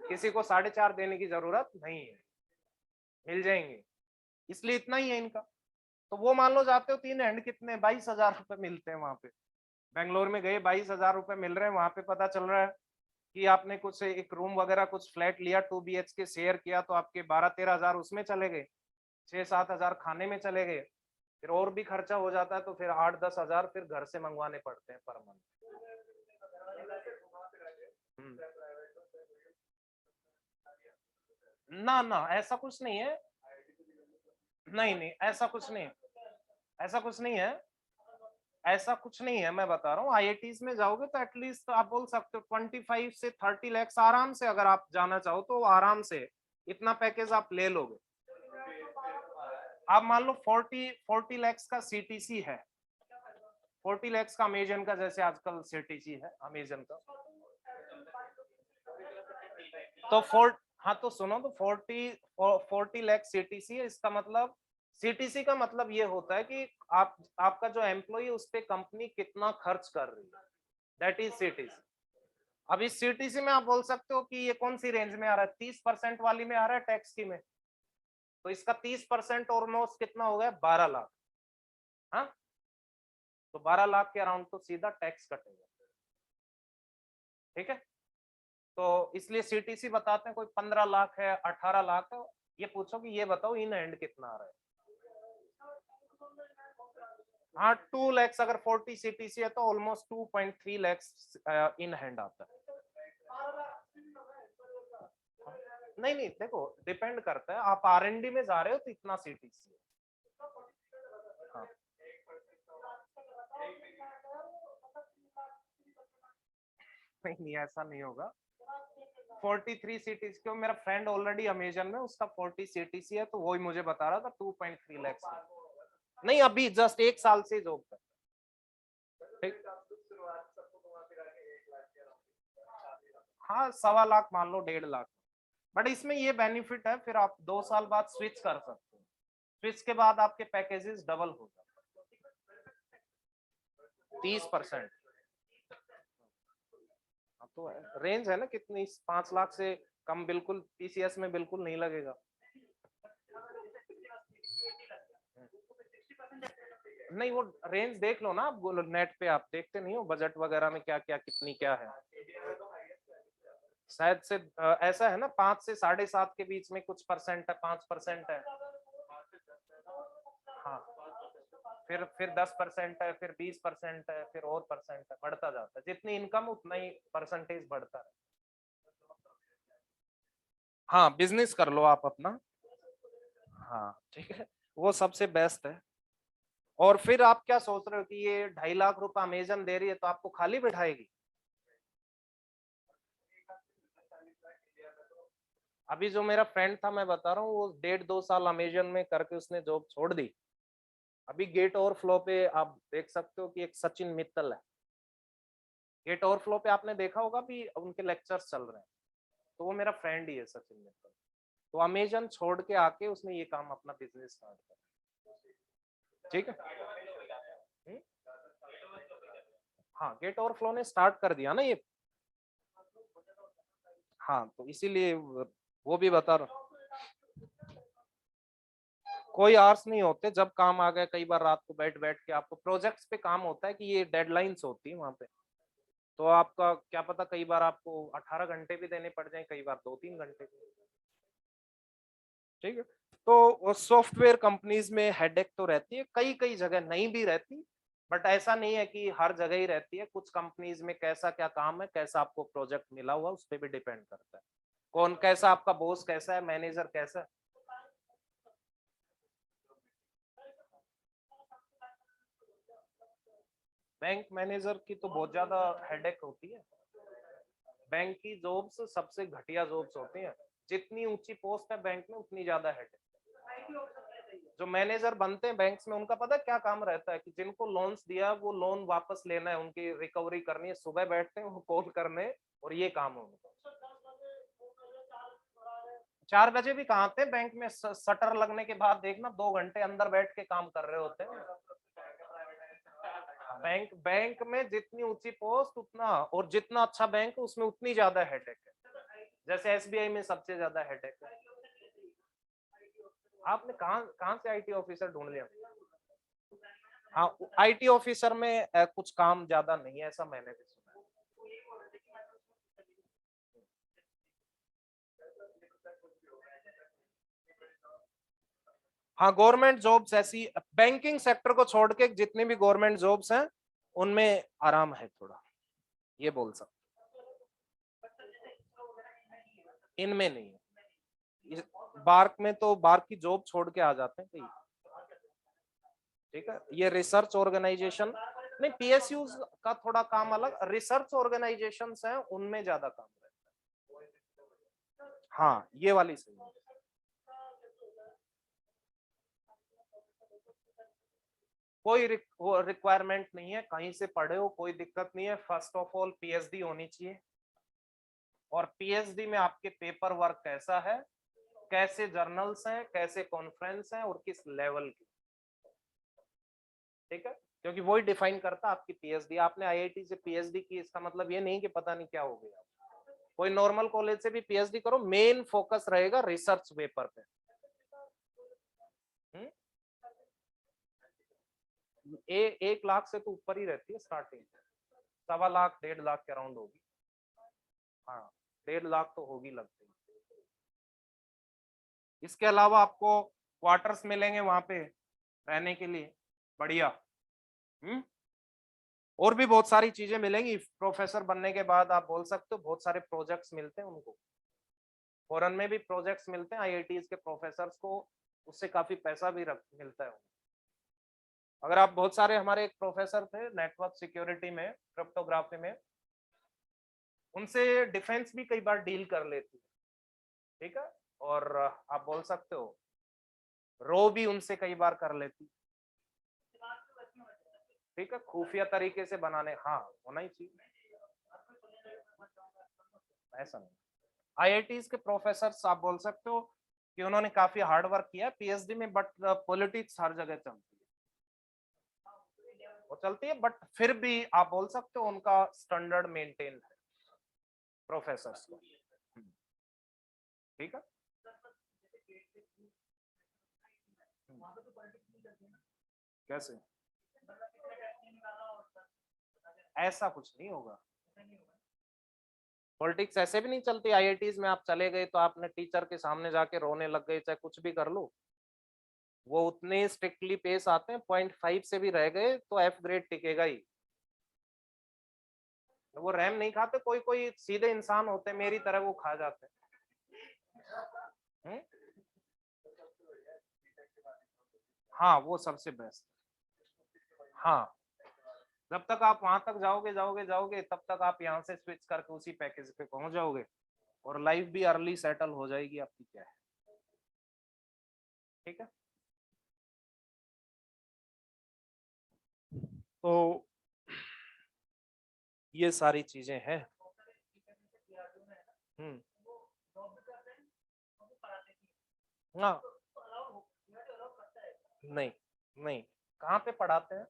किसी को 4.5 देने की जरूरत नहीं है, मिल जाएंगे, इसलिए इतना ही है इनका। तो वो मान लो जाते हो 3 हैंड कितने 22,000 रुपए मिलते हैं वहां पे, बेंगलोर में गए 22,000 रुपए मिल रहे हैं, वहां पे पता चल रहा है कि आपने कुछ एक रूम वगैरह कुछ फ्लैट लिया 2 BHK शेयर किया तो आपके 12-13 हजार उसमें चले गए, 6-7 हजार खाने में चले गए, फिर और भी खर्चा हो जाता है, तो फिर 8-10 हजार फिर घर से मंगवाने पड़ते हैं पर मंथ। ना ना, ऐसा कुछ नहीं है, नहीं नहीं, ऐसा कुछ नहीं, ऐसा कुछ नहीं है, ऐसा कुछ नहीं है, मैं बता रहा हूँ, आईआईटीज में जाओगे तो एटलीस्ट आप बोल सकते हो 25 से 30 लाख आराम से, अगर आप जाना चाहो तो आराम से इतना पैकेज आप ले लोगे। आप मान लो 40 लाख का सीटीसी है, 40 लाख का अमेजन का, जैसे आजकल सीटीसी है अमेजन का, तो हाँ तो सुनो, तो 40 लाख सीटीसी है, इसका मतलब सीटीसी का मतलब ये होता है कि आपका जो एम्प्लॉय उस पर कंपनी कितना खर्च कर रही है, दैट इज सीटीसी। अब इस सीटीसी में आप बोल सकते हो कि ये कौन सी रेंज में आ रहा है, 30% वाली में आ रहा है टैक्स की में, तो इसका 30% ऑलमोस्ट कितना हो गया, 12 लाख। हाँ, तो 12 लाख के अराउंड तो सीधा टैक्स कटेगा, ठीक है, तो इसलिए सीटीसी बताते हैं, कोई 15 लाख है, 18 लाख है, ये पूछो कि ये बताओ इन हैंड कितना आ रहा है। हाँ, 2 लाख अगर 40 सीटीसी है तो ऑलमोस्ट 2.3 लाख इन हैंड आता है। नहीं नहीं, देखो डिपेंड करता है, आप आरएनडी में जा रहे हो तो इतना सीटीसी है। हाँ, नहीं नहीं, ऐसा नहीं होगा, 43 सीटीसी, क्यों, मेरा फ्रेंड ऑलरेडी अमेजन में उसका 40 सीटीसी है, तो वही मुझे बता रहा था 2.3 लाख। नहीं, अभी जस्ट 1 साल से जॉब कर, ठीक, हाँ 1.25 लाख मान लो, 1.5 लाख, बट इसमें ये बेनिफिट है, फिर आप 2 साल बाद स्विच कर सकते हो, स्विच के बाद आपके पैकेजेस डबल हो जाते हैं, 30%। तो रेंज है ना कितनी, 5 लाख से कम बिल्कुल टीसीएस में बिल्कुल नहीं लगेगा। नहीं, वो रेंज देख लो ना आप, नेट पे आप देखते नहीं हो बजट वगैरह में क्या क्या कितनी क्या है। शायद से ऐसा है ना, 5 से 7.5 के बीच में कुछ परसेंट है, 5% है। हाँ, फिर 10% है, फिर 20% है, फिर और परसेंट है, बढ़ता जाता है। जितनी इनकम उतना ही परसेंटेज बढ़ता है। हाँ, बिजनेस कर लो आप अपना। हाँ ठीक है, वो सबसे बेस्ट है। और फिर आप क्या सोच रहे हो कि ये 2.5 लाख रुपए अमेजन दे रही है तो आपको खाली बिठाएगी? अभी जो मेरा फ्रेंड था, मैं बता रहा हूँ, वो 1.5-2 साल अमेजन में करके उसने जॉब छोड़ दी। अभी गेट ओवरफ्लो पे आप देख सकते हो कि एक सचिन मित्तल है। गेट ओवरफ्लो पे आपने देखा होगा भी, उनके लेक्चर्स चल रहे हैं। तो वो मेरा फ्रेंड ही है, सचिन मित्तल। तो अमेजन छोड़ के आके उसने ये काम अपना बिजनेस स्टार्ट किया। ठीक है। हम्म? हाँ, गेट ओवरफ्लो ने स्टार्ट कर दिया ना ये। हाँ, तो इसीलिए वो भी बता रहा हूँ। कोई आर्स नहीं होते, जब काम आ गया, कई बार रात को बैठ बैठ के आपको प्रोजेक्ट्स पे काम होता है कि ये डेडलाइंस होती है वहां पे। तो आपका क्या पता, कई बार आपको 18 घंटे भी देने पड़ जाए, कई बार 2-3 घंटे भी। ठीक है। तो सॉफ्टवेयर कंपनीज में हेडेक तो रहती है, कई कई जगह नहीं भी रहती, बट ऐसा नहीं है कि हर जगह ही रहती है। कुछ कंपनीज में कैसा क्या काम है, कैसा आपको प्रोजेक्ट मिला हुआ, उस पर भी डिपेंड करता है। कौन कैसा, आपका बॉस कैसा है, मैनेजर कैसा है। बैंक मैनेजर की तो बहुत ज्यादा हेडेक होती है। बैंक की जॉब्स सबसे घटिया जॉब्स होती हैं। जितनी ऊंची पोस्ट है बैंक में, उतनी ज्यादा हेडेक। जो मैनेजर बनते हैं बैंक्स में, उनका पता है क्या काम रहता है कि जिनको लोन्स दिया वो लोन वापस लेना है, उनकी रिकवरी करनी है। सुबह बैठते हैं वो कॉल करने, और ये काम है उनका। 4 बजे भी कहाँ थे बैंक में, शटर लगने के बाद देखना 2 घंटे अंदर बैठ के काम कर रहे होते हैं। बैंक बैंक में जितनी ऊंची पोस्ट उतना, और जितना अच्छा बैंक उसमें उतनी ज्यादा हेडेक है। जैसे एसबीआई में सबसे ज्यादा हेडेक है। आपने कहाँ कहाँ से आईटी ऑफिसर ढूंढ लिया? हाँ, आईटी ऑफिसर में कुछ काम ज्यादा नहीं है, ऐसा मैंने भी सुना है। हाँ, गवर्नमेंट जॉब्स ऐसी, बैंकिंग सेक्टर को छोड़ के जितनी भी गवर्नमेंट जॉब्स हैं उनमें आराम है थोड़ा, ये बोल सकते। इनमें नहीं है। बार्क में तो बार्क की जॉब छोड़ के आ जाते हैं कई। ठीक है, ये रिसर्च ऑर्गेनाइजेशन नहीं, पीएसयू का थोड़ा काम अलग, रिसर्च ऑर्गेनाइजेशन है उनमें ज्यादा काम रहता है। हाँ, ये वाली सही है। कोई रिक्वायरमेंट नहीं है, कहीं से पढ़े हो कोई दिक्कत नहीं है। फर्स्ट ऑफ ऑल पीएचडी होनी चाहिए, और पीएचडी में आपके पेपर वर्क कैसा है, कैसे जर्नल्स हैं, कैसे कॉन्फ्रेंस हैं, और किस लेवल की। ठीक है, क्योंकि वही डिफाइन करता आपकी पीएचडी। आपने आईआईटी से पीएचडी की, इसका मतलब ये नहीं कि पता नहीं क्या हो गया। कोई नॉर्मल कॉलेज से भी पीएचडी करो, मेन फोकस रहेगा रिसर्च पेपर पे। हम्म? 1 लाख से तो ऊपर ही रहती है स्टार्टिंग, 1.25 लाख 1.5 लाख के अराउंड होगी। हाँ, 1.5 लाख तो होगी लगती है। इसके अलावा आपको क्वार्टर्स मिलेंगे वहां पे रहने के लिए, बढ़िया। हम्म? और भी बहुत सारी चीजें मिलेंगी। प्रोफेसर बनने के बाद आप बोल सकते हो बहुत सारे प्रोजेक्ट्स मिलते हैं उनको। फॉरेन में भी प्रोजेक्ट्स मिलते हैं आईआईटीज के प्रोफेसर्स को, उससे काफी पैसा भी मिलता है। अगर आप बहुत सारे, हमारे एक प्रोफेसर थे नेटवर्क सिक्योरिटी में, क्रिप्टोग्राफी में, उनसे डिफेंस भी कई बार डील कर लेती है। ठीक है, और आप बोल सकते हो रो भी उनसे कई बार कर लेती। ठीक है, खुफिया तरीके से बनाने, हाँ होना ही चाहिए, ऐसा नहीं। आईआईटीज के प्रोफेसर आप बोल सकते हो कि उन्होंने काफी हार्ड वर्क किया पीएचडी में, बट पॉलिटिक्स हर जगह चलती है, वो चलती है, बट फिर भी आप बोल सकते हो उनका स्टैंडर्ड मेंटेन है प्रोफेसर्स को। ठीक है। कैसे? ऐसा कुछ नहीं होगा। पॉलिटिक्स ऐसे भी नहीं चलती। आईआईटीज में आप चले गए तो आपने टीचर के सामने जाके रोने लग गए, चाहे कुछ भी कर लो, वो उतने स्ट्रिक्टली पेस आते हैं, 0.5 से भी रह गए तो एफ ग्रेड टिकेगा ही। वो रैम नहीं खाते, कोई कोई सीधे इंसान होते हैं मेरी तरह, वो खा जाते हैं। हाँ वो सबसे बेस्ट। हाँ जब तक आप वहां तक जाओगे जाओगे जाओगे तब तक आप यहाँ से स्विच करके उसी पैकेज पे पहुंच जाओगे, और लाइफ भी अर्ली सेटल हो जाएगी आपकी। क्या है, ठीक है। तो ये सारी चीजें हैं। हम्म। हाँ नहीं, नहीं, कहाँ पे पढ़ाते हैं?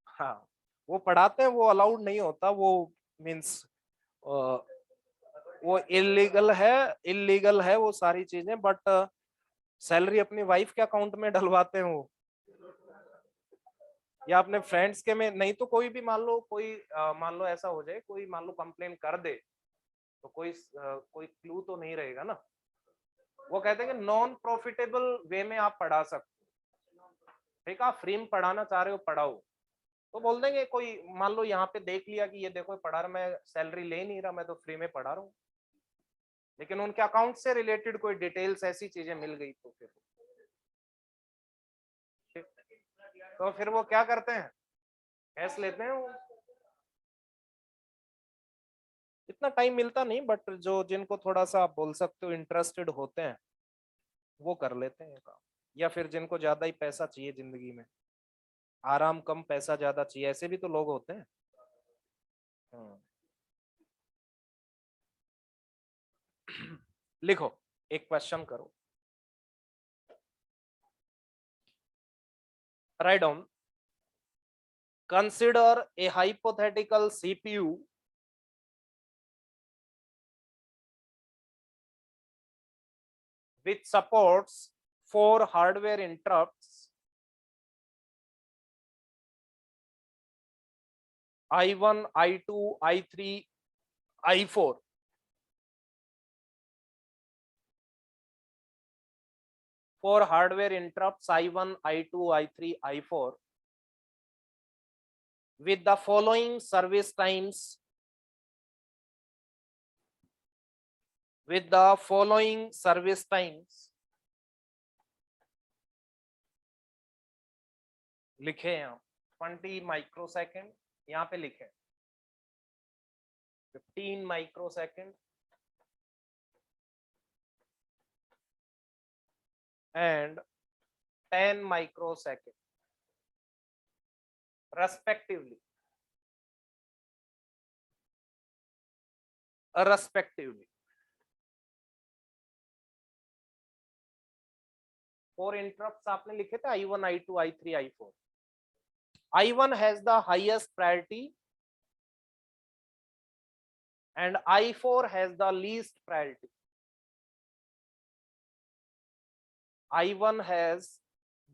हाँ वो पढ़ाते हैं, वो अलाउड नहीं होता, वो मीन्स वो इलीगल है, इलीगल है वो सारी चीजें, बट सैलरी अपनी वाइफ के अकाउंट में डलवाते हैं वो, या अपने फ्रेंड्स के में। नहीं तो कोई भी मान लो, कोई मान लो ऐसा हो जाए, कोई मान लो कंप्लेन कर दे, तो कोई क्लू तो नहीं रहेगा ना। वो कहते हैं कि नॉन प्रॉफिटेबल वे में आप पढ़ा सकते हो, ठीक है, आप फ्री में पढ़ाना चाह रहे हो पढ़ाओ, तो बोल देंगे कोई मान लो यहाँ पे देख लिया कि ये देखो पढ़ा रहा, मैं सैलरी ले नहीं रहा, मैं तो फ्री में पढ़ा रहा हूँ, लेकिन उनके अकाउंट से रिलेटेड कोई डिटेल्स ऐसी चीजें मिल गई तो फिर, तो फिर वो क्या करते हैं, कैश लेते हैं वो। इतना टाइम मिलता नहीं, बट जो जिनको थोड़ा सा आप बोल सकते हो इंटरेस्टेड होते हैं वो कर लेते हैं काम, या फिर जिनको ज्यादा ही पैसा चाहिए जिंदगी में, आराम कम पैसा ज्यादा चाहिए, ऐसे भी तो लोग होते हैं। हम्म। लिखो, एक क्वेश्चन करो, write down, consider a hypothetical CPU which supports 4 hardware interrupts I1, I2, I3, I4. 4 hardware interrupts I1, I2, I3, I4 with the following service times. With the following service times. लिखे यहाँ 20 microsecond, यहाँ पे लिखे 15 microsecond and 10 microsecond respectively. Respectively. 4 interrupts आपने लिखे थे I1, I2, I3, I4. I1 has the highest priority and I4 has the least priority. I1 has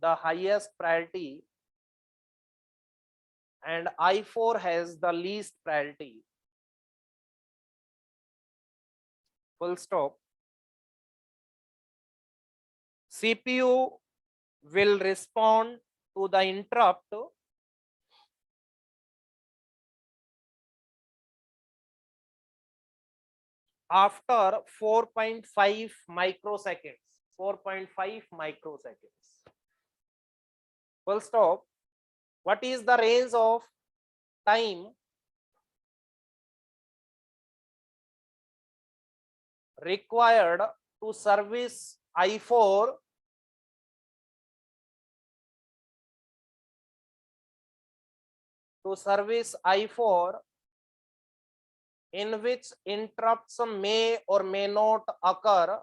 the highest priority and I4 has the least priority. Full stop. CPU will respond to the interrupt after 4.5 microseconds. 4.5 microseconds. Full stop. What is the range of time required to service I4 in which interrupts may or may not occur,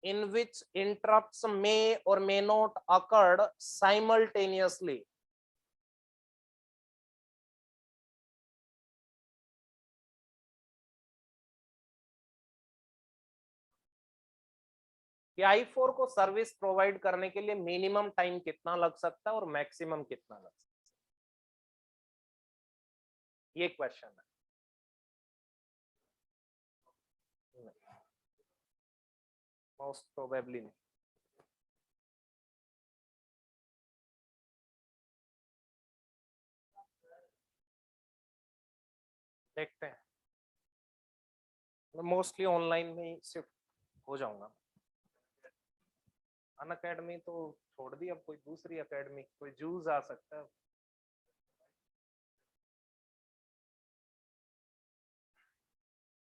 in which interrupts may or may not occur simultaneously. कि I4 को service provide करने के लिए minimum time कितना लग सकता है और मैक्सिमम कितना लग सकता है। ये क्वेश्चन है। मोस्ट प्रोबेबली नहीं। देखते हैं, मोस्टली ऑनलाइन में ही शिफ्ट हो जाऊंगा। अन अकेडमी तो छोड़ दी, अब कोई दूसरी अकेडमी, कोई जूस आ सकता है।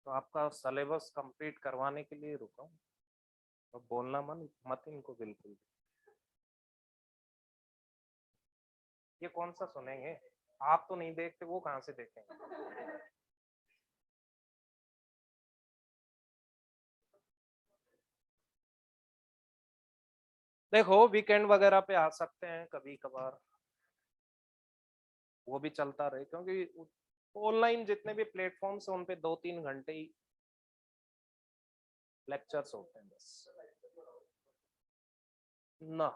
तो आपका सिलेबस कंप्लीट करवाने के लिए रुका हूँ, तो बोलना मत इनको बिल्कुल। ये कौन सा सुनेंगे, आप तो नहीं देखते, वो कहाँ से देखेंगे। देखो वीकेंड वगैरह पे आ सकते हैं कभी कभार, वो भी चलता रहे, क्योंकि ऑनलाइन जितने भी प्लेटफॉर्म्स हैं उन पे 2-3 घंटे ही लेक्चर्स होते हैं बस ना।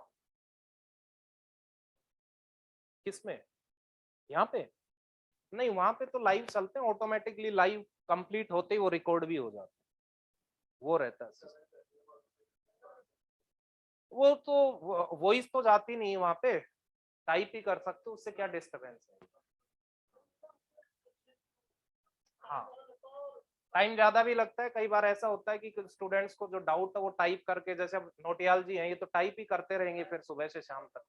किसमें, यहाँ पे नहीं, वहां पे तो लाइव चलते हैं ऑटोमेटिकली, लाइव कंप्लीट होते ही वो रिकॉर्ड भी हो जाता है, वो रहता है system। वो तो वॉइस तो जाती नहीं है वहां पे, टाइप ही कर सकते हो, उससे क्या डिस्टरबेंस है। हाँ, टाइम ज्यादा भी लगता है, कई बार ऐसा होता है कि स्टूडेंट्स को जो डाउट है वो टाइप करके, जैसे अब नोटियाल जी हैं, ये तो टाइप ही करते रहेंगे फिर सुबह से शाम तक।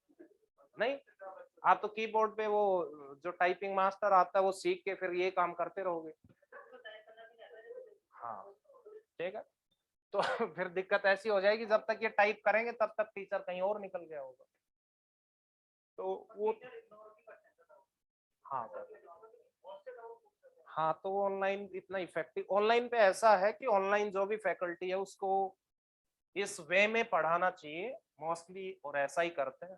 नहीं, आप तो कीबोर्ड पे वो जो टाइपिंग मास्टर आता है वो सीख के फिर ये काम करते रहोगे। हाँ, ठीक है। तो फिर दिक्कत ऐसी हो जाएगी, जब तक ये टाइप करेंगे तब तक टीचर कहीं और निकल गया होगा, तो वो। हाँ हाँ, तो ऑनलाइन इतना इफेक्टिव, ऑनलाइन पे ऐसा है कि ऑनलाइन जो भी फैकल्टी है उसको इस वे में पढ़ाना चाहिए मोस्टली, और ऐसा ही करते हैं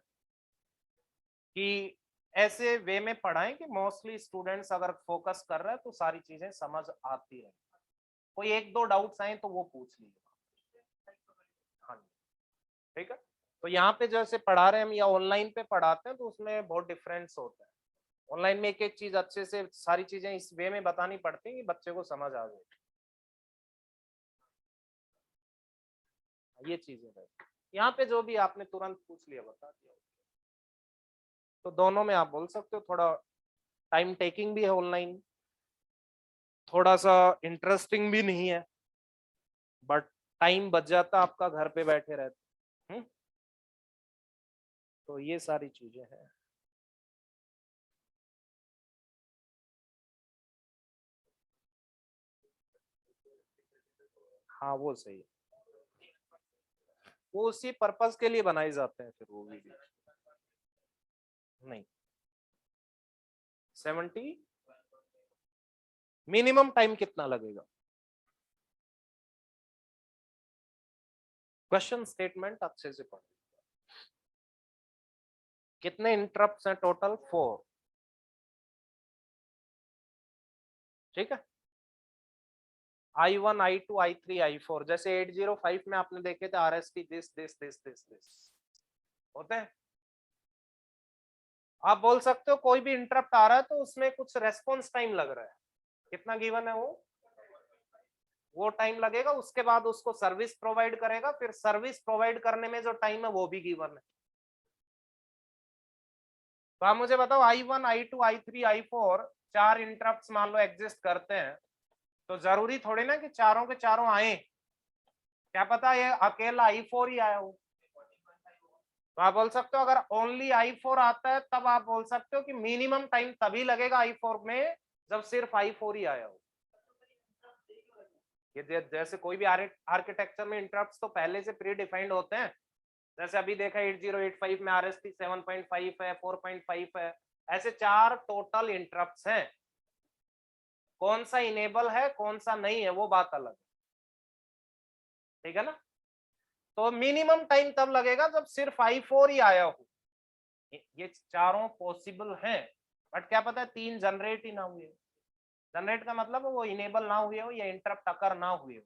कि ऐसे वे में पढ़ाएं कि मोस्टली स्टूडेंट्स अगर फोकस कर रहे हैं तो सारी चीजें समझ आती है। कोई 1-2 डाउट्स आए तो वो पूछ लीजिए। हाँ जी, ठीक है। तो यहाँ पे जैसे पढ़ा रहे हैं हम या ऑनलाइन पे पढ़ाते हैं तो उसमें बहुत डिफरेंस होता है। ऑनलाइन में एक एक चीज अच्छे से सारी चीजें इस वे में बतानी पड़ती है कि बच्चे को समझ आ जाए, ये चीजें रहती। यहाँ पे जो भी आपने तुरंत पूछ लिया बता दिया, तो दोनों में आप बोल सकते हो। थोड़ा टाइम टेकिंग भी है ऑनलाइन, थोड़ा सा इंटरेस्टिंग भी नहीं है, बट टाइम बच जाता आपका घर पे बैठे रहते। तो ये सारी चीजें हैं। हाँ वो सही है, वो उसी पर्पस के लिए बनाए जाते हैं फिर वो वीडियो। नहीं, 70 मिनिमम टाइम कितना लगेगा, क्वेश्चन स्टेटमेंट अच्छे से पढ़। कितने इंटरप्ट्स हैं टोटल, 4, ठीक है। I1 I2 I3 I4, जैसे 805 में आपने देखे थे RST दिस होते हैं। आप बोल सकते हो कोई भी इंटरप्ट आ रहा है तो उसमें कुछ रेस्पॉन्स टाइम लग रहा है, कितना गिवन है वो टाइम लगेगा, उसके बाद उसको सर्विस प्रोवाइड करेगा, फिर सर्विस प्रोवाइड करने में जो टाइम है वो भी गिवन है। तो आप मुझे बताओ I1 I2 I3 I4 4 interrupts मान लो एग्जिस्ट करते हैं, तो जरूरी थोड़ी ना कि चारों के चारों आए, क्या पता ये अकेला I4 ही आया हो। तो आप बोल सकते हो अगर ओनली I4 आता है तब आप बोल सकते हो कि मिनिमम टाइम तभी लगेगा I4 में जब सिर्फ I4 ही आया हो। ये जैसे कोई भी आर्किटेक्चर में इंटरप्ट्स तो पहले से प्री डिफाइंड होते हैं, जैसे अभी देखा 8085 में RST 7.5 है, 4.5 है, ऐसे 4 टोटल इंटरप्ट्स हैं। कौन सा इनेबल है कौन सा नहीं है वो बात अलग है, ठीक है ना। तो मिनिमम टाइम तब लगेगा जब सिर्फ I4 ही आया हो। ये चारों पॉसिबल हैं, बट क्या पता है 3 जनरेट ही ना हुए। जनरेट का मतलब वो इनेबल ना हुए हो या इंटरप्ट अकर ना हुए हो।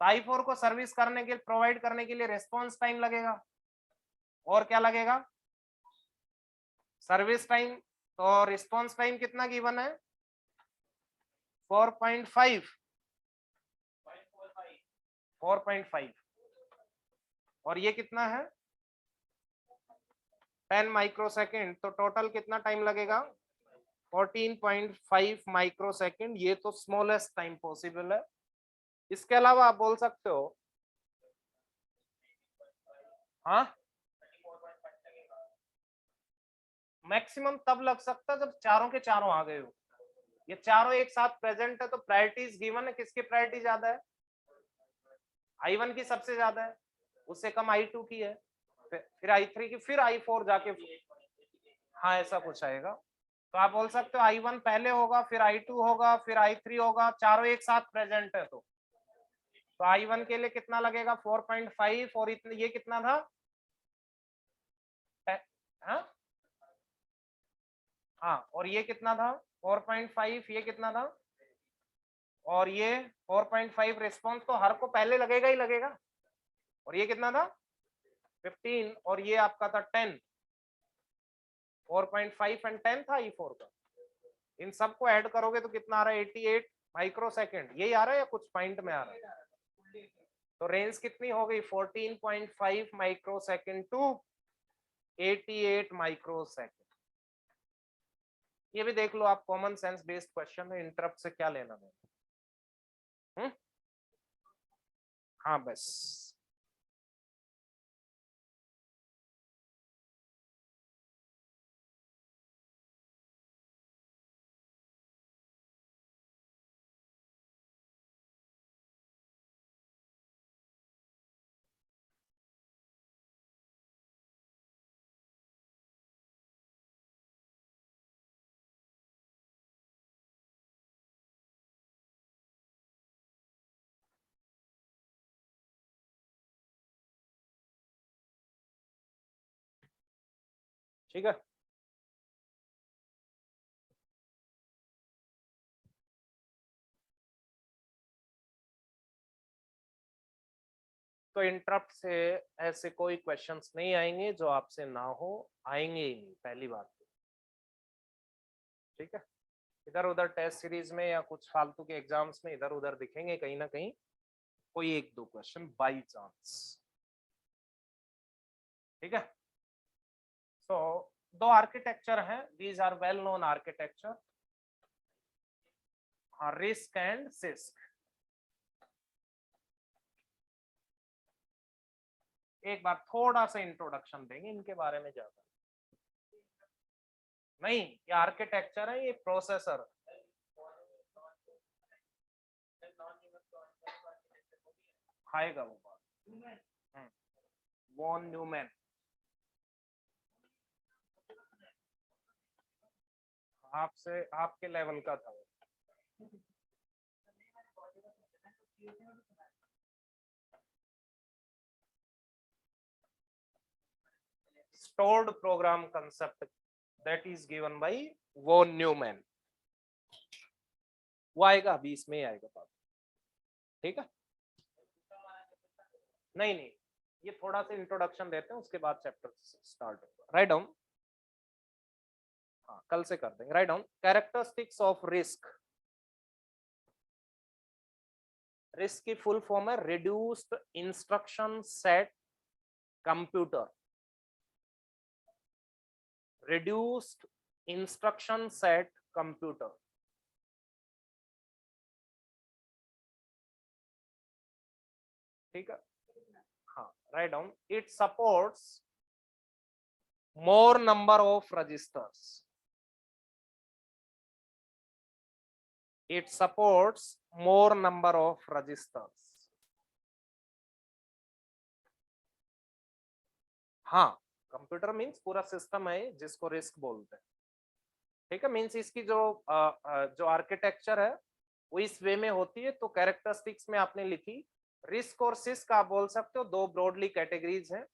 तो I4 को सर्विस करने के प्रोवाइड करने के लिए रिस्पॉन्स टाइम लगेगा, और क्या लगेगा, सर्विस टाइम। तो रिस्पॉन्स टाइम कितना गिवन है, 4.5 4.5 और ये कितना है 10 माइक्रोसेकंड, तो टोटल कितना टाइम लगेगा 14.5 माइक्रोसेकंड। ये तो स्मॉलेस्ट टाइम पॉसिबल है। इसके अलावा आप बोल सकते हो हाँ मैक्सिमम तब लग सकता है जब चारों के चारों आ गए हो। ये चारों एक साथ प्रेजेंट है तो प्रायोरिटीज गिवन है, किसकी प्रायोरिटी ज्यादा है I1 की सबसे ज्यादा है, उससे कम I2 की है, फिर I3 की, फिर I4 जाके, हाँ ऐसा कुछ आएगा। तो आप बोल सकते हो I1 पहले होगा, फिर I2 होगा, फिर I3 होगा, चारों एक साथ प्रेजेंट है। तो I1 के लिए कितना लगेगा 4.5 और इतने ये कितना था हाँ हाँ और ये कितना था 4.5, ये कितना था और ये 4.5। रिस्पॉन्स तो हर को पहले लगेगा ही लगेगा। और ये कितना था 15 और ये आपका था 10। 4.5 एंड 10 था E4 का। इन सबको ऐड करोगे तो कितना आ रहा है 88 माइक्रोसेकंड। यही आ रहा है या कुछ पॉइंट में आ रहा है? तो रेंज कितनी हो गई 14.5 माइक्रोसेकंड टू 88 माइक्रोसेकंड। ये भी देख लो आप, कॉमन सेंस बेस्ड क्वेश्चन है, इंटरप्ट से क्या लेना देना। हाँ बस ठीक है। तो इंटरप्ट से ऐसे कोई क्वेश्चंस नहीं आएंगे जो आपसे ना हो, आएंगे ही नहीं, पहली बात। ठीक है, इधर उधर टेस्ट सीरीज में या कुछ फालतू के एग्जाम्स में इधर उधर दिखेंगे कहीं ना कहीं कोई एक दो क्वेश्चन बाई चांस। ठीक है, सो दो आर्किटेक्चर हैं, these are well known architecture, RISC and CISC. एक बार थोड़ा सा इंट्रोडक्शन देंगे इनके बारे में, ज्यादा नहीं। ये आर्किटेक्चर है, ये प्रोसेसर। खाएगा वो बात। वॉन न्यूमैन, आपसे आपके लेवल का था। Stored program concept that is given by von Neumann. वो आएगा अभी, इसमें आएगा बात। ठीक है, नहीं नहीं, ये थोड़ा सा इंट्रोडक्शन देते हैं उसके बाद चैप्टर स्टार्ट होगा। राइट डाउन, हाँ कल से कर देंगे। Write down characteristics of risk. Risk की फुल फॉर्म है reduced instruction set computer. Reduced instruction set computer. ठीक है, हाँ write down it supports more number of registers. It supports more number of registers. हाँ, कंप्यूटर मींस पूरा system है जिसको risk बोलते हैं। ठीक है, मींस इसकी जो आर्किटेक्चर है वो इस वे में होती है। तो कैरेक्टरिस्टिक्स में आपने लिखी रिस्क और सिस्क, आप बोल सकते हो दो ब्रॉडली कैटेगरीज हैं।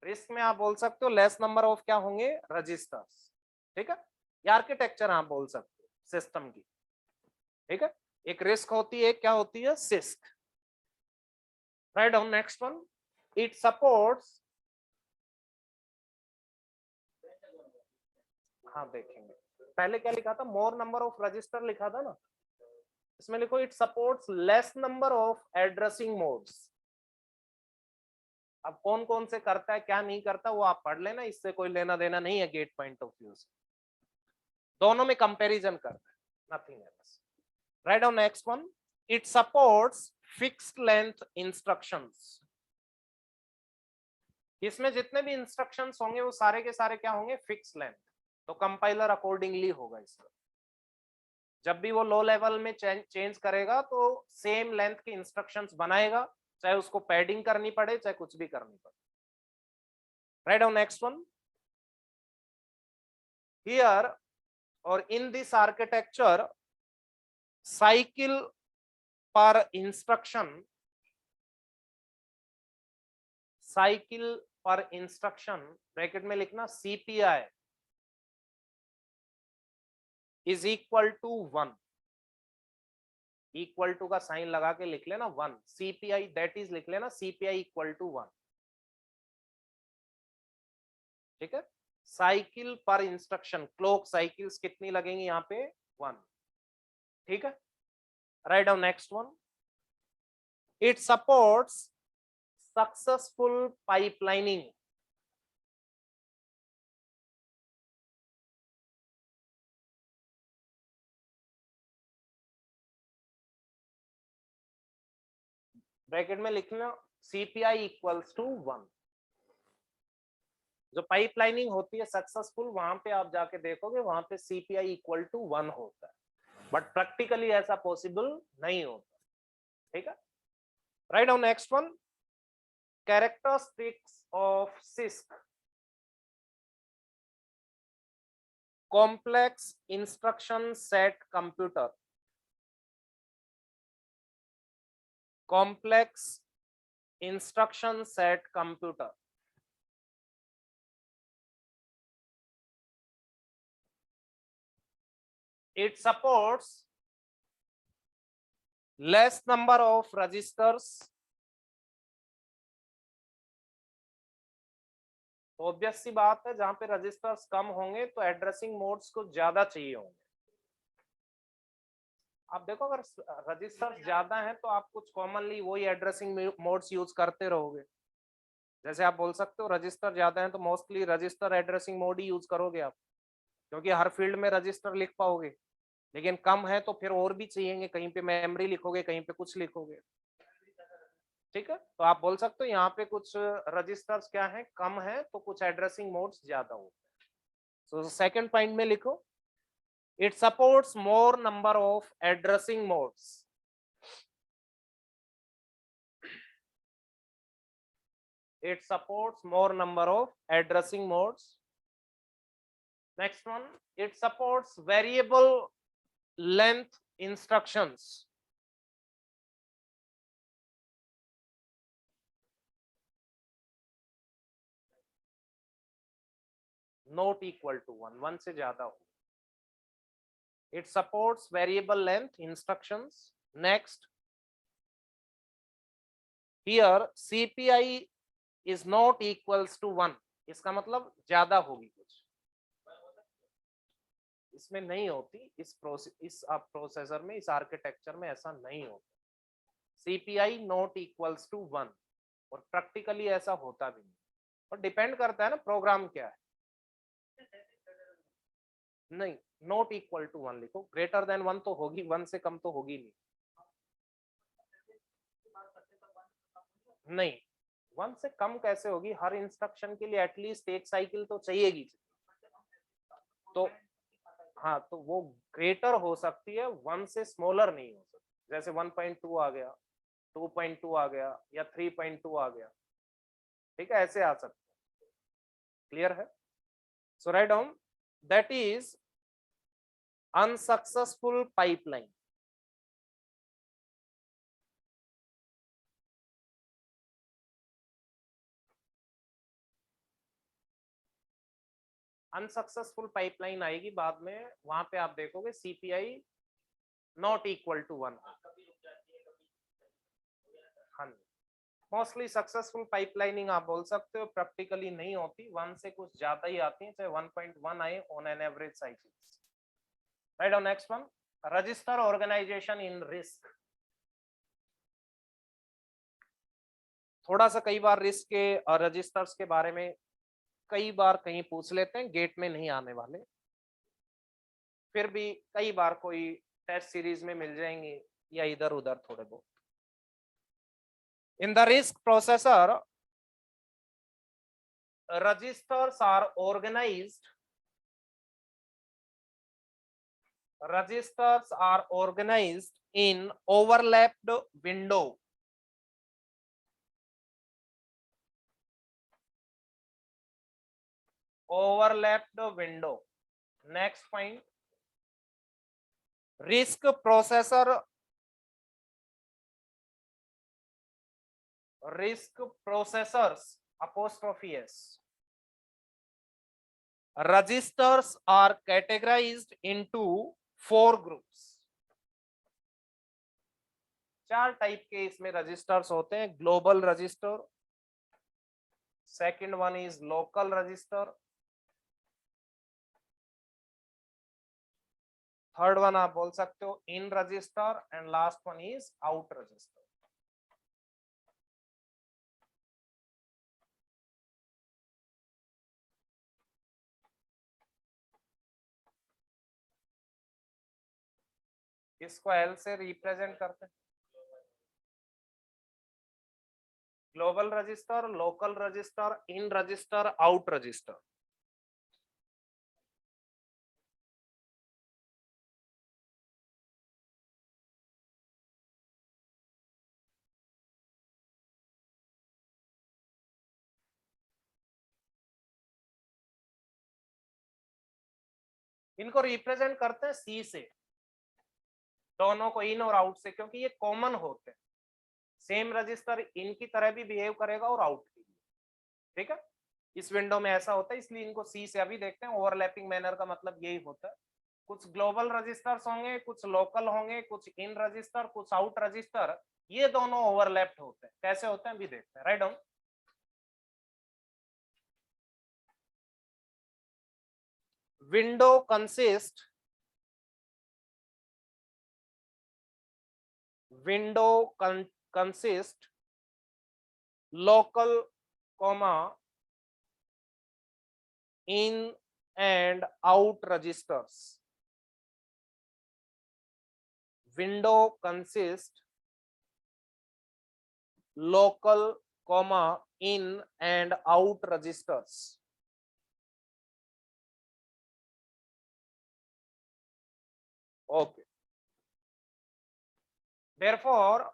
रिस्क में आप बोल सकते हो लेस नंबर ऑफ क्या होंगे रजिस्टर्स। ठीक है, ये आर्किटेक्चर आप बोल सकते हो सिस्टम की। ठीक है, एक रिस्क होती है, क्या होती है six. Right down next one, it supports, हाँ देखेंगे पहले क्या लिखा था, मोर नंबर ऑफ रजिस्टर लिखा था ना। इसमें लिखो it supports less number of addressing modes. अब कौन कौन से करता है क्या नहीं करता वो आप पढ़ लेना, इससे कोई लेना देना नहीं है गेट पॉइंट ऑफ व्यू से, दोनों में कंपैरिजन करना है, nothing else. Right down next one, it supports fixed length instructions. इसमें जितने भी इंस्ट्रक्शंस होंगे वो सारे के सारे क्या होंगे, फिक्स लेंथ, तो कंपाइलर अकॉर्डिंगली होगा इसका। जब भी वो लो लेवल में चेंज करेगा तो सेम लेंथ के इंस्ट्रक्शंस बनाएगा, चाहे उसको पैडिंग करनी पड़े चाहे कुछ भी करनी पड़े। Right down next one, here और इन दिस आर्किटेक्चर साइकिल पर इंस्ट्रक्शन, साइकिल पर इंस्ट्रक्शन ब्रैकेट में लिखना CPI is equal to 1, equal to का साइन लगा के लिख लेना 1, सीपीआई दैट इज लिख लेना सीपीआई इक्वल टू 1, ठीक है। साइकिल पर इंस्ट्रक्शन, क्लॉक साइकिल्स कितनी लगेंगी यहाँ पे 1, ठीक है। Right down next one, it supports successful pipelining. Bracket में लिखना सीपीआई इक्वल्स टू 1। जो पाइपलाइनिंग होती है सक्सेसफुल, वहां पे आप जाके देखोगे वहां पे सीपीआई इक्वल टू 1 होता है, बट प्रैक्टिकली ऐसा पॉसिबल नहीं होता, ठीक है। Right down next one, characteristics of CISC, complex instruction set computer, complex instruction set computer. It supports less number of registers, obvious सी बात है, जहां पे रजिस्टर्स कम होंगे तो एड्रेसिंग मोड्स को ज्यादा चाहिए होंगे। आप देखो अगर रजिस्टर्स ज्यादा हैं तो आप कुछ कॉमनली वही एड्रेसिंग मोड्स यूज करते रहोगे। जैसे आप बोल सकते हो रजिस्टर ज्यादा हैं तो मोस्टली रजिस्टर एड्रेसिंग मोड ही यूज करोगे आप, क्योंकि हर फील्ड में रजिस्टर लिख पाओगे। लेकिन कम है तो फिर और भी चाहिए, कहीं पे मेमोरी लिखोगे कहीं पे कुछ लिखोगे, ठीक है। तो आप बोल सकते हो यहाँ पे कुछ रजिस्टर्स क्या है कम है तो कुछ एड्रेसिंग मोड्स ज्यादा होते हैं। सो सेकंड पॉइंट में लिखो it supports more number of addressing modes, it supports more number of addressing modes. Next one, it supports variable length instructions, not equal to 1, 1 से ज्यादा हो। It supports variable length instructions. Next, here CPI is not equals to 1, इसका मतलब ज्यादा होगी कुछ, इसमें नहीं होती, इस प्रोसेसर में, इस आर्किटेक्चर में ऐसा नहीं होता। CPI नॉट इक्वल्स टू 1, और प्रैक्टिकली ऐसा होता भी नहीं, और डिपेंड करता है ना प्रोग्राम क्या है। नहीं, नॉट इक्वल टू 1 लिखो, ग्रेटर देन 1 तो होगी, 1 से कम तो होगी नहीं। नहीं, 1 से कम कैसे होगी, हर इंस्ट्रक्शन के लिए एटलीस्ट एक साइकिल तो चाहिएगी। तो हाँ, तो वो ग्रेटर हो सकती है, 1 से स्मॉलर नहीं हो सकती। जैसे 1.2 आ गया, 2.2 आ गया, या 3.2 आ गया, ठीक है, ऐसे आ सकते हैं। क्लियर है? So right down, that is unsuccessful pipeline. Unsuccessful pipeline आएगी बाद में, वहां पे आप देखोगे सीपीआई नॉट इक्वल टू 1। हाँ, मोस्टली सक्सेसफुल पाइपलाइनिंग आप बोल सकते हो, प्रैक्टिकली नहीं होती, 1 से कुछ ज्यादा ही आती है, चाहे 1.1 आए on an average cycles. Right on next one, register organization in RISC. थोड़ा सा कई बार रिस्क के और रजिस्टर्स के बारे में कई बार कहीं पूछ लेते हैं, गेट में नहीं आने वाले, फिर भी कई बार कोई टेस्ट सीरीज में मिल जाएंगे या इधर उधर थोड़े बहुत। In the risk processor registers are organized in overlapped window. Next point, risk processors apostrophe s registers are categorized into 4 groups. 4 type के इसमें रजिस्टर्स होते हैं। Global register, second one is local register, third one आप बोल सकते हो in register, and last one is out register. इसको L से रिप्रेजेंट करते हैं। Global register, local register, in register, out register. इनको रिप्रेजेंट करते हैं सी से, दोनों को इन और आउट से, क्योंकि ये कॉमन होते हैं। सेम रजिस्टर इन की तरह भी बिहेव करेगा और आउट की भी। ठीक है, इस विंडो में ऐसा होता है, इसलिए इनको सी से अभी देखते हैं। ओवरलैपिंग मैनर का मतलब यही होता है। कुछ ग्लोबल रजिस्टर्स होंगे, कुछ लोकल होंगे, कुछ इन रजिस्टर, कुछ आउट रजिस्टर, ये दोनों ओवरलैप्ड होते हैं। कैसे होते हैं अभी देखते हैं। Write down, window consist local comma in and out registers. Window consist local comma in and out registers. Okay. Therefore,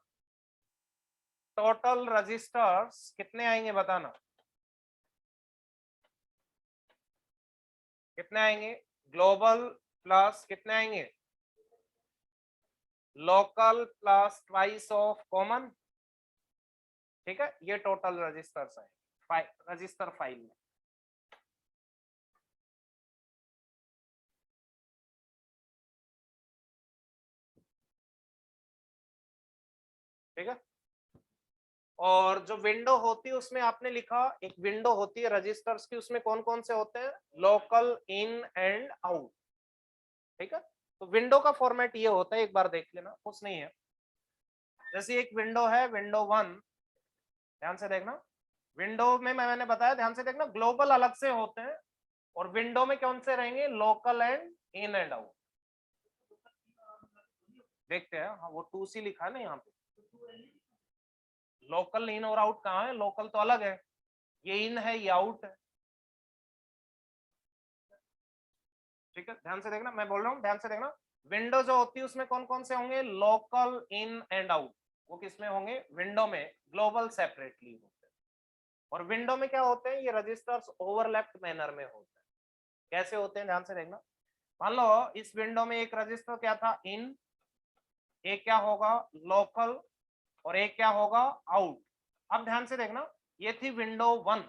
total registers कितने आएंगे बताना, कितने आएंगे? ग्लोबल प्लस कितने आएंगे? Local plus twice of common. ठीक है, ये टोटल रजिस्टर्स है रजिस्टर फाइल में। ठीक है, और जो विंडो होती है उसमें आपने लिखा, एक विंडो होती है रजिस्टर्स की, उसमें कौन कौन से होते हैं? Local, in and out. ठीक है, तो विंडो का फॉर्मेट ये होता है, एक बार देख लेना, कुछ नहीं है। जैसे एक विंडो है, विंडो 1, ध्यान से देखना। विंडो में मैंने बताया, ध्यान से देखना, ग्लोबल अलग से होते हैं और विंडो में कौन से रहेंगे? Local and in and out. देखते हैं, हाँ वो 2C लिखा है ना यहाँ पे। लोकल, इन और आउट कहाँ है? लोकल तो अलग है, ये इन है, ये आउट है। ठीक है, ध्यान से देखना, मैं बोल रहा हूँ, ध्यान से देखना। विंडो जो होती है उसमें कौन कौन से होंगे? Local, in and out. वो किसमें होंगे? विंडो में। ग्लोबल सेपरेटली होते हैं। और विंडो में क्या होते हैं? ये रजिस्टर्स ओवरलैप्ड मैनर में होते हैं। कैसे होते हैं ध्यान से देखना। मान लो इस विंडो में एक रजिस्टर क्या था? इन, एक क्या होगा? लोकल, और एक क्या होगा? आउट। अब ध्यान से देखना, ये थी विंडो 1,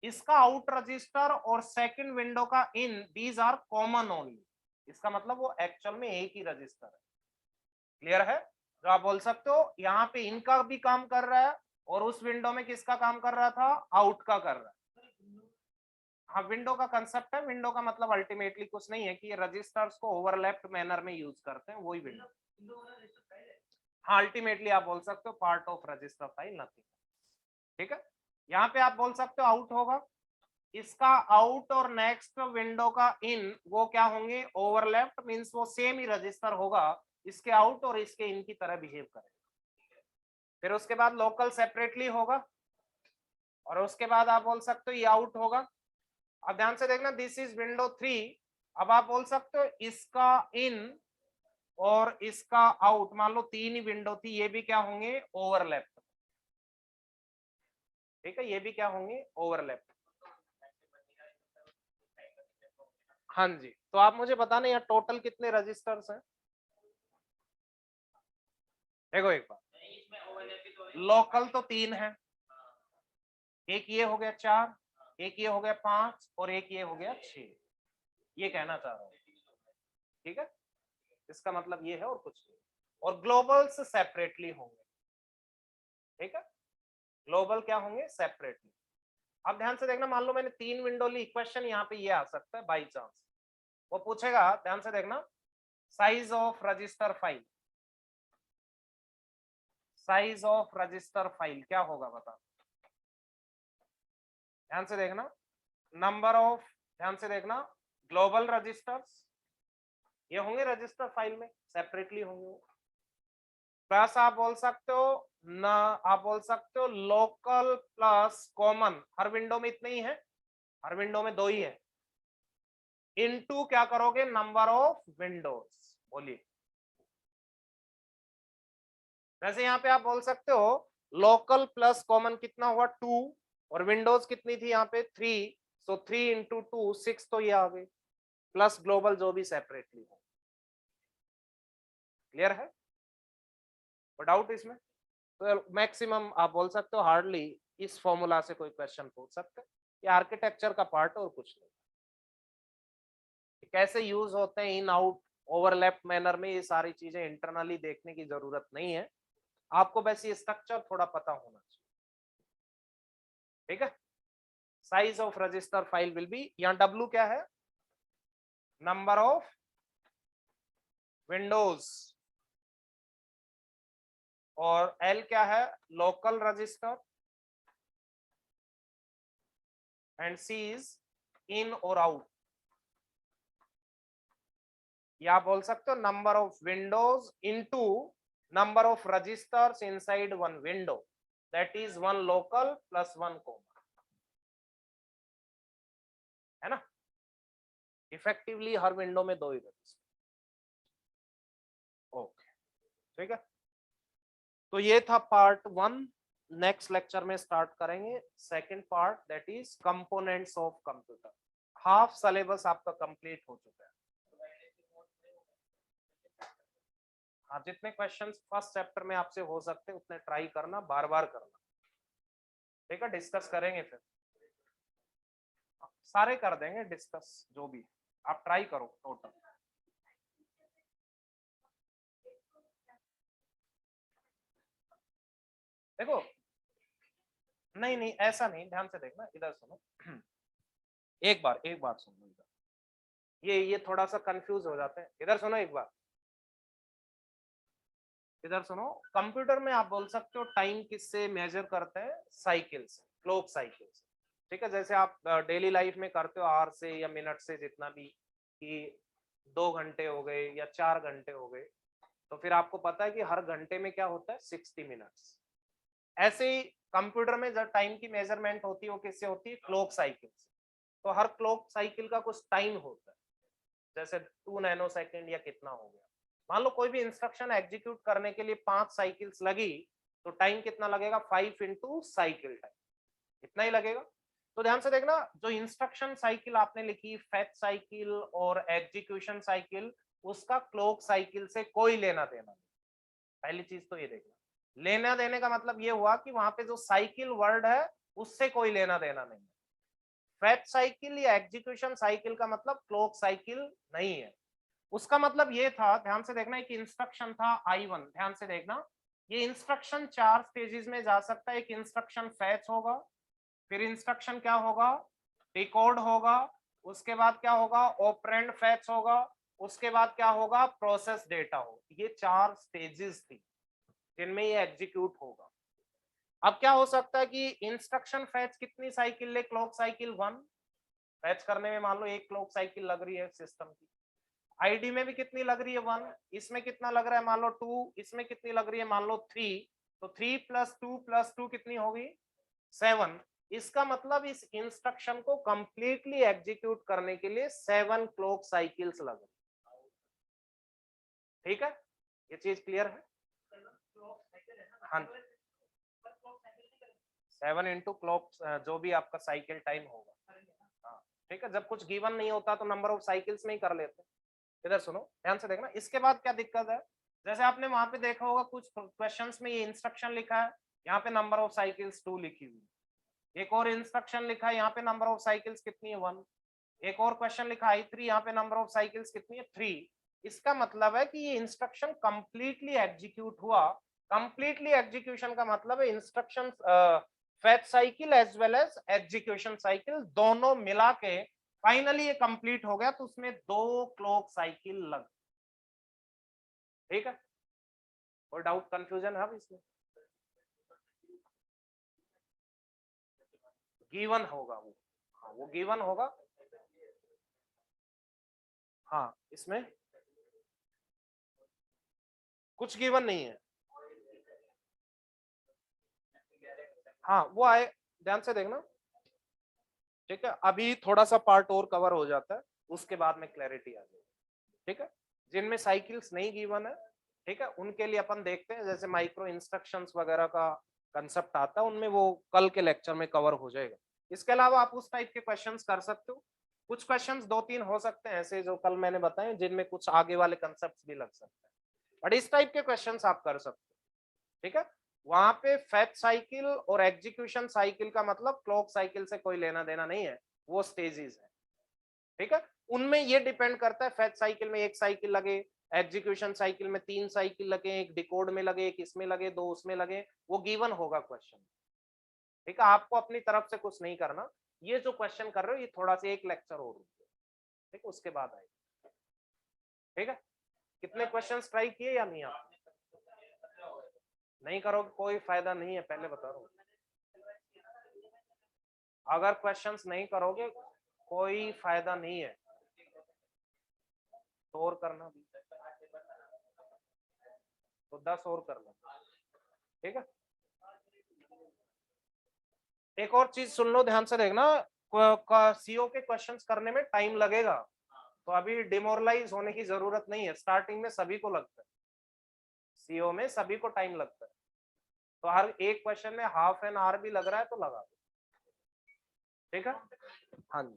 इसका आउट रजिस्टर और सेकंड विंडो का इन, दीज आर कॉमन ओनली। इसका मतलब वो एक्चुअल में एक ही रजिस्टर है। क्लियर है? जो आप बोल सकते हो यहाँ पे इनका भी काम कर रहा है और उस विंडो में किसका काम कर रहा था? आउट का कर रहा है। हाँ, विंडो का कंसेप्ट है। विंडो का मतलब अल्टीमेटली कुछ नहीं है कि ये रजिस्टर्स को ओवरलैप्ड मैनर में यूज करते हैं, वही विंडो। हाँ, अल्टीमेटली आप बोल सकते हो part of register file, nothing. ठीक है, यहाँ पे आप बोल सकते हो आउट होगा, इसका आउट और नेक्स्ट विंडो का इन वो क्या होंगे, ओवरलैप्ड, मींस वो सेम ही रजिस्टर होगा, इसके आउट और इसके इन की तरह बिहेव करेगा। फिर उसके बाद लोकल सेपरेटली होगा, और उसके बाद आप बोल सकते हो ये आउट होगा। अब ध्यान से देखना, दिस इज विंडो 3। अब आप बोल सकते हो इसका इन और इसका आउट, मान लो तीन ही विंडो थी, ये भी क्या होंगे, ओवरलैप। ठीक है, ये भी क्या होंगे, ओवरलैप। हाँ जी, तो आप मुझे बताना यहाँ टोटल कितने रजिस्टर्स हैं। देखो एक बार, लोकल तो 3 है, एक ये हो गया 4, एक ये हो गया 5 और एक ये हो गया 6, ये कहना चाह रहा हूँ। ठीक है, इसका मतलब ये है और कुछ नहीं। और ग्लोबल्स सेपरेटली होंगे। ठीक है, ग्लोबल क्या होंगे, सेपरेटली। अब ध्यान से देखना, मान लो मैंने 3 विंडो ली, क्वेश्चन यहाँ पे ये आ सकता है बाई चांस, वो पूछेगा, ध्यान से देखना, size of register file, size of register file क्या होगा बता। ध्यान से देखना, नंबर ऑफ, ध्यान से देखना, ग्लोबल रजिस्टर्स ये होंगे रजिस्टर फाइल में, सेपरेटली होंगे। प्लस आप बोल सकते हो ना, आप बोल सकते हो लोकल प्लस कॉमन, हर विंडो में इतने ही है, हर विंडो में 2 ही है, इनटू क्या करोगे, नंबर ऑफ विंडोज। बोलिए, जैसे यहाँ पे आप बोल सकते हो लोकल प्लस कॉमन कितना हुआ 2, और विंडोज कितनी थी यहाँ पे 3, सो 3 इंटू 2 6, तो ये आ गई, प्लस ग्लोबल जो भी सेपरेटली हो। क्लियर है, कोई डाउट इसमें। तो मैक्सिमम आप बोल सकते हो हार्डली इस फॉर्मूला से कोई क्वेश्चन पूछ सकते हैं, ये आर्किटेक्चर का पार्ट और कुछ नहीं। कैसे यूज होते हैं इन आउट ओवरलैप मैनर में, ये सारी चीजें इंटरनली देखने की जरूरत नहीं है, आपको बस ये स्ट्रक्चर थोड़ा पता होना चाहिए। ठीक है, size of register file will be, यहाँ W क्या है, नंबर ऑफ विंडोज, और L क्या है, local register, and C is in और आउट, या बोल सकते हो number of windows into number of registers inside one window, that is 1 local plus 1 common, है ना। इफेक्टिवली हर विंडो में 2 ही रजिस्टर। ओके, ठीक है, तो ये था पार्ट 1। नेक्स्ट लेक्चर में स्टार्ट करेंगे second part, that is components of computer. Half syllabus आपका कंप्लीट हो चुका है। हाँ, जितने क्वेश्चंस फर्स्ट चैप्टर में आपसे हो सकते हैं उतने ट्राई करना, बार बार करना। ठीक है, डिस्कस करेंगे फिर, सारे कर देंगे डिस्कस, जो भी आप ट्राई करो टोटल। देखो, नहीं नहीं ऐसा नहीं, ध्यान से देखना, इधर सुनो, एक बार सुनो इधर, ये थोड़ा सा कंफ्यूज हो जाते हैं, इधर सुनो एक बार, इधर सुनो। कंप्यूटर में आप बोल सकते हो टाइम किससे मेजर करते हैं, साइकिल से, क्लॉक साइकिल से। ठीक है, जैसे आप डेली लाइफ में करते हो आवर से या मिनट से, जितना भी, कि 2 घंटे हो गए या 4 घंटे हो गए, तो फिर आपको पता है कि हर घंटे में क्या होता है, 60 मिनट्स। ऐसे ही कंप्यूटर में जब टाइम की मेजरमेंट होती है वो किससे होती है, क्लॉक साइकिल से। तो हर क्लॉक साइकिल का कुछ टाइम होता है, जैसे 2 नैनो सेकेंड या कितना हो गया। मान लो कोई भी इंस्ट्रक्शन एग्जीक्यूट करने के लिए 5 साइकिल्स लगी, तो टाइम कितना लगेगा, 5 इंटू साइकिल टाइम, इतना ही लगेगा। तो ध्यान से देखना, जो इंस्ट्रक्शन साइकिल आपने लिखी, फेच साइकिल और एग्जीक्यूशन साइकिल, उसका क्लॉक साइकिल से कोई लेना देना नहीं। पहली चीज तो ये देखना, लेना देने का मतलब ये हुआ कि वहां पे जो साइकिल वर्ड है उससे कोई लेना देना नहीं है। फेच साइकिल या एग्जीक्यूशन साइकिल का मतलब क्लॉक साइकिल नहीं है। उसका मतलब ये था, ध्यान से देखना, एक इंस्ट्रक्शन था I1, ध्यान से देखना, ये इंस्ट्रक्शन 4 स्टेजेस में जा सकता है। एक इंस्ट्रक्शन फेच होगा, फिर इंस्ट्रक्शन क्या होगा, डिकोड होगा, उसके बाद क्या होगा, ऑपरेंड फेच होगा, उसके बाद क्या होगा, प्रोसेस डेटा हो। ये 4 स्टेजेस थी जिनमें ये एग्जीक्यूट होगा। अब क्या हो सकता है कि इंस्ट्रक्शन फेच कितनी साइकिल ले, क्लॉक साइकिल 1 फेच करने में मान लो 1 क्लॉक साइकिल लग रही है सिस्टम की। आईडी में भी कितनी लग रही है 1, इसमें कितना लग रहा है मान लो 2, इसमें कितनी लग रही है मान लो 3, तो 3 + 2 कितनी होगी 7। इसका मतलब इस इंस्ट्रक्शन को कंप्लीटली एग्जीक्यूट करने के लिए 7 क्लॉक साइकिल्स लग रही। ठीक है, ये चीज क्लियर है? हाँ, 7 इंटू क्लॉक जो भी आपका साइकिल टाइम होगा। हाँ ठीक है, जब कुछ गिवन नहीं होता तो नंबर ऑफ साइकिल्स में ही कर लेते। इधर सुनो ध्यान से देखना, इसके बाद क्या दिक्कत है, जैसे आपने वहां पे देखा होगा कुछ क्वेश्चंस में ये इंस्ट्रक्शन लिखा है, यहाँ पे नंबर ऑफ साइकिल्स 2 लिखी हुई। एक और इंस्ट्रक्शन लिखा है, यहाँ पे नंबर ऑफ साइकिल्स कितनी है 1। एक और क्वेश्चन लिखा है I3, यहाँ पे नंबर ऑफ साइकिल्स कितनी है 3। इसका मतलब है कि ये इंस्ट्रक्शन कंप्लीटली एग्जीक्यूट हुआ। कंप्लीटली एग्जीक्यूशन का मतलब है instruction fetch cycle as well as execution cycle दोनों मिला के फाइनली ये कंप्लीट हो गया, तो उसमें 2 क्लॉक साइकिल लग। ठीक है, कोई डाउट कंफ्यूजन है इसमें? गिवन होगा वो, हाँ वो गिवन होगा। हाँ इसमें कुछ गिवन नहीं है। हाँ वो आए, ध्यान से देखना। ठीक है, अभी थोड़ा सा पार्ट और कवर हो जाता है, उसके बाद में क्लैरिटी आ जाएगी। ठीक है, जिनमें साइकिल्स नहीं गिवन है, ठीक है, उनके लिए अपन देखते हैं, जैसे माइक्रो इंस्ट्रक्शंस वगैरह का कंसेप्ट आता है, उनमें वो कल के लेक्चर में कवर हो जाएगा। इसके अलावा आप उस टाइप के क्वेश्चंस कर सकते हो। कुछ क्वेश्चंस 2-3 हो सकते हैं ऐसे जो कल मैंने बताए, जिनमें कुछ आगे वाले कंसेप्ट भी लग सकते हैं, बट इस टाइप के क्वेश्चंस आप कर सकते हो। ठीक है, वहां पे फेच साइकिल और एग्जीक्यूशन साइकिल का मतलब क्लॉक साइकिल से कोई लेना देना नहीं है, वो स्टेजेस है। ठीक है, उनमें ये डिपेंड करता है, फेच साइकिल में 1 साइकिल लगे, एग्जीक्यूशन साइकिल में 3 साइकिल लगे, एक डिकोड में लगे, एक इसमें लगे, 2 उसमें लगे, वो गिवन होगा क्वेश्चन। ठीक है, आपको अपनी तरफ से कुछ नहीं करना, ये जो क्वेश्चन कर रहे हो ये थोड़ा सा एक लेक्चर और रुको, ठीक, उसके बाद आएगा। ठीक है, कितने क्वेश्चंस ट्राई किए या नहीं? आप नहीं करोगे कोई फायदा नहीं है, पहले बता रहा हूँ। अगर क्वेश्चंस नहीं करोगे कोई फायदा नहीं है, तो और करना भी तो 10 और कर लो। ठीक है, एक और चीज सुन लो, ध्यान से देखना, सीओ के क्वेश्चंस करने में टाइम लगेगा, तो अभी डिमोरलाइज होने की जरूरत नहीं है। स्टार्टिंग में सभी को लगता है, सीओ में सभी को टाइम लगता है, तो हर एक क्वेश्चन में ½ एन आवर भी लग रहा है तो लगा दो। ठीक है, हाँ जी।